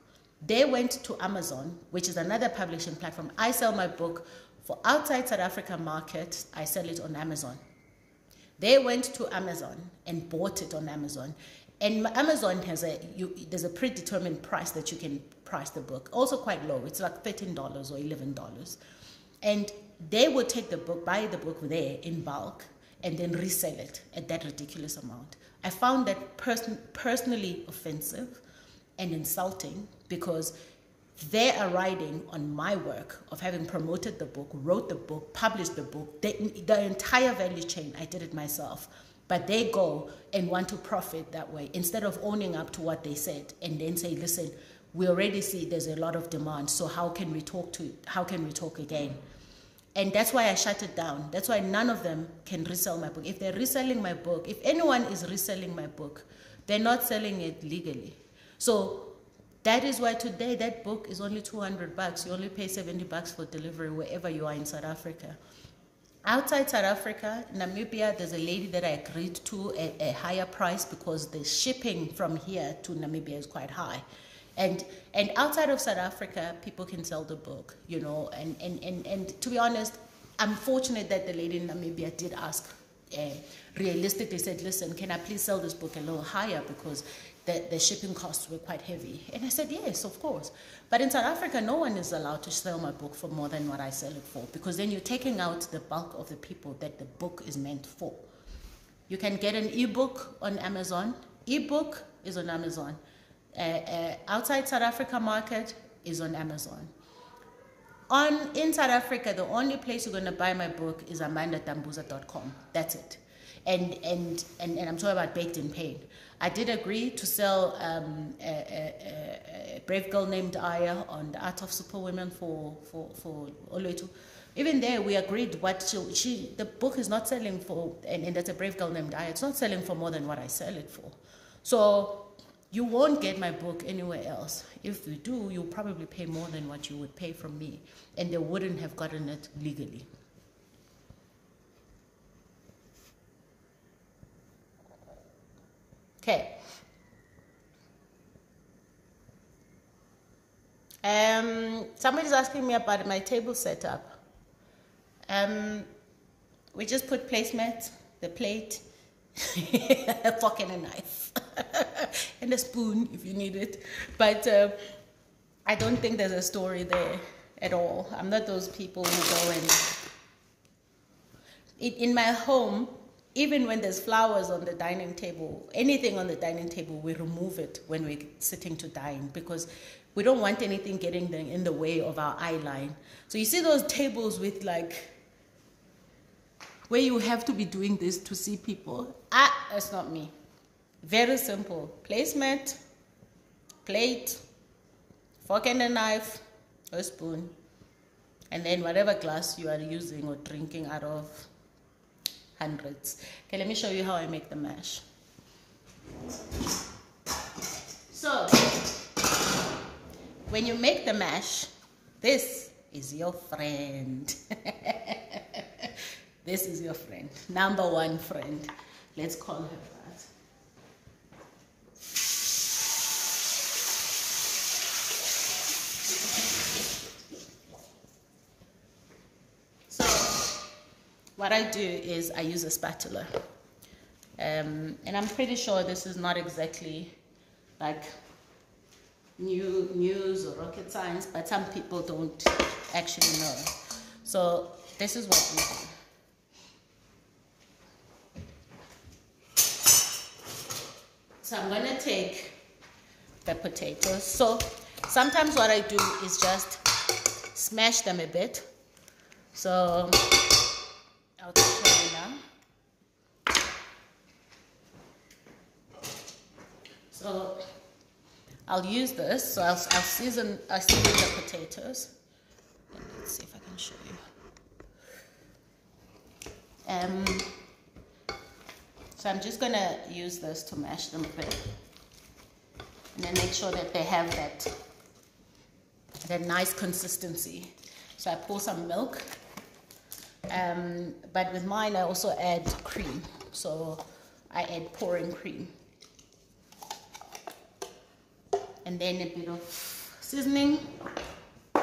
They went to Amazon, which is another publishing platform. I sell my book for outside South Africa market. I sell it on Amazon. They went to Amazon and bought it on Amazon. And Amazon has there's a predetermined price that you can price the book. Also quite low. It's like $13 or $11. And they would take the book, buy the book there in bulk, and then resell it at that ridiculous amount. I found that personally offensive and insulting, because they are riding on my work of having promoted the book, wrote the book, published the book, the entire value chain. I did it myself. But they go and want to profit that way instead of owning up to what they said and then say, listen, we already see there's a lot of demand, so how can we talk again? And that's why I shut it down. That's why none of them can resell my book. If they're reselling my book, if anyone is reselling my book, they're not selling it legally. So that is why today that book is only $200. You only pay $70 for delivery wherever you are in South Africa. Outside South Africa, Namibia, there's a lady that I agreed to a higher price because the shipping from here to Namibia is quite high. And outside of South Africa, people can sell the book, you know, and to be honest, I'm fortunate that the lady in Namibia did ask, realistically said, listen, can I please sell this book a little higher because the shipping costs were quite heavy. And I said, yes, of course. But in South Africa, no one is allowed to sell my book for more than what I sell it for, because then you're taking out the bulk of the people that the book is meant for. You can get an ebook on Amazon. Ebook is on Amazon. Outside South Africa market is on Amazon. In South Africa, the only place you're going to buy my book is amandatambuza.com. That's it. And I'm talking about Baked in Pain. I did agree to sell a brave girl named Aya on the Art of Superwomen for Oloitu. Even there, we agreed what the book is not selling for, and that's a brave girl named Aya. It's not selling for more than what I sell it for. So you won't get my book anywhere else. If you do, you'll probably pay more than what you would pay from me, and they wouldn't have gotten it legally. Okay. Somebody's asking me about my table setup. We just put placemats, the plate, a fork and a knife, and a spoon if you need it. But I don't think there's a story there at all. I'm not those people who go and... In my home, even when there's flowers on the dining table, anything on the dining table, we remove it when we're sitting to dine, because we don't want anything getting in the way of our eye line. So you see those tables with where you have to be doing this to see people? That's not me. Very simple. Placemat, plate, fork and a knife, a spoon, and then whatever glass you are using or drinking out of. Hundreds. Okay, let me show you how I make the mash. So, when you make the mash, this is your friend. This is your friend. Number one friend. Let's call her that. What I do is I use a spatula, and I'm pretty sure this is not exactly like new news or rocket science, but some people don't actually know. So this is what we do. So I'm going to take the potatoes. So sometimes what I do is just smash them a bit. So I'll show you now. So I'll use this. So I'll season the potatoes. And let's see if I can show you. So I'm just gonna use this to mash them a bit, and then make sure that they have that nice consistency. So I pour some milk. But with mine, I also add cream. So I add pouring cream. And then a bit of seasoning. So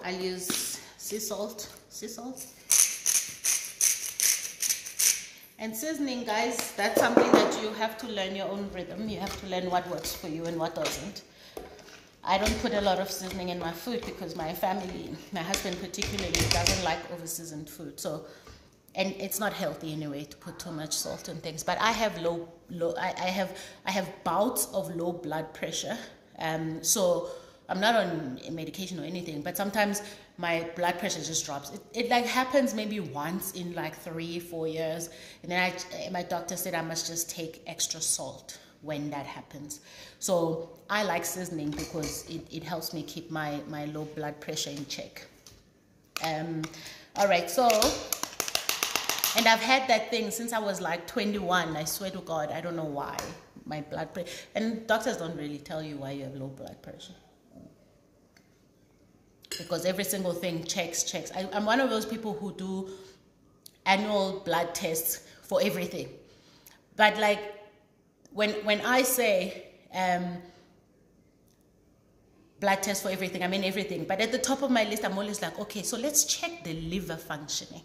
I use sea salt. And seasoning, guys, that's something that you have to learn your own rhythm. You have to learn what works for you and what doesn't. I don't put a lot of seasoning in my food because my family, my husband particularly, doesn't like over-seasoned food. So, and it's not healthy anyway to put too much salt and things. But I have I have bouts of low blood pressure. So I'm not on medication or anything, but sometimes my blood pressure just drops. It like happens maybe once in like 3-4 years, and then my doctor said I must just take extra salt when that happens. So I like seasoning because it helps me keep my low blood pressure in check. All right, so, and I've had that thing since I was like 21. I swear to God, I don't know why. My blood pressure, and doctors don't really tell you why you have low blood pressure, because every single thing checks. I'm one of those people who do annual blood tests for everything. But like when I say blood test for everything, I mean everything. But at the top of my list, I'm always like, okay, so let's check the liver functioning.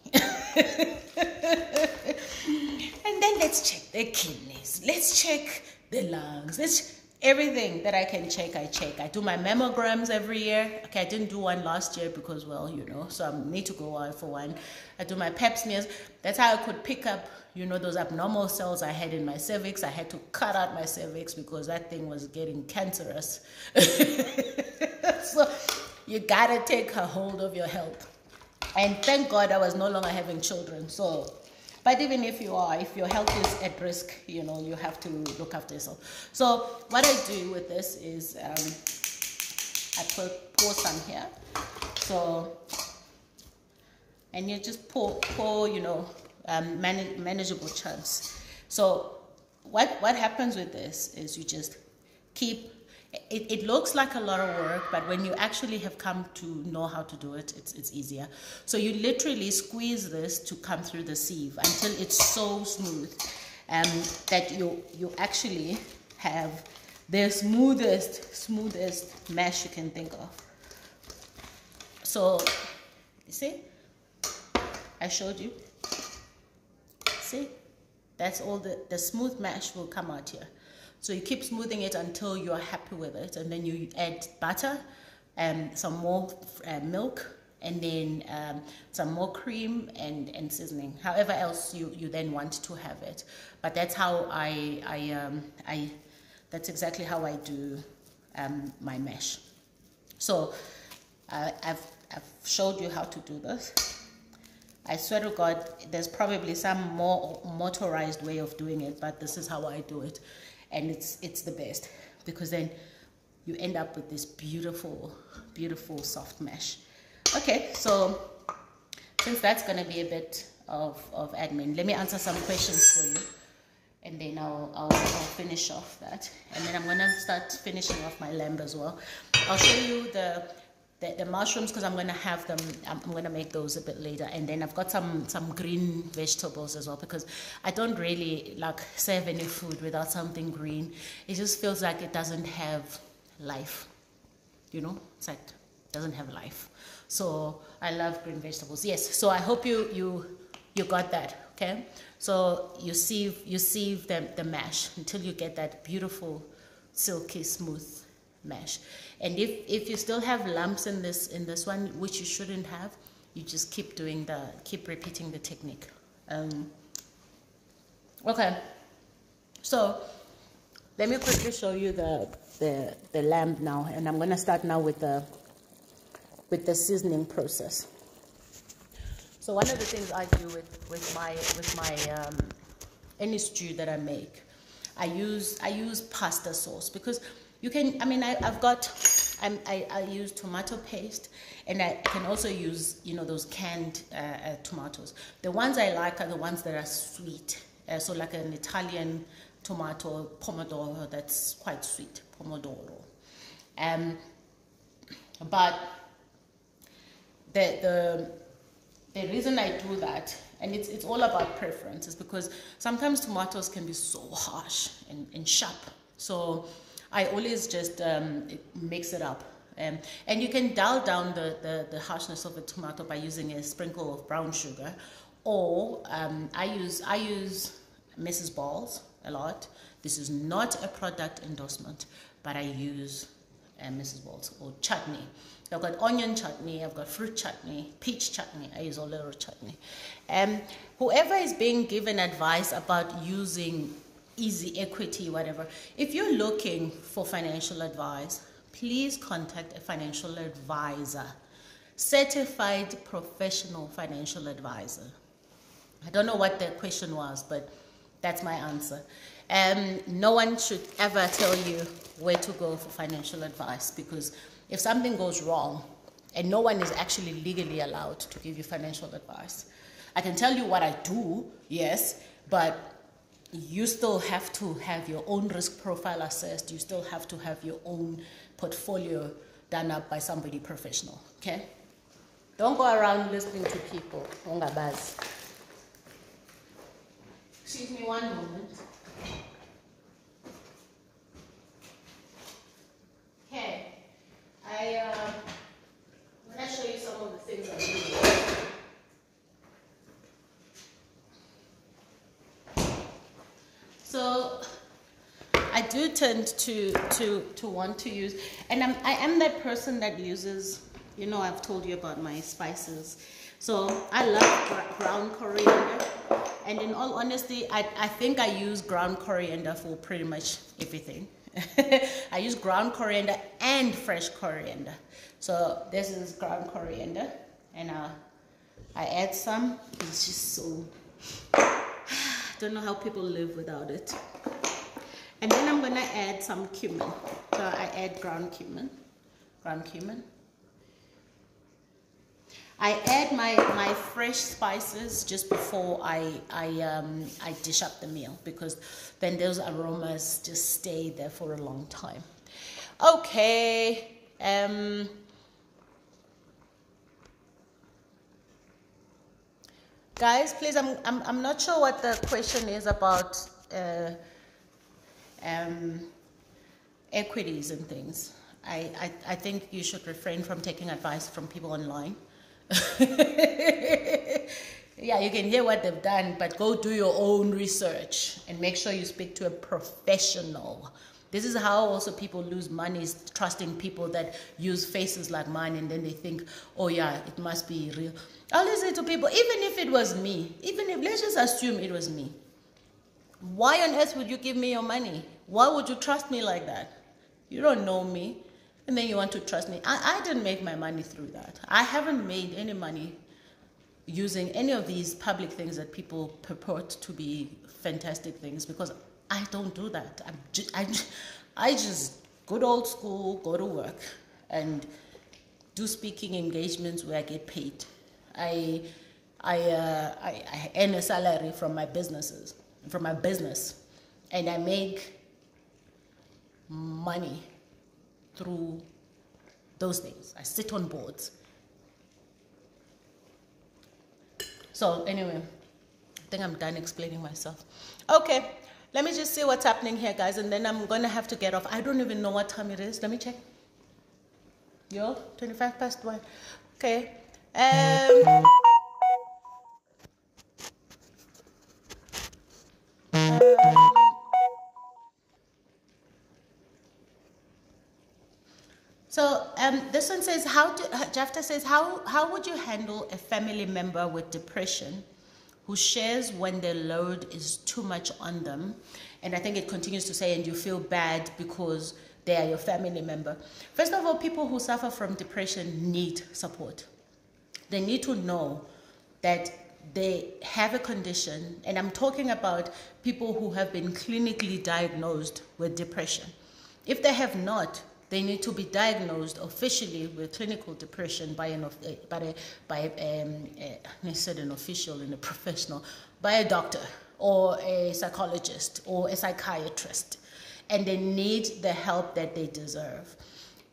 And then let's check the kidneys. Let's check the lungs. Everything that I can check, I check. I do my mammograms every year. Okay, I didn't do one last year because, well, you know, so I need to go out for one. I do my pap smears. That's how I could pick up, you know, those abnormal cells I had in my cervix. I had to cut out my cervix because that thing was getting cancerous. So you gotta take a hold of your health. And thank God I was no longer having children. So, but even if you are, if your health is at risk, you know, you have to look after yourself. So what I do with this is I pour some here. So, and you just pour, you know, manageable chunks. So what happens with this is you just keep, it looks like a lot of work, but when you actually have come to know how to do it, it's easier. So you literally squeeze this to come through the sieve until it's so smooth that you actually have the smoothest mash you can think of. So, you see? I showed you. See? That's all the smooth mash will come out here. So you keep smoothing it until you're happy with it, and then you add butter, some more milk, and then some more cream and seasoning. However else you then want to have it. But that's how that's exactly how I do my mash. So I've showed you how to do this. I swear to God, there's probably some more motorized way of doing it, but this is how I do it. And it's the best, because then you end up with this beautiful, beautiful soft mash. Okay, so since that's going to be a bit of admin, let me answer some questions for you, and then I'll finish off that. And then I'm going to start finishing off my lamb as well. I'll show you the mushrooms because I'm going to have them, I'm going to make those a bit later. And then I've got some green vegetables as well, because I don't really like serve any food without something green. It just feels like it doesn't have life, you know, it's like it doesn't have life. So I love green vegetables. Yes, so I hope you got that, okay? So you sieve the mash until you get that beautiful silky smooth mash. And if you still have lumps in this one, which you shouldn't have, you just keep repeating the technique. Okay, so let me quickly show you the lamb now, and I'm gonna start now with the seasoning process. So one of the things I do with my any stew that I make, I use pasta sauce, because you can, I mean, I use tomato paste, and I can also use, you know, those canned tomatoes. The ones I like are the ones that are sweet. So like an Italian tomato, pomodoro, that's quite sweet, pomodoro. But the reason I do that, and it's all about preference, is because sometimes tomatoes can be so harsh and sharp. So I always just mix it up. And you can dial down the harshness of a tomato by using a sprinkle of brown sugar, or I use Mrs. Balls a lot. This is not a product endorsement, but I use Mrs. Balls, or chutney. I've got onion chutney, I've got fruit chutney, peach chutney. I use a little chutney. Whoever is being given advice about using easy equity, whatever, if you're looking for financial advice, please contact a financial advisor, certified professional financial advisor. I don't know what the question was, but that's my answer. No one should ever tell you where to go for financial advice, because if something goes wrong, and no one is actually legally allowed to give you financial advice. I can tell you what I do, yes, but you still have to have your own risk profile assessed. You still have to have your own portfolio done up by somebody professional, okay? Don't go around listening to people. Excuse me one moment. Okay, I'm going to show you some of the things I'm doing. So I do tend to want to use, and I am that person that uses, you know, I've told you about my spices. So I love ground coriander, and in all honesty, I think I use ground coriander for pretty much everything. I use ground coriander and fresh coriander. So this is ground coriander, and I add some. It's just so, I don't know how people live without it. And then I'm gonna add some cumin. So I add ground cumin. I add my fresh spices just before I dish up the meal, because then those aromas just stay there for a long time. Okay. Guys, please, I'm not sure what the question is about equities and things. I think you should refrain from taking advice from people online. Yeah, you can hear what they've done, but go do your own research and make sure you speak to a professional. This is how also people lose money, is trusting people that use faces like mine, and then they think, oh yeah, it must be real. I'll listen to people, even if it was me, let's just assume it was me. Why on earth would you give me your money? Why would you trust me like that? You don't know me, and then you want to trust me. I didn't make my money through that. I haven't made any money using any of these public things that people purport to be fantastic things, because I don't do that. I just good old school, go to work and do speaking engagements where I get paid. I earn a salary from my business, and I make money through those things. I sit on boards. So anyway, I think I'm done explaining myself. Okay, let me just see what's happening here, guys, and then I'm gonna have to get off. I don't even know what time it is. Let me check. 25 past 1. Okay. So this one says, Jafta says, how would you handle a family member with depression who shares when their load is too much on them? And I think it continues to say, and you feel bad because they are your family member. First of all, people who suffer from depression need support. They need to know that they have a condition, and I'm talking about people who have been clinically diagnosed with depression. If they have not, they need to be diagnosed officially with clinical depression by an official and a professional, by a doctor or a psychologist or a psychiatrist, and they need the help that they deserve.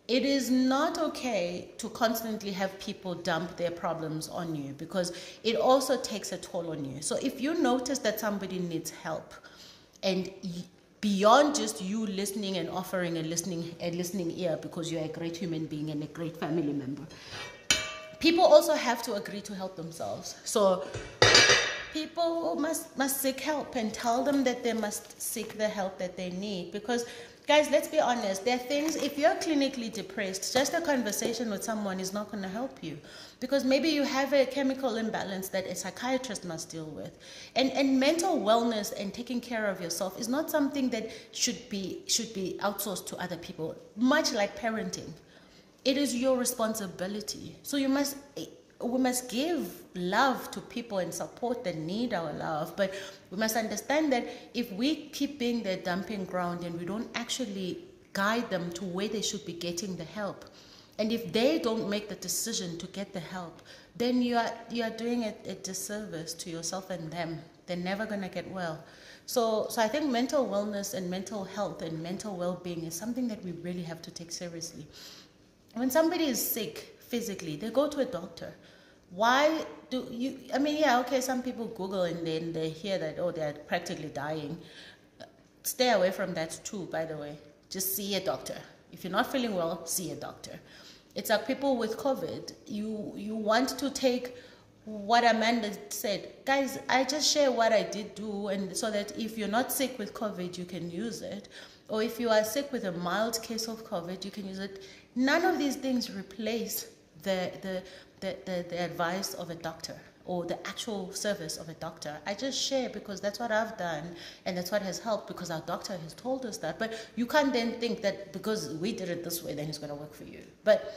It is not okay to constantly have people dump their problems on you, because it also takes a toll on you. So if you notice that somebody needs help, and beyond just you listening and offering a listening ear because you're a great human being and a great family member, people also have to agree to help themselves. So people must seek help, and tell them that they must seek the help that they need. Because, guys, let's be honest, there are things, if you're clinically depressed, just a conversation with someone is not going to help you. Because maybe you have a chemical imbalance that a psychiatrist must deal with. And mental wellness and taking care of yourself is not something that should be outsourced to other people, much like parenting. It is your responsibility. So we must give love to people and support that need our love. But we must understand that if we keep being their dumping ground and we don't actually guide them to where they should be getting the help, and if they don't make the decision to get the help, then you are doing a disservice to yourself and them. They're never going to get well. So I think mental wellness and mental health and mental well-being is something that we really have to take seriously. When somebody is sick physically, they go to a doctor. Why do you, I mean, yeah, okay, some people Google and then they hear that, oh, they're practically dying. Stay away from that too, by the way. Just see a doctor. If you're not feeling well, see a doctor. It's like people with COVID. You want to take what Amanda said. Guys, I just share what I did do, and so that if you're not sick with COVID, you can use it. Or if you are sick with a mild case of COVID, you can use it. None of these things replace the advice of a doctor or the actual service of a doctor. I just share because that's what I've done and that's what has helped, because our doctor has told us that. But you can't then think that because we did it this way, then it's going to work for you. But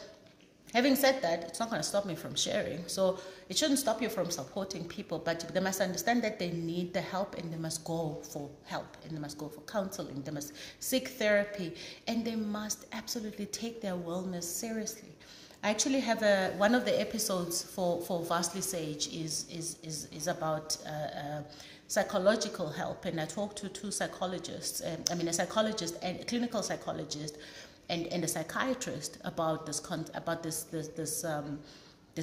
having said that, it's not going to stop me from sharing. So it shouldn't stop you from supporting people, but they must understand that they need the help, and they must go for help, and they must go for counseling, they must seek therapy, and they must absolutely take their wellness seriously. I actually have one of the episodes for Vastly Sage is about psychological help, and I talked to two psychologists, a psychologist and a clinical psychologist, and a psychiatrist about this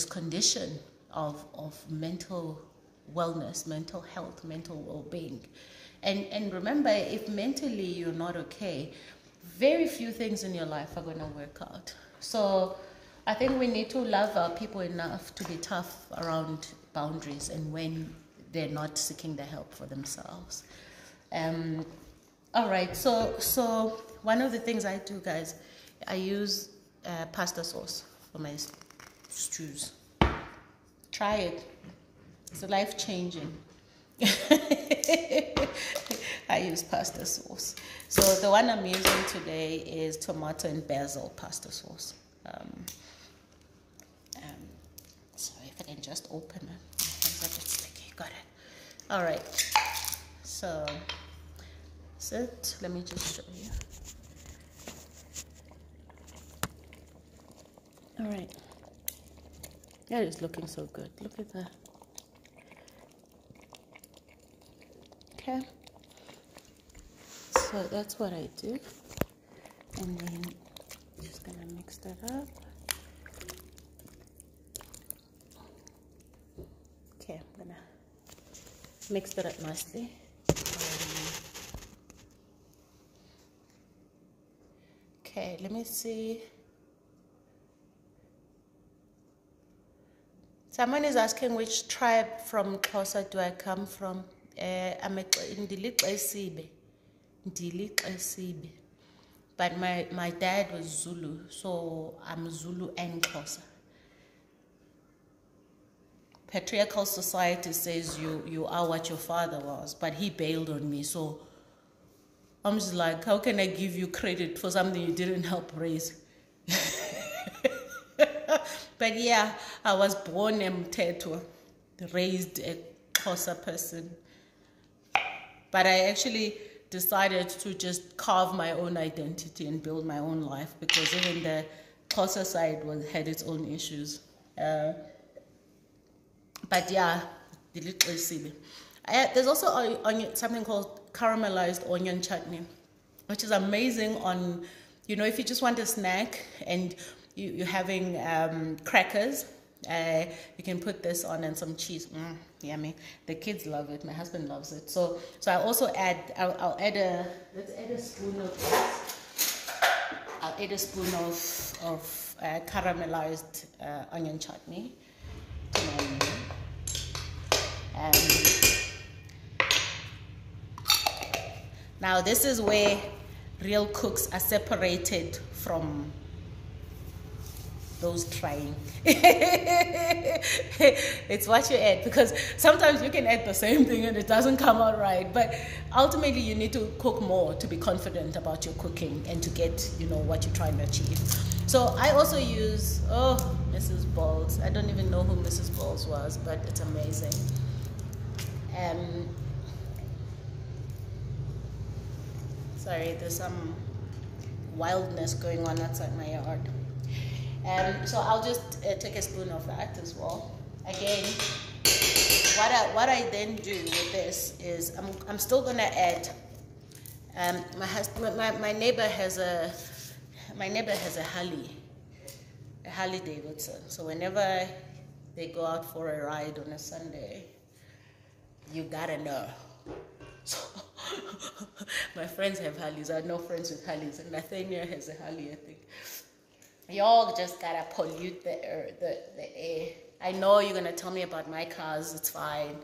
condition of mental wellness, mental health, mental well-being. And remember, if mentally you're not okay, very few things in your life are going to work out. So I think we need to love our people enough to be tough around boundaries and when they're not seeking the help for themselves. All right, so one of the things I do, guys, I use pasta sauce for my stews. Try it. It's life-changing. I use pasta sauce. So the one I'm using today is tomato and basil pasta sauce. So if I can just open it. My hands are a bit sticky. Got it. All right. So let me just show you. All right. That is looking so good. Look at that. Okay. So that's what I do. And then just gonna mix that up. Okay, I'm gonna mix that up nicely. Okay, let me see. Someone is asking which tribe from Xhosa do I come from. I'm Ndili. But my dad was Zulu, so I'm Zulu and Xhosa. Patriarchal society says you are what your father was, but he bailed on me, so I'm just like, how can I give you credit for something you didn't help raise? But yeah, I was born Mthethwa, raised a Xhosa person. But I actually decided to just carve my own identity and build my own life, because even the Xhosa side had its own issues. But yeah, there's also something called caramelized onion chutney, which is amazing on, if you just want a snack and you're having crackers, you can put this on and some cheese. Yummy. The kids love it. My husband loves it. So I also let's add a spoon of this. I'll add a spoon of caramelized onion chutney. Now this is where real cooks are separated from those trying. It's what you add, because sometimes you can add the same thing and it doesn't come out right, but ultimately you need to cook more to be confident about your cooking and to get, you know, what you're trying to achieve. So I also use, Mrs. Balls. I don't even know who Mrs. Balls was, but it's amazing. Sorry, there's some wildness going on outside my yard. So I'll just take a spoon of that as well. Again, what I then do with this is I'm still gonna add. My neighbor has a Harley Davidson. So whenever they go out for a ride on a Sunday, you gotta know. So my friends have Harleys. I have no friends with Harleys, and Nathaniel has a Harley, I think. Y'all just gotta pollute the air. I know you're gonna tell me about my cars. It's fine.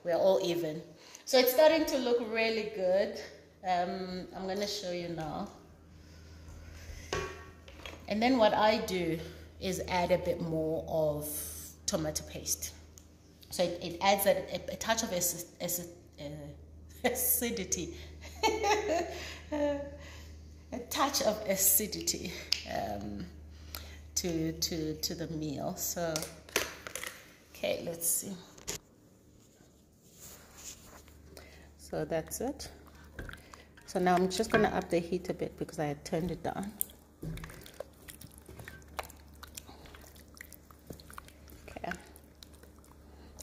We're all even. So it's starting to look really good. I'm gonna show you now. And then what I do is add a bit more of tomato paste. So it adds a touch of acidity. A touch of acidity to the meal. So okay, let's see. So that's it. So now I'm just gonna up the heat a bit because I had turned it down. Okay.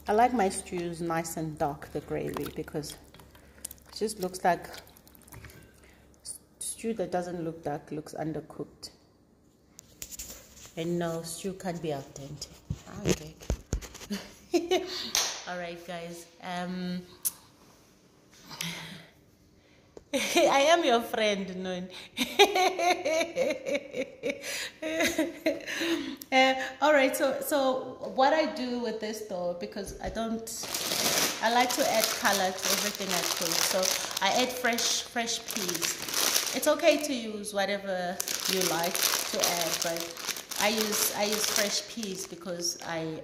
I like my stews nice and dark, the gravy, because it just looks like stew that doesn't look dark looks undercooked. And no, stew can't be al dente. Okay. All right, guys. I am your friend, Nun. All right, so what I do with this though, because I like to add color to everything I cook. So I add fresh peas. It's okay to use whatever you like to add, but I use fresh peas because I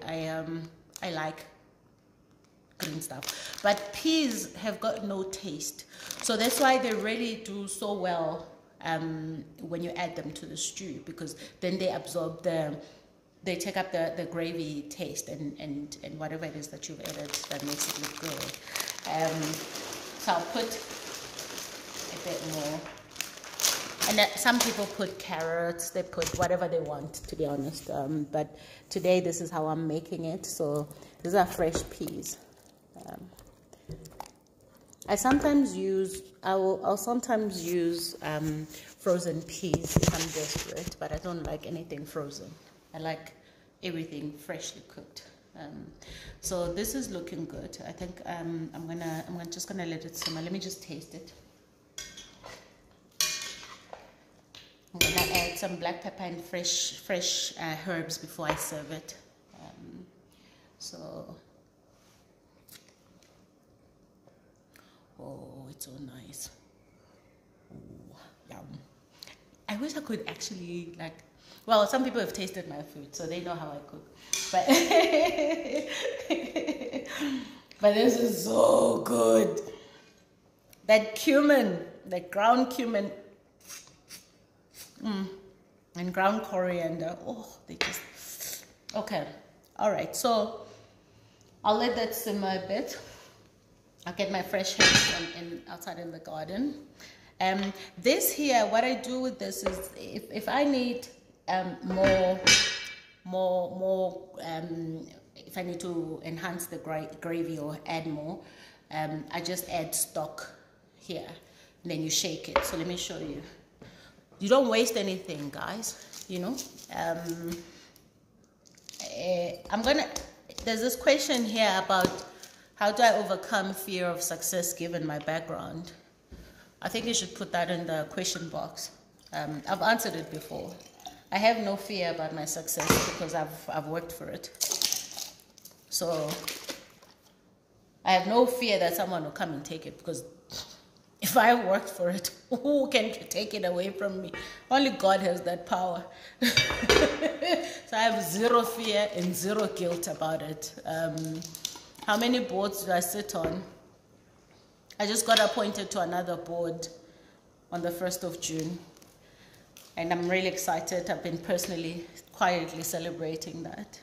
like green stuff. But peas have got no taste, so that's why they really do so well when you add them to the stew, because then they absorb they take up the gravy taste and whatever it is that you've added that makes it look good. So I'll put a bit more. And some people put carrots, they put whatever they want, to be honest. But today this is how I'm making it. So these are fresh peas. I'll sometimes use frozen peas if I'm desperate, but I don't like anything frozen. I like everything freshly cooked. So this is looking good. I think I'm just gonna let it simmer. Let me just taste it. I'm gonna add some black pepper and fresh herbs before I serve it. Oh, it's so nice. Ooh, yum. I wish I could actually, like, well, some people have tasted my food, so they know how I cook. But but this is so good. That cumin, that ground cumin, and ground coriander. Oh, they just okay. All right, so I'll let that simmer a bit. I'll get my fresh herbs outside in the garden. This here, what I do with this is, if I need more, if I need to enhance the gravy or add more, I just add stock here, and then you shake it. So let me show you. You don't waste anything, guys. You know. There's this question here about how do I overcome fear of success given my background. I think you should put that in the question box. I've answered it before. I have no fear about my success because I've worked for it. So I have no fear that someone will come and take it, because if I worked for it, who can take it away from me? Only God has that power. So I have zero fear and zero guilt about it. How many boards do I sit on? I just got appointed to another board on the 1st of June. And I'm really excited. I've been personally, quietly celebrating that.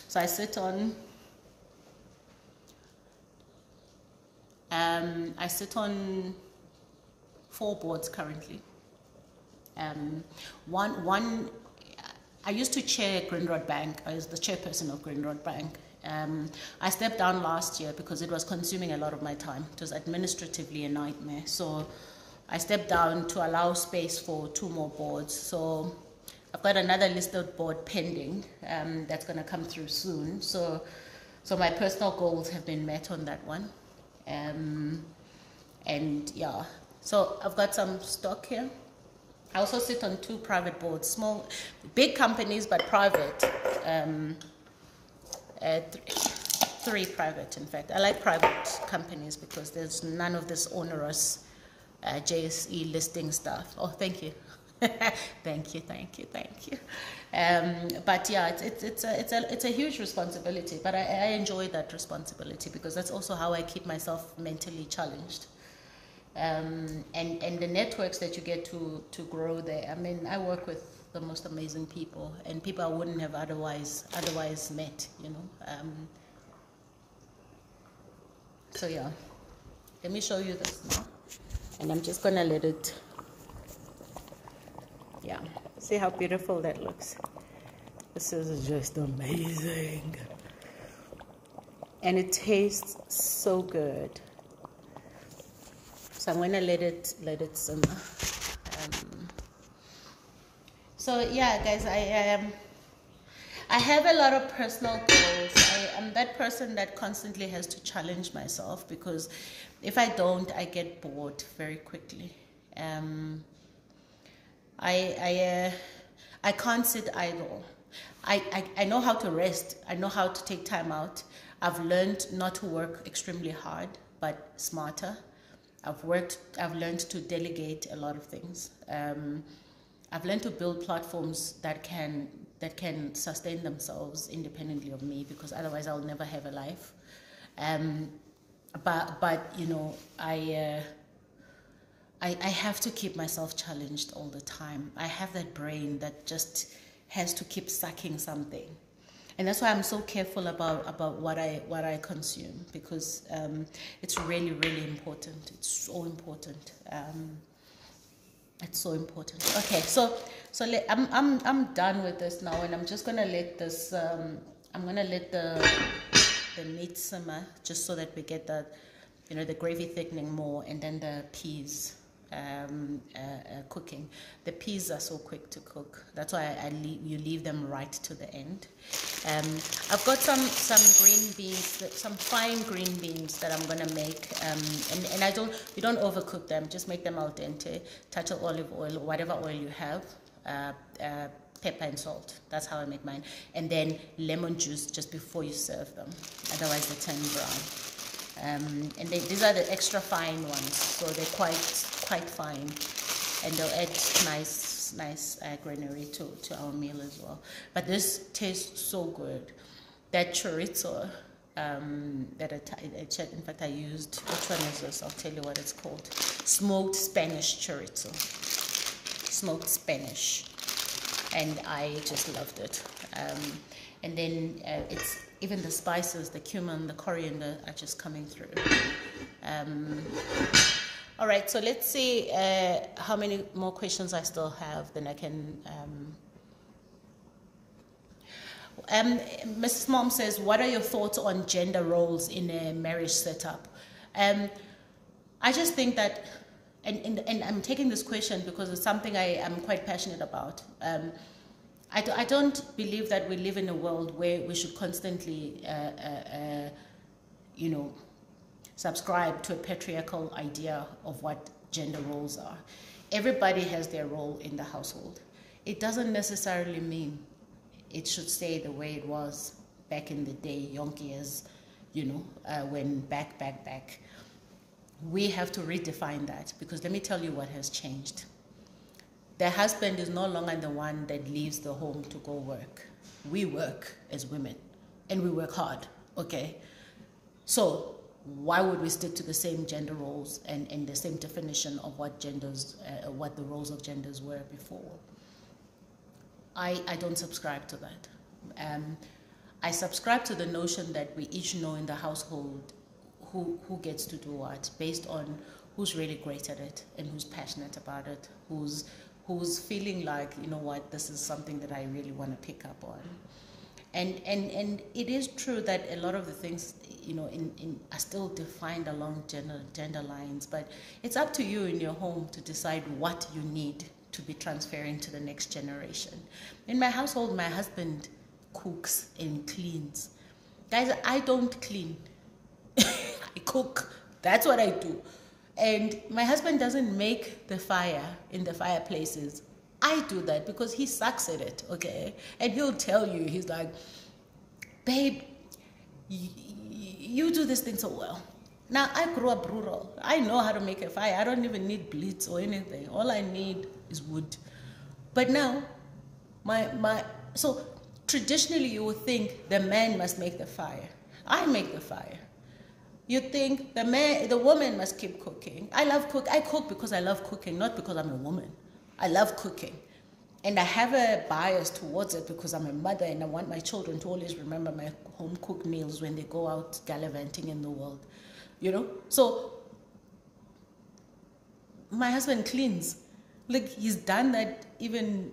So I sit on... I sit on 4 boards currently. One, I used to chair Grindrod Bank. I was the chairperson of Grindrod Bank. I stepped down last year because it was consuming a lot of my time. It was administratively a nightmare. So I stepped down to allow space for 2 more boards. So I've got another listed board pending that's going to come through soon. So my personal goals have been met on that one. And yeah, so I've got some stock here. I also sit on 2 private boards, small, big companies, but private. 3 private, in fact. I like private companies because there's none of this onerous JSE listing stuff. Oh, thank you. Thank you. But yeah, it's a huge responsibility, but I enjoy that responsibility because that's also how I keep myself mentally challenged. And the networks that you get to grow there. I mean, I work with the most amazing people and people I wouldn't have otherwise met, you know. So yeah, let me show you this now, and I'm just gonna let it. Yeah, see how beautiful that looks. This is just amazing. And it tastes so good. So I'm gonna let it simmer. So yeah, guys, I have a lot of personal goals. I am that person that constantly has to challenge myself because if I don't, I get bored very quickly. I can't sit idle. I know how to rest. I know how to take time out. I've learned not to work extremely hard, but smarter. I've learned to delegate a lot of things. I've learned to build platforms that can sustain themselves independently of me, because otherwise I'll never have a life. But you know, I have to keep myself challenged all the time. I have that brain that just has to keep sucking something, and that's why I'm so careful about what I consume, because it's really, really important. It's so important. It's so important. Okay, so I'm done with this now, and I'm just gonna let this. I'm gonna let the meat simmer just so that we get the, you know, the gravy thickening more, and then the peas cooking. The peas are so quick to cook. That's why you leave them right to the end. I've got some green beans, some fine green beans that I'm gonna make. And you don't overcook them. Just make them al dente. Touch of olive oil, whatever oil you have. Pepper and salt. That's how I make mine. And then lemon juice just before you serve them. Otherwise they turn brown. And these are the extra fine ones, so they're quite fine, and they'll add nice granary to our meal as well. But this tastes so good. That chorizo in fact I used, which one is this? I'll tell you what it's called. Smoked Spanish chorizo. Smoked Spanish. And I just loved it. And then it's even the spices, the cumin, the coriander are just coming through. All right, so let's see how many more questions I still have, then I can... Mrs. Mom says, what are your thoughts on gender roles in a marriage setup? I just think that, and I'm taking this question because it's something I am quite passionate about. I don't believe that we live in a world where we should constantly, you know, subscribe to a patriarchal idea of what gender roles are. Everybody has their role in the household. It doesn't necessarily mean it should stay the way it was back in the day, yonke years, when back. We have to redefine that, because let me tell you what has changed. The husband is no longer the one that leaves the home to go work. We work as women, and we work hard, okay? So why would we stick to the same gender roles and the same definition of what the roles of genders were before? I don't subscribe to that. I subscribe to the notion that we each know in the household who gets to do what, based on who's really great at it and who's passionate about it, who's feeling like, this is something that I really want to pick up on. And it is true that a lot of the things, are still defined along gender lines, but it's up to you in your home to decide what you need to be transferring to the next generation. In my household, my husband cooks and cleans. Guys, I don't clean. I cook. That's what I do. And my husband doesn't make the fire in the fireplaces. I do that because he sucks at it, okay? And he'll tell you, he's like, babe, you do this thing so well. Now, I grew up rural. I know how to make a fire. I don't even need bleach or anything. All I need is wood. But now, so traditionally you would think the man must make the fire. I make the fire. You think the woman must keep cooking. I cook because I love cooking, not because I'm a woman. I love cooking. And I have a bias towards it because I'm a mother and I want my children to always remember my home-cooked meals when they go out gallivanting in the world. So my husband cleans. Like, he's done that when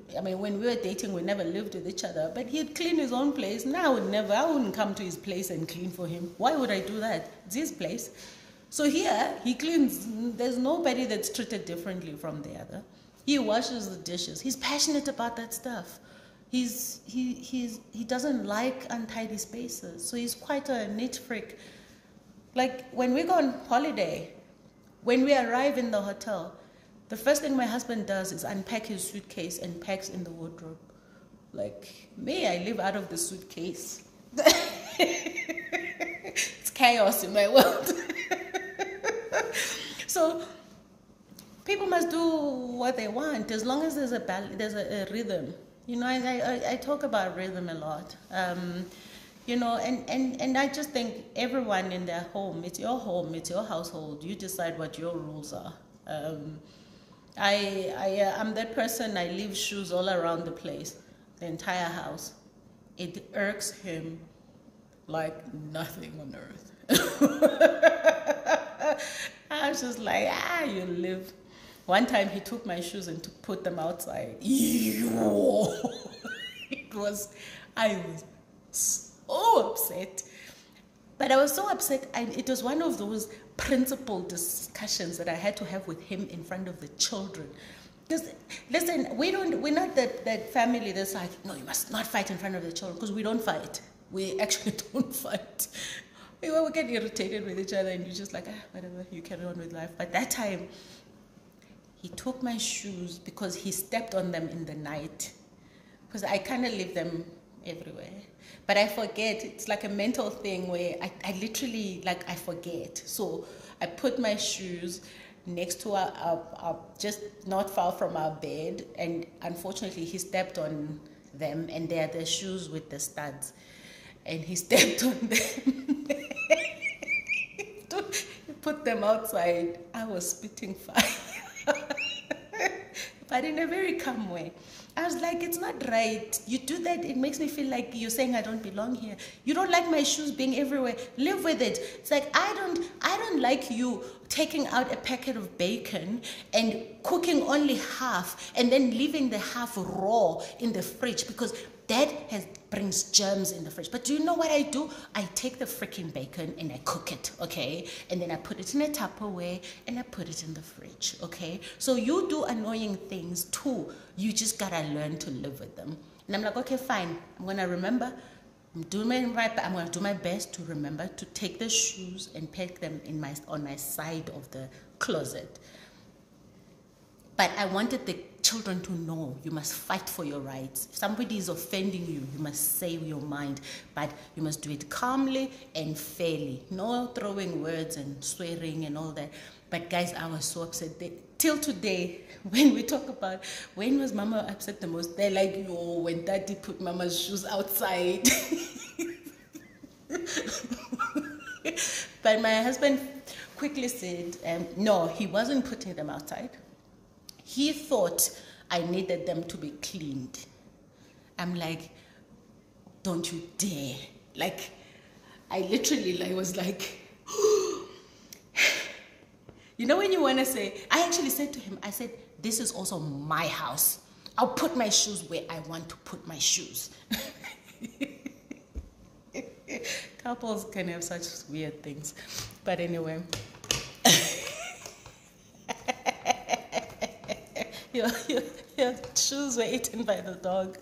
we were dating, we never lived with each other, but he'd clean his own place. Now I wouldn't come to his place and clean for him. Why would I do that? It's his place. So here, he cleans. There's nobody that's treated differently from the other. He washes the dishes. He's passionate about that stuff. He doesn't like untidy spaces, so he's quite a neat freak. Like, when we go on holiday, when we arrive in the hotel, the first thing my husband does is unpack his suitcase and packs in the wardrobe. Like, me, I live out of the suitcase. It's chaos in my world. So people must do what they want as long as there's a rhythm. I talk about rhythm a lot. And I just think everyone in their home, it's your household, you decide what your rules are. I'm that person. I leave shoes all around the place, the entire house. It irks him like nothing on earth. I was just like, you live. One time he took my shoes and put them outside. I was so upset. But I was so upset, it was one of those principal discussions that I had to have with him in front of the children. Because, listen, we're not that family that's like, no, you must not fight in front of the children, because we don't fight. We actually don't fight. We get irritated with each other and you're just like, whatever, you carry on with life. But that time, he took my shoes because he stepped on them in the night. Because I kind of leave them everywhere. But I forget. It's like a mental thing where I literally, I forget. So I put my shoes next to our just not far from our bed. And unfortunately, he stepped on them. And they are the shoes with the studs. And he stepped on them. He put them outside. I was spitting fire. But in a very calm way. I was like, it's not right. You do that, it makes me feel like you're saying I don't belong here. You don't like my shoes being everywhere. Live with it. It's like, I don't like you taking out a packet of bacon and cooking only half and then leaving the half raw in the fridge, because that brings germs in the fridge. But do you know what I do? I take the freaking bacon and I cook it, okay? And then I put it in a Tupperware and I put it in the fridge, okay? So you do annoying things too. You just gotta learn to live with them. And I'm like, okay, fine. I'm gonna remember. I'm gonna do my best to remember to take the shoes and pack them on my side of the closet. But I wanted the children to know you must fight for your rights. If somebody is offending you, you must say your mind, but you must do it calmly and fairly. No throwing words and swearing and all that. But guys, I was so upset. Till today, when we talk about when was Mama upset the most, they're like, yo, when Daddy put Mama's shoes outside. But my husband quickly said, no, he wasn't putting them outside. He thought I needed them to be cleaned. I'm like, don't you dare. Like, I literally was like, you know when you want to say, I actually said to him, I said, this is also my house. I'll put my shoes where I want to put my shoes. Couples can have such weird things. But anyway. Your shoes were eaten by the dog.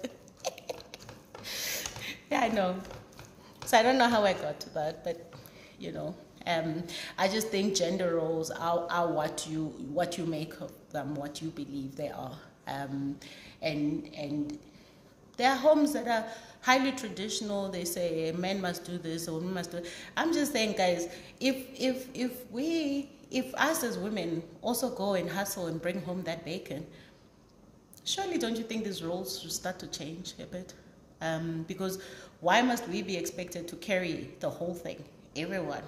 Yeah, I know. So I don't know how I got to that, but you know, I just think gender roles are what you make of them, what you believe they are, and there are homes that are highly traditional. They say men must do this, or women must do. I'm just saying, guys, if us as women also go and hustle and bring home that bacon, surely don't you think these roles should start to change a bit? Because why must we be expected to carry the whole thing, everyone,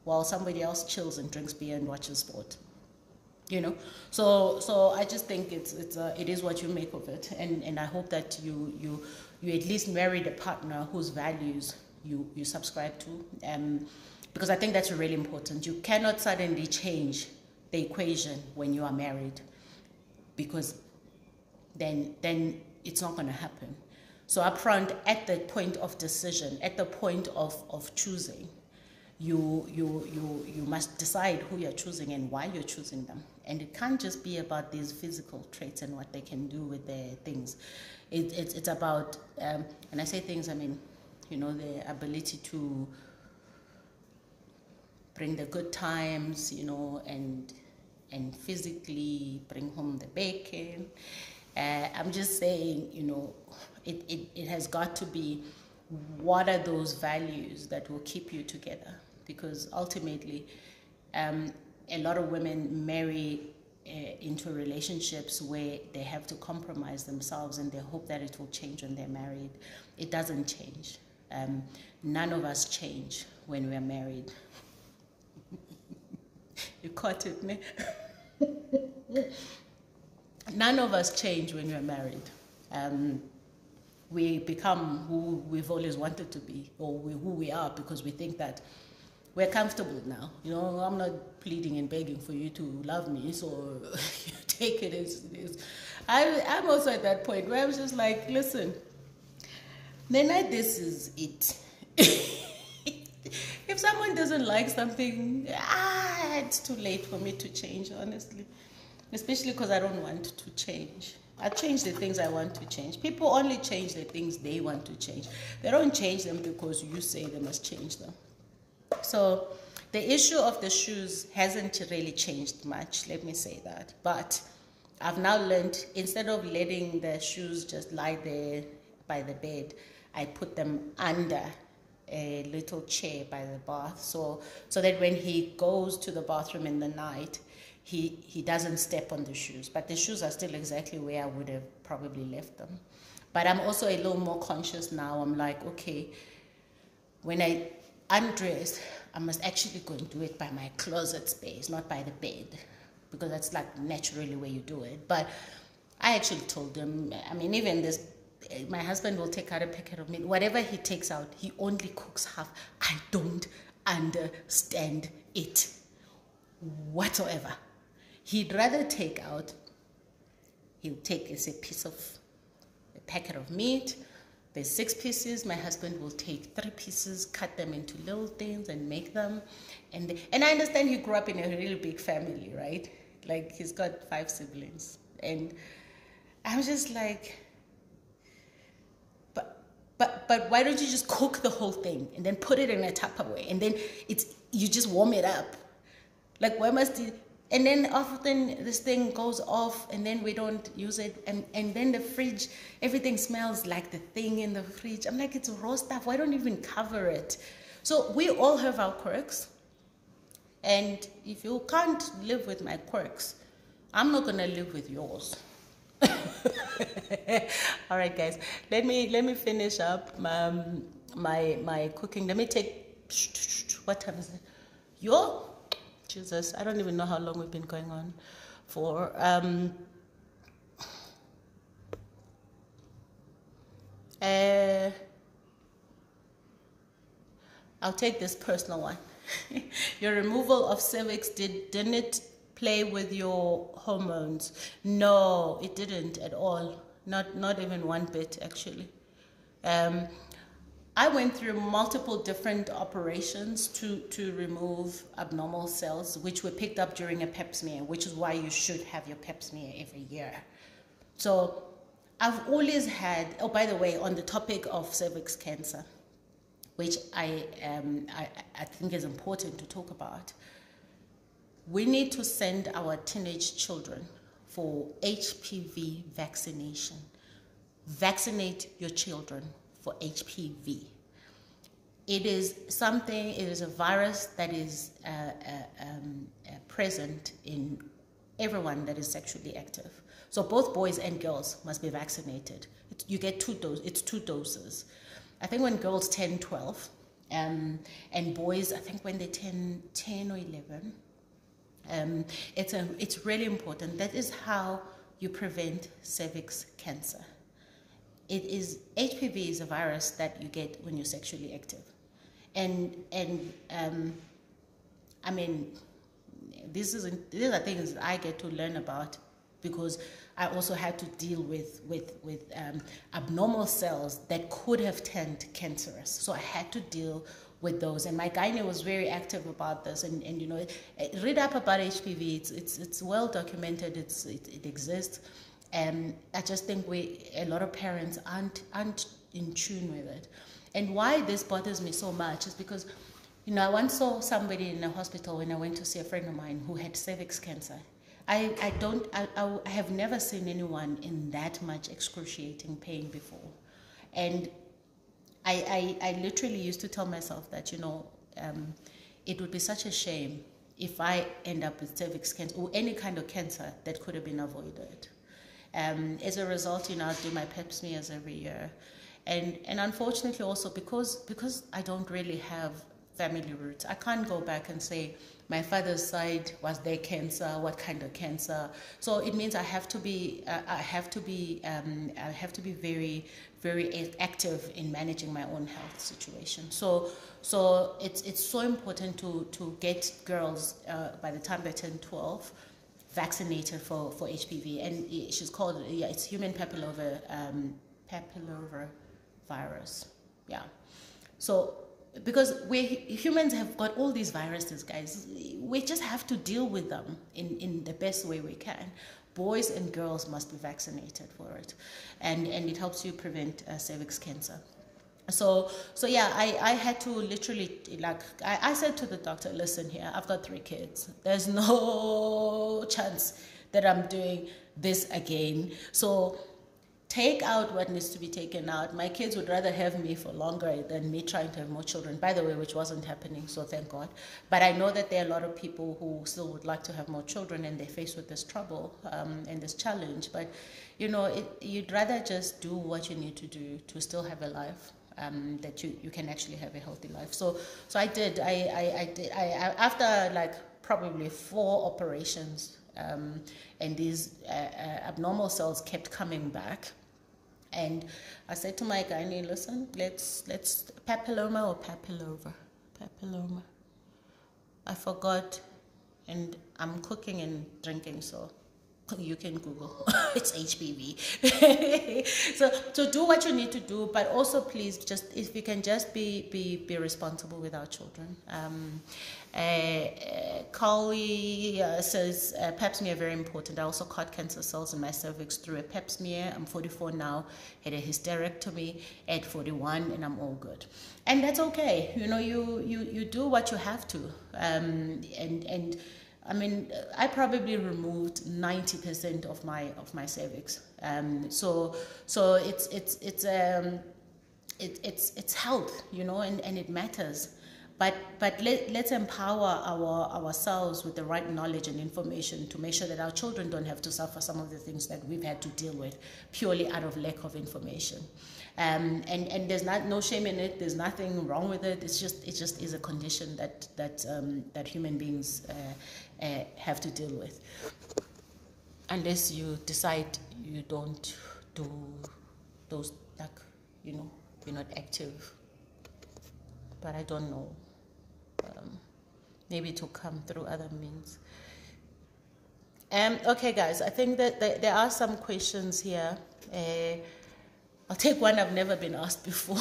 while somebody else chills and drinks beer and watches sport? You know, so I just think it is what you make of it, and I hope that you at least married a partner whose values you subscribe to, because I think that's really important. You cannot suddenly change the equation when you are married, because then it's not going to happen. So up front, at the point of decision, at the point of choosing, you must decide who you're choosing and why you're choosing them. And it can't just be about these physical traits and what they can do with their things. It's about, and I say things, I mean, you know, the ability to bring the good times, you know, and physically bring home the bacon. I'm just saying, you know, it has got to be, what are those values that will keep you together? Because ultimately, a lot of women marry into relationships where they have to compromise themselves and they hope that it will change when they're married. It doesn't change. None of us change when we're married. You caught it, me? None of us change when we're married. We become who we've always wanted to be, or who we are, because we think that we're comfortable now. You know, I'm not pleading and begging for you to love me, so you take it as it is. I'm also at that point where I was just like, listen, then this is it. If someone doesn't like something, it's too late for me to change, honestly. Especially because I don't want to change. I change the things I want to change. People only change the things they want to change. They don't change them because you say they must change them. So the issue of the shoes hasn't really changed much, let me say that. But I've now learned, instead of letting the shoes just lie there by the bed, I put them under a little chair by the bath, so that when he goes to the bathroom in the night, he doesn't step on the shoes. But the shoes are still exactly where I would have probably left them. But I'm also a little more conscious now. I'm like, okay, when I undress, I must actually go and do it by my closet space, not by the bed, because that's like naturally where you do it. But I actually told him, I mean, even this, my husband will take out a packet of meat. Whatever he takes out, he only cooks half. I don't understand it whatsoever. He'd rather take out, he'll take a packet of meat. There's 6 pieces. My husband will take 3 pieces, cut them into little things and make them. And I understand he grew up in a really big family, right? Like, he's got 5 siblings. And I was just like, but why don't you just cook the whole thing and then put it in a Tupperware and then you just warm it up? Like, why must And then often this thing goes off and then we don't use it. And then the fridge, everything smells like the thing in the fridge. I'm like, it's raw stuff. Why don't you even cover it? So we all have our quirks. And if you can't live with my quirks, I'm not going to live with yours. All right, guys, let me finish up my cooking. Let me take, what time is it? Jesus, I don't even know how long we've been going on for. I'll take this personal one. Your removal of cervix, didn't it play with your hormones? No, it didn't at all. Not even one bit, actually. I went through multiple different operations to remove abnormal cells, which were picked up during a pap smear, which is why you should have your pap smear every year. So I've always had, oh, by the way, on the topic of cervix cancer, which I think is important to talk about, we need to send our teenage children for HPV vaccination. Vaccinate your children for HPV. It is a virus that is present in everyone that is sexually active. So both boys and girls must be vaccinated. You get it's 2 doses. I think when girls turn 12, and boys, I think when they turn 10 or 11, it's really important. That is how you prevent cervix cancer. HPV is a virus that you get when you're sexually active. And I mean, these are things I get to learn about because I also had to deal with abnormal cells that could have turned cancerous. So I had to deal with those, and my gynae was very active about this. And you know, read up about HPV. It's well documented. It exists, and I just think a lot of parents aren't in tune with it. And why this bothers me so much is because, you know, I once saw somebody in a hospital when I went to see a friend of mine who had cervix cancer. I have never seen anyone in that much excruciating pain before. And I literally used to tell myself that, you know, it would be such a shame if I end up with cervix cancer or any kind of cancer that could have been avoided. As a result, you know, I do my pap smears every year. And unfortunately also because I don't really have family roots, I can't go back and say my father's side was their cancer, what kind of cancer. So it means I have to be very, very active in managing my own health situation. So it's so important to get girls by the time they turn 12 vaccinated for HPV, and she's called, it's human papillova virus. Yeah. So because humans have got all these viruses, guys, we just have to deal with them in the best way we can. Boys and girls must be vaccinated for it, and it helps you prevent cervix cancer. So yeah, I had to literally, like, I said to the doctor, listen here, I've got 3 kids. There's no chance that I'm doing this again. So take out what needs to be taken out. My kids would rather have me for longer than me trying to have more children, by the way, which wasn't happening, so thank God. But I know that there are a lot of people who still would like to have more children, and they're faced with this trouble and this challenge. But, you know, you'd rather just do what you need to do to still have a life, that you can actually have a healthy life. So I did. I did. After like probably 4 operations, and these abnormal cells kept coming back. And I said to my gynae, listen, let's papilloma or papillova? Papilloma. I forgot, and I'm cooking and drinking, so you can Google. It's HPV. So do what you need to do, but also please, just if you can, just be responsible with our children. Carly says pap smear very important. I also caught cancer cells in my cervix through a pap smear. I'm 44 now. Had a hysterectomy at 41, and I'm all good. And that's okay. You know, you do what you have to. And I mean, I probably removed 90% of my cervix. So it's health, you know, and it matters. But let's empower ourselves with the right knowledge and information to make sure that our children don't have to suffer some of the things that we've had to deal with purely out of lack of information. And there's no shame in it. There's nothing wrong with it. It just is a condition that human beings have to deal with, unless you decide you don't do those, like, you know, you're not active. But I don't know. Maybe it will come through other means. Okay, guys, I think that there are some questions here. I'll take one I've never been asked before.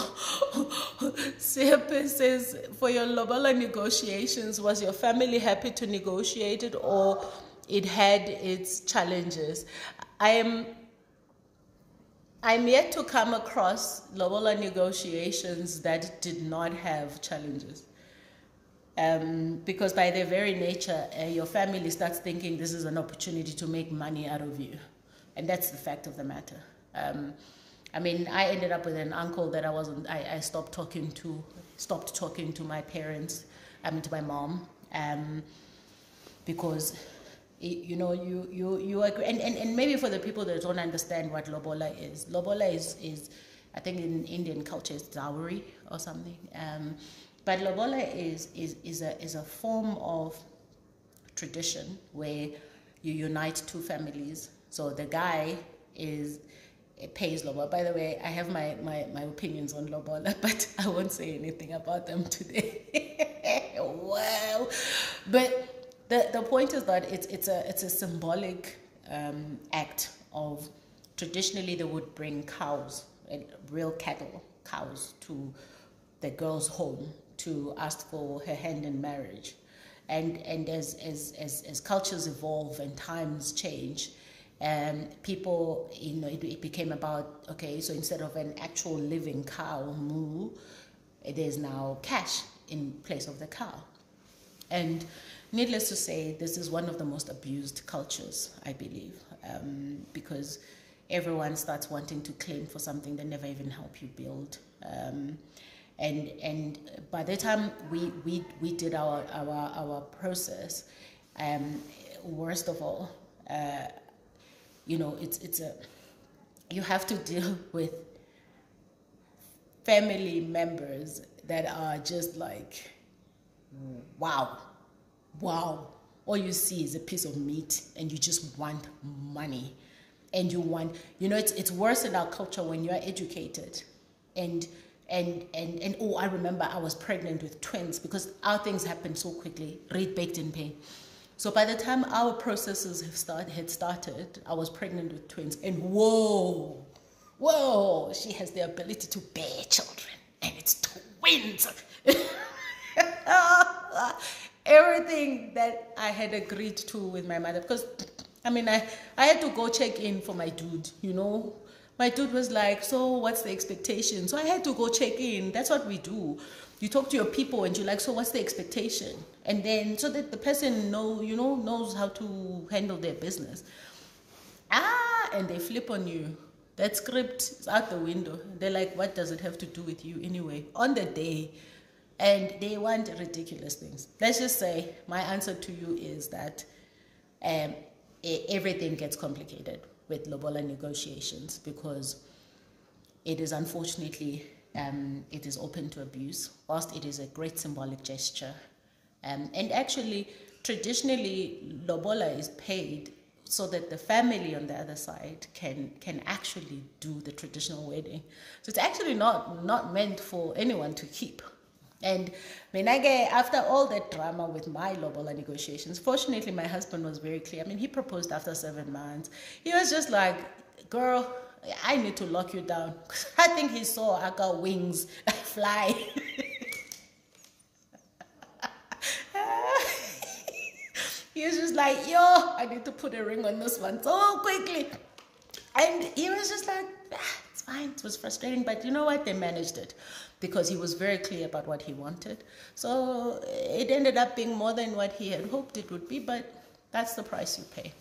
Sepe says, for your lobola negotiations, was your family happy to negotiate it, or it had its challenges? I'm yet to come across lobola negotiations that did not have challenges. Because by their very nature, your family starts thinking this is an opportunity to make money out of you. And that's the fact of the matter. I mean, I ended up with an uncle that I stopped talking to my parents, to my mom, because, you know, you agree. And maybe for the people that don't understand what lobola is I think in Indian culture it's dowry or something. But lobola is a form of tradition where you unite two families. So the guy pays lobola. By the way, I have my opinions on lobola, but I won't say anything about them today. Wow. But the point is that it's a symbolic act of, traditionally they would bring cows, real cattle, cows, to the girl's home to ask for her hand in marriage. And as cultures evolve and times change, people, you know, it became about, okay, so instead of an actual living cow moo, there's now cash in place of the cow. And needless to say, this is one of the most abused cultures, I believe, because everyone starts wanting to claim for something they never even help you build. And by the time we did our process, worst of all, you know, you have to deal with family members that are just like, wow. All you see is a piece of meat, and you just want money, and you want, you know, it's worse in our culture when you are educated, and oh, I remember I was pregnant with twins because our things happened so quickly, read, baked in pain. So by the time our processes had started, I was pregnant with twins, and whoa, she has the ability to bear children, and it's twins. Everything that I had agreed to with my mother, because I mean, I had to go check in for my dude, you know. My dude was like, so what's the expectation? So I had to go check in. That's what we do. You talk to your people and you're like, so what's the expectation? And then so that the person knows how to handle their business. And they flip on you. That script is out the window. They're like, what does it have to do with you anyway? On the day. And they want ridiculous things. Let's just say my answer to you is that everything gets complicated with lobola negotiations, because it is unfortunately, it is open to abuse, whilst it is a great symbolic gesture. And actually, traditionally, lobola is paid so that the family on the other side can actually do the traditional wedding. So it's actually not meant for anyone to keep. And after all that drama with my lobola negotiations, fortunately my husband was very clear. I mean, he proposed after 7 months. He was just like, girl, I need to lock you down. I think he saw I got wings fly. He was just like, yo, I need to put a ring on this one so quickly. And he was just like, it's fine. was frustrating, but you know what? They managed it because he was very clear about what he wanted. So it ended up being more than what he had hoped it would be, but that's the price you pay.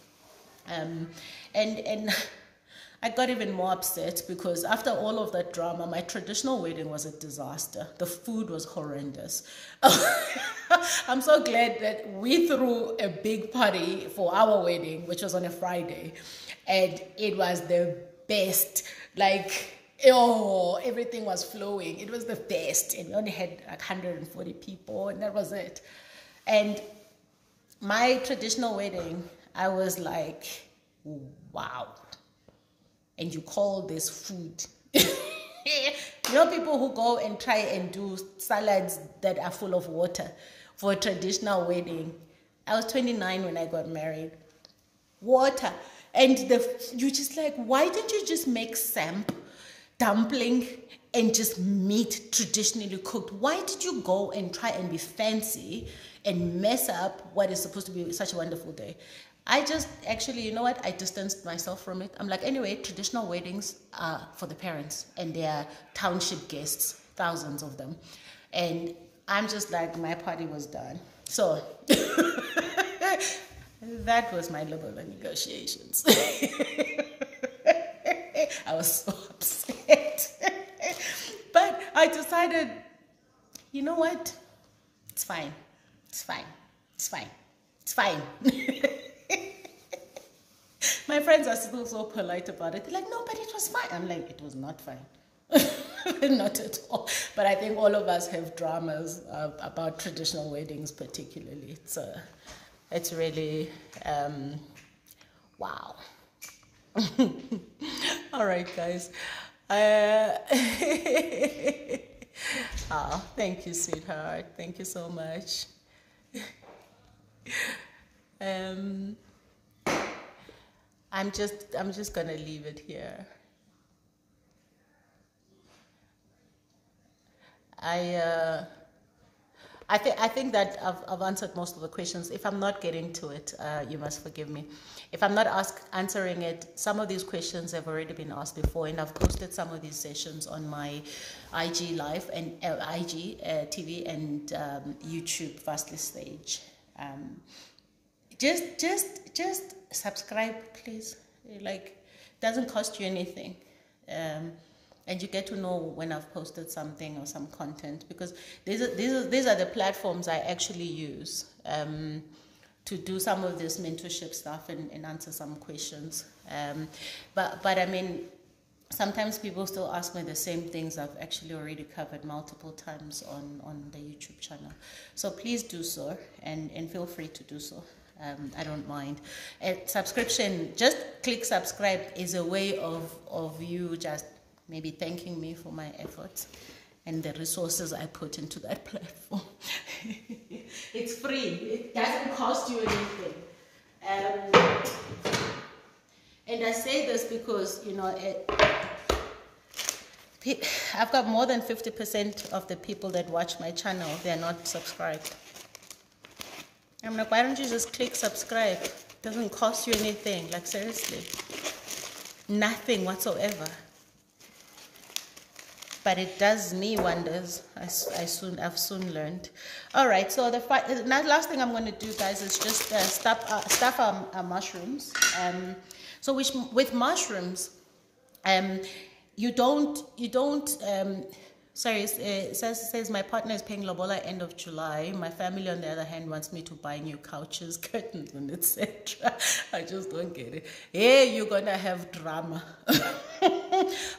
And I got even more upset because after all of that drama, my traditional wedding was a disaster. The food was horrendous. I'm so glad that we threw a big party for our wedding, which was on a Friday, and it was the best. Like, oh, everything was flowing. It was the best, and we only had like 140 people, and that was it. And my traditional wedding, I was like, wow. And you call this food. You know, people who go and try and do salads that are full of water for a traditional wedding. I was 29 when I got married. Water. And you're just like, why didn't you just make samp, dumpling, and just meat traditionally cooked? Why did you go and try and be fancy and mess up what is supposed to be such a wonderful day? I just, actually, you know what? I distanced myself from it. I'm like, anyway, traditional weddings are for the parents and their township guests, thousands of them. And I'm just like, my party was done. So that was my level of negotiations. I was so upset. But I decided, you know what? It's fine. It's fine. It's fine. It's fine. My friends are still so polite about it. They're like, no, but it was fine. I'm like, it was not fine. Not at all. But I think all of us have dramas about traditional weddings particularly. It's really, wow. All right, guys. Oh, thank you, sweetheart. Thank you so much. I'm just gonna leave it here. I think that I've answered most of the questions. If I'm not getting to it, you must forgive me. If I'm not answering it, some of these questions have already been asked before, and I've posted some of these sessions on my IG Live and IG TV and YouTube Fastly Stage. Just subscribe, please. Like, it doesn't cost you anything. And you get to know when I've posted something or some content, because these are the platforms I actually use to do some of this mentorship stuff and answer some questions. But I mean, sometimes people still ask me the same things I've actually already covered multiple times on the YouTube channel. So please do so, and feel free to do so. I don't mind. Subscription, just click subscribe is a way of you just maybe thanking me for my efforts and the resources I put into that platform. It's free. It doesn't cost you anything. And I say this because, you know, I've got more than 50% of the people that watch my channel, they're not subscribed. I'm like, why don't you just click subscribe? It doesn't cost you anything. Like, seriously. Nothing whatsoever. But it does me wonders. I've soon learned. All right, so the last thing I'm going to do, guys, is just stuff our mushrooms. So with mushrooms, you don't. Sorry, it says my partner is paying lobola end of July. My family, on the other hand, wants me to buy new couches, curtains, and etc. I just don't get it. Hey, you're gonna have drama.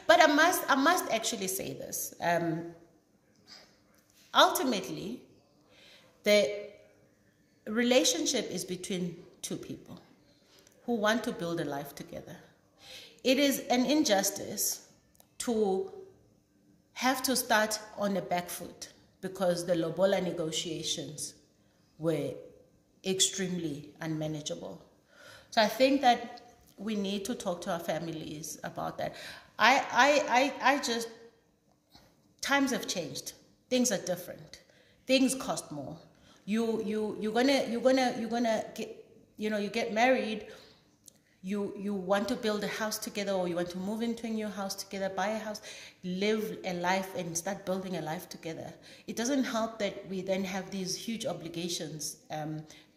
But I must actually say this. Ultimately, the relationship is between two people who want to build a life together. It is an injustice to have to start on a back foot because the lobola negotiations were extremely unmanageable. So I think that we need to talk to our families about that. I just, times have changed. Things are different. Things cost more. You're gonna get, you know, you get married. you want to build a house together, or you want to move into a new house together, buy a house, live a life and start building a life together. It doesn't help that we then have these huge obligations,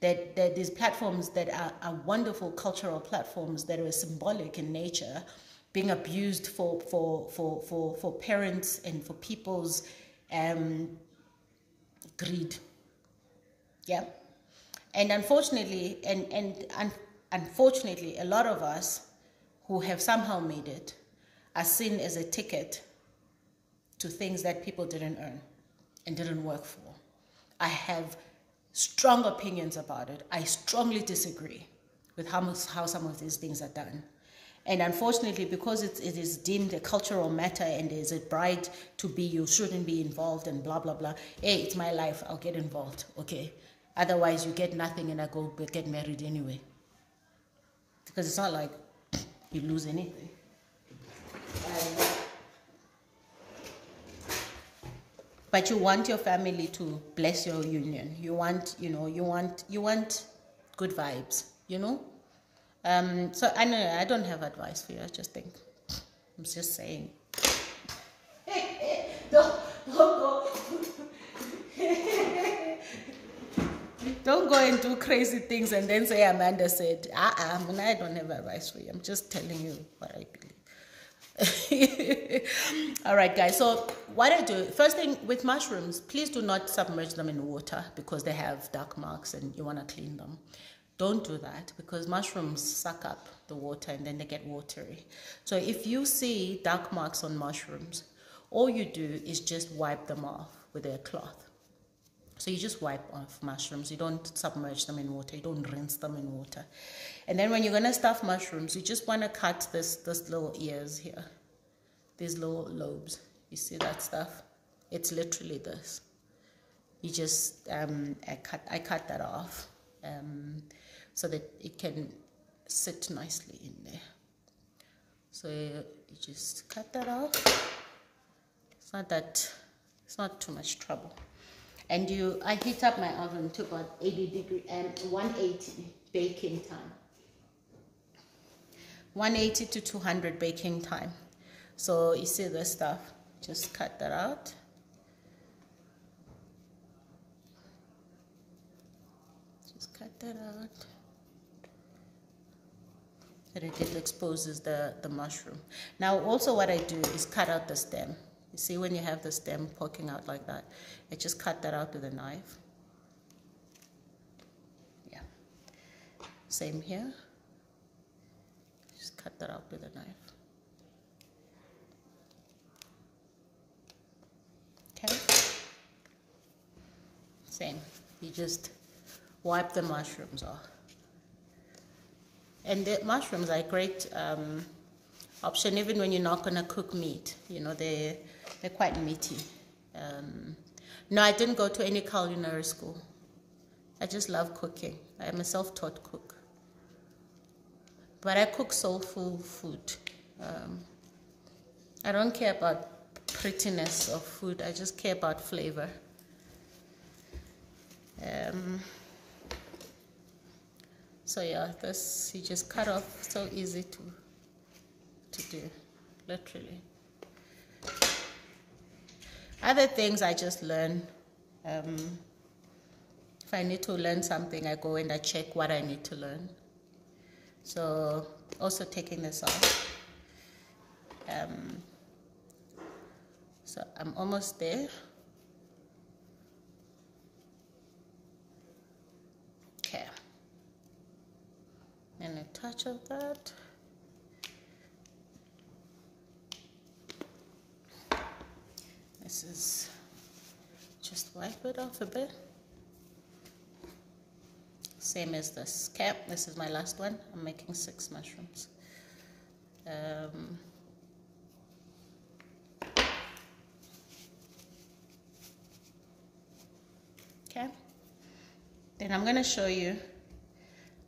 that these platforms that are wonderful cultural platforms that are symbolic in nature, being abused for parents and for people's greed. Yeah. And unfortunately, unfortunately, a lot of us who have somehow made it are seen as a ticket to things that people didn't earn and didn't work for. I have strong opinions about it. I strongly disagree with how some of these things are done. And unfortunately, because it is deemed a cultural matter and is a bride to be, you shouldn't be involved and blah, blah, blah. Hey, it's my life, I'll get involved, okay? Otherwise, you get nothing and I go get married anyway. Because it's not like you lose anything. But you want your family to bless your union. You want, you want good vibes, you know? So I know I don't have advice for you. I just think, I'm just saying. Don't go and do crazy things and then say Amanda said. I don't have advice for you. I'm just telling you what I believe. All right, guys. So what I do, first thing with mushrooms, please do not submerge them in water because they have dark marks and you want to clean them. Don't do that because mushrooms suck up the water and then they get watery. So if you see dark marks on mushrooms, all you do is just wipe them off with a cloth. So you just wipe off mushrooms. You don't submerge them in water. You don't rinse them in water. And then when you're going to stuff mushrooms, you just want to cut this little ears here. These little lobes. You see that stuff? It's literally this. You just, I cut that off. So that it can sit nicely in there. So you just cut that off. It's not too much trouble. And I heat up my oven to about 80 degrees and 180 baking time. 180 to 200 baking time. So you see this stuff, just cut that out. Just cut that out. And it exposes the mushroom. Now also what I do is cut out the stem. You see when you have the stem poking out like that, I just cut that out with a knife. Yeah. Same here. Just cut that out with a knife. Okay. Same. You just wipe the mushrooms off. And the mushrooms are a great option even when you're not going to cook meat. You know, they're quite meaty. No, I didn't go to any culinary school. I just love cooking. I am a self-taught cook. But I cook soulful food. I don't care about prettiness of food. I just care about flavor. So yeah, this you just cut off. So easy to do, literally. Other things I just learn. If I need to learn something, I go and I check what I need to learn. So also taking this off. So I'm almost there. Okay. And a touch of that. This is, just wipe it off a bit. Same as this. Okay, this is my last one. I'm making 6 mushrooms. Okay. Then I'm going to show you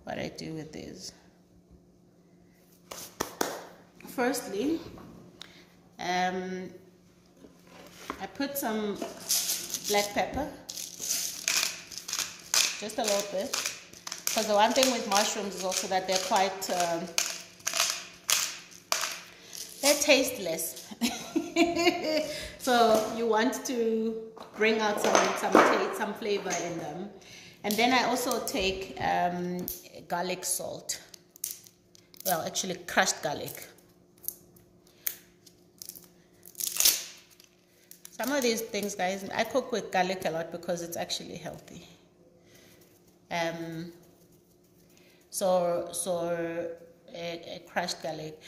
what I do with these. Firstly, I put some black pepper, just a little bit, because the one thing with mushrooms is also that they're quite They're tasteless. So you want to bring out some flavor in them. And then I also take garlic salt. Well, actually crushed garlic. Some of these things, guys, I cook with garlic a lot because it's actually healthy. So crushed garlic.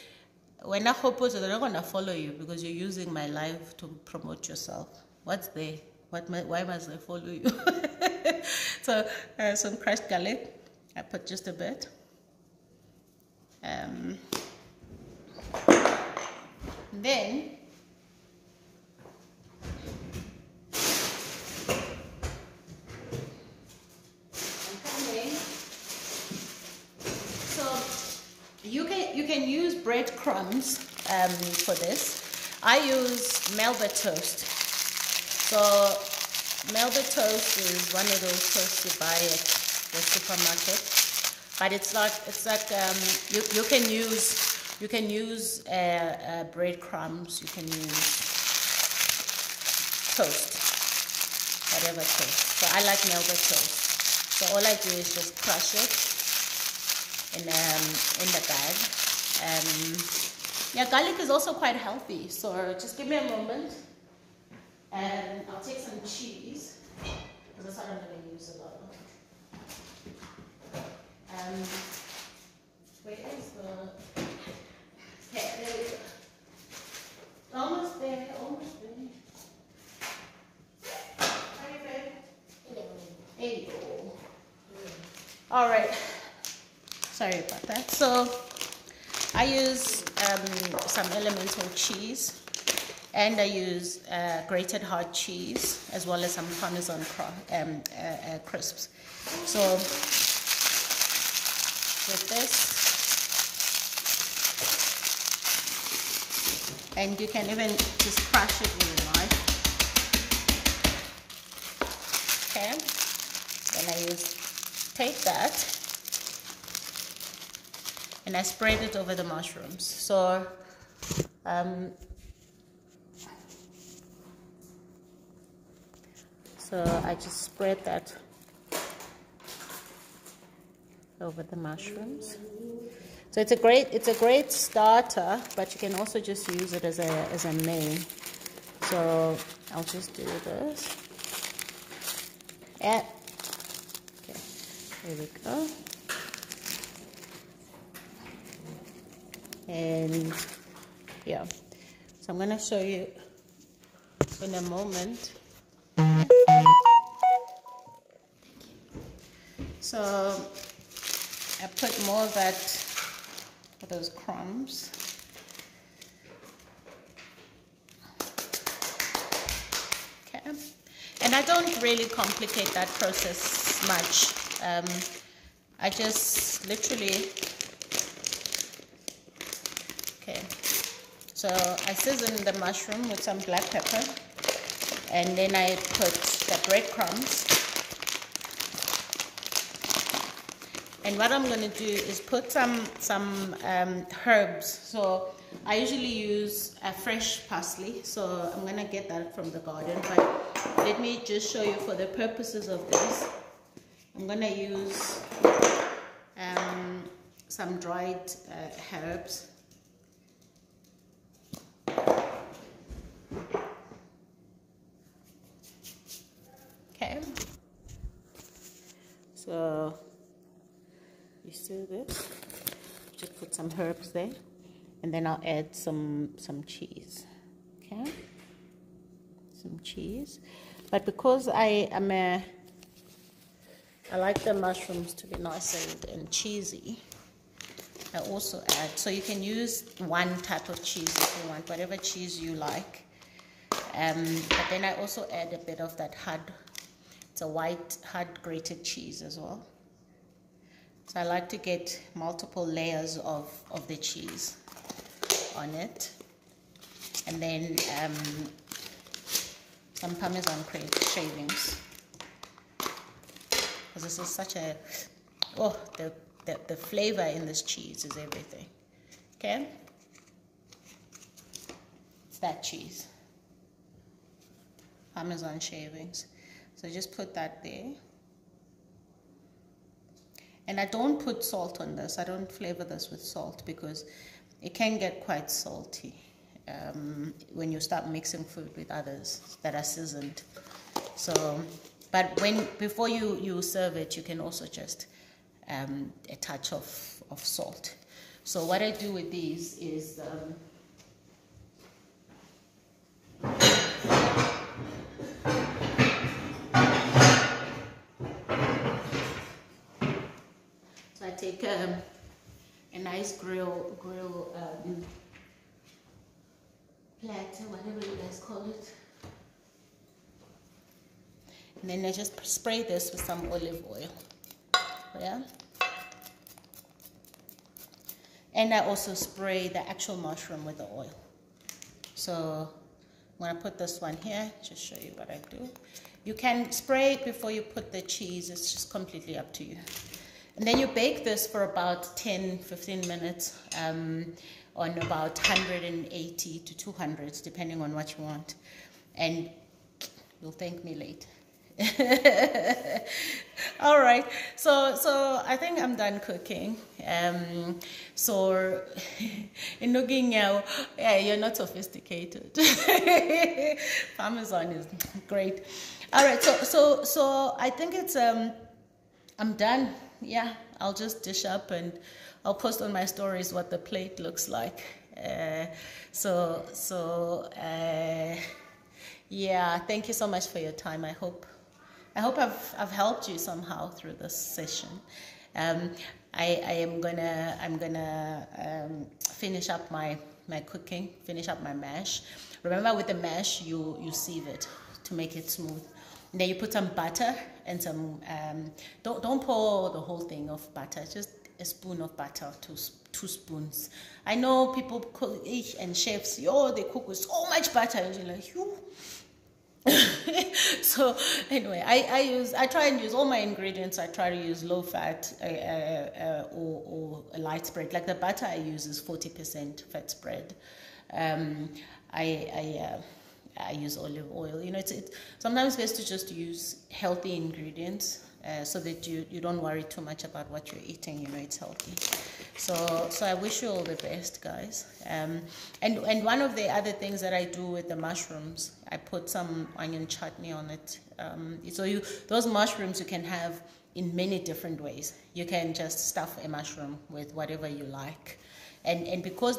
When I propose, they're not gonna follow you because you're using my life to promote yourself. What's there? Why must I follow you? So some crushed garlic. I put just a bit. Then you can use breadcrumbs for this. I use Melba toast. So Melba toast is one of those toasts you buy at the supermarket, but it's like you can use breadcrumbs. You can use toast, whatever toast. So I like Melba toast. So all I do is just crush it in the bag. Yeah, garlic is also quite healthy, so just give me a moment and I'll take some cheese because that's what I'm going to use a lot of. Where is the... Okay, there we go. Almost there. There you go. All right. Sorry about that. So I use some elemental cheese, and I use grated hard cheese as well as some Parmesan crisps. So with this, and you can even just crush it with a knife. Okay, then I take that and I spread it over the mushrooms. So I just spread that over the mushrooms. So it's a great starter, but you can also just use it as a main. So I'll just do this. Yeah. Okay. There we go. And yeah, so I'm going to show you in a moment. So I put more of that, for those crumbs. Okay, and I don't really complicate that process much. I just literally, okay, so I season the mushroom with some black pepper, and then I put the breadcrumbs. And what I'm going to do is put some herbs. So I usually use a fresh parsley. So I'm going to get that from the garden. But let me just show you for the purposes of this. I'm going to use some dried herbs. Okay. So you see this? Just put some herbs there, and then I'll add some cheese. Okay, some cheese. But because I like the mushrooms to be nice and cheesy, I also add. So you can use one type of cheese if you want, whatever cheese you like. But then I also add a bit of that hard. It's a white hard grated cheese as well. So I like to get multiple layers of the cheese on it. And then some Parmesan shavings. Because this is such a, oh, the flavor in this cheese is everything. Okay? that cheese. Parmesan shavings. So just put that there. And I don't put salt on this. I don't flavor this with salt because it can get quite salty when you start mixing food with others that are seasoned. So, but before you serve it, you can also just a touch of salt. So what I do with these is so I take a nice grill platter, whatever you guys call it. And then I just spray this with some olive oil. Yeah. And I also spray the actual mushroom with the oil. So I'm going to put this one here, just show you what I do. You can spray it before you put the cheese. It's just completely up to you. And then you bake this for about 10-15 minutes on about 180 to 200, depending on what you want. And you'll thank me later. All right, so I think I'm done cooking. So in looking now, yeah, you're not sophisticated. Parmesan is great. All right, so I think it's I'm done. Yeah, I'll just dish up and I'll post on my stories what the plate looks like. Yeah, thank you so much for your time. I hope I've helped you somehow through this session. I'm gonna finish up my cooking, finish up my mash. Remember, with the mash, you sieve it to make it smooth. And then you put some butter and some don't pour the whole thing of butter, just a spoon of butter, two spoons. I know people cook and chefs, they cook with so much butter, and you're like, you. So anyway, I try and use all my ingredients. I try to use low fat or a light spread. Like the butter I use is 40% fat spread. I use olive oil. It's sometimes best to just use healthy ingredients so that you don't worry too much about what you're eating. It's healthy. So I wish you all the best, guys. And one of the other things that I do with the mushrooms, I put some onion chutney on it. So those mushrooms you can have in many different ways. You can just stuff a mushroom with whatever you like, and because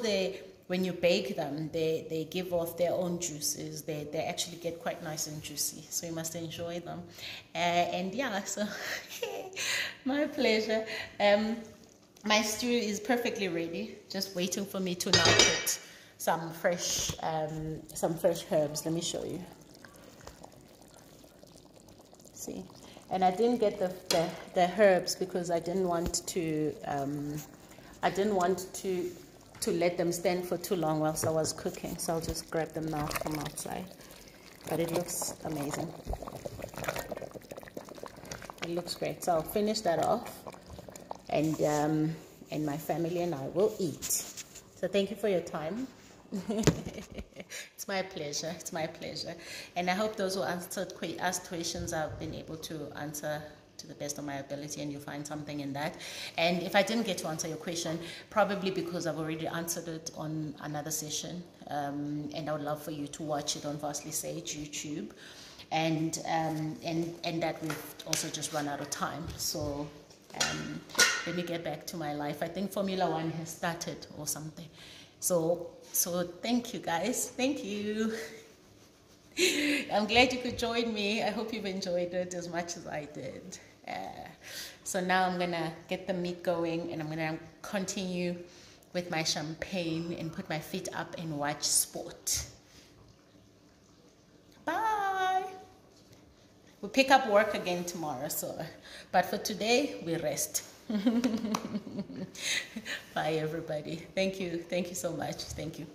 when you bake them, they give off their own juices. They actually get quite nice and juicy. So you must enjoy them. And yeah, so my pleasure. My stew is perfectly ready, just waiting for me to now put some fresh herbs. Let me show you. See, and I didn't get the herbs because I didn't want to let them stand for too long whilst I was cooking. So I'll just grab them now from outside. But it looks amazing. It looks great. So I'll finish that off. And my family and I will eat. So thank you for your time. It's my pleasure. It's my pleasure. And I hope those who asked questions I've been able to answer to the best of my ability, and you find something in that. And if I didn't get to answer your question, probably because I've already answered it on another session, and I would love for you to watch it on Vastly Sage YouTube. And that we've also just run out of time. So let me get back to my life. I think Formula One has started or something. So thank you, guys. Thank you. I'm glad you could join me. I hope you've enjoyed it as much as I did. So now I'm gonna get the meat going, and I'm gonna continue with my champagne and put my feet up and watch sport. Bye. We'll pick up work again tomorrow, but for today we rest. Bye everybody. Thank you so much. Thank you.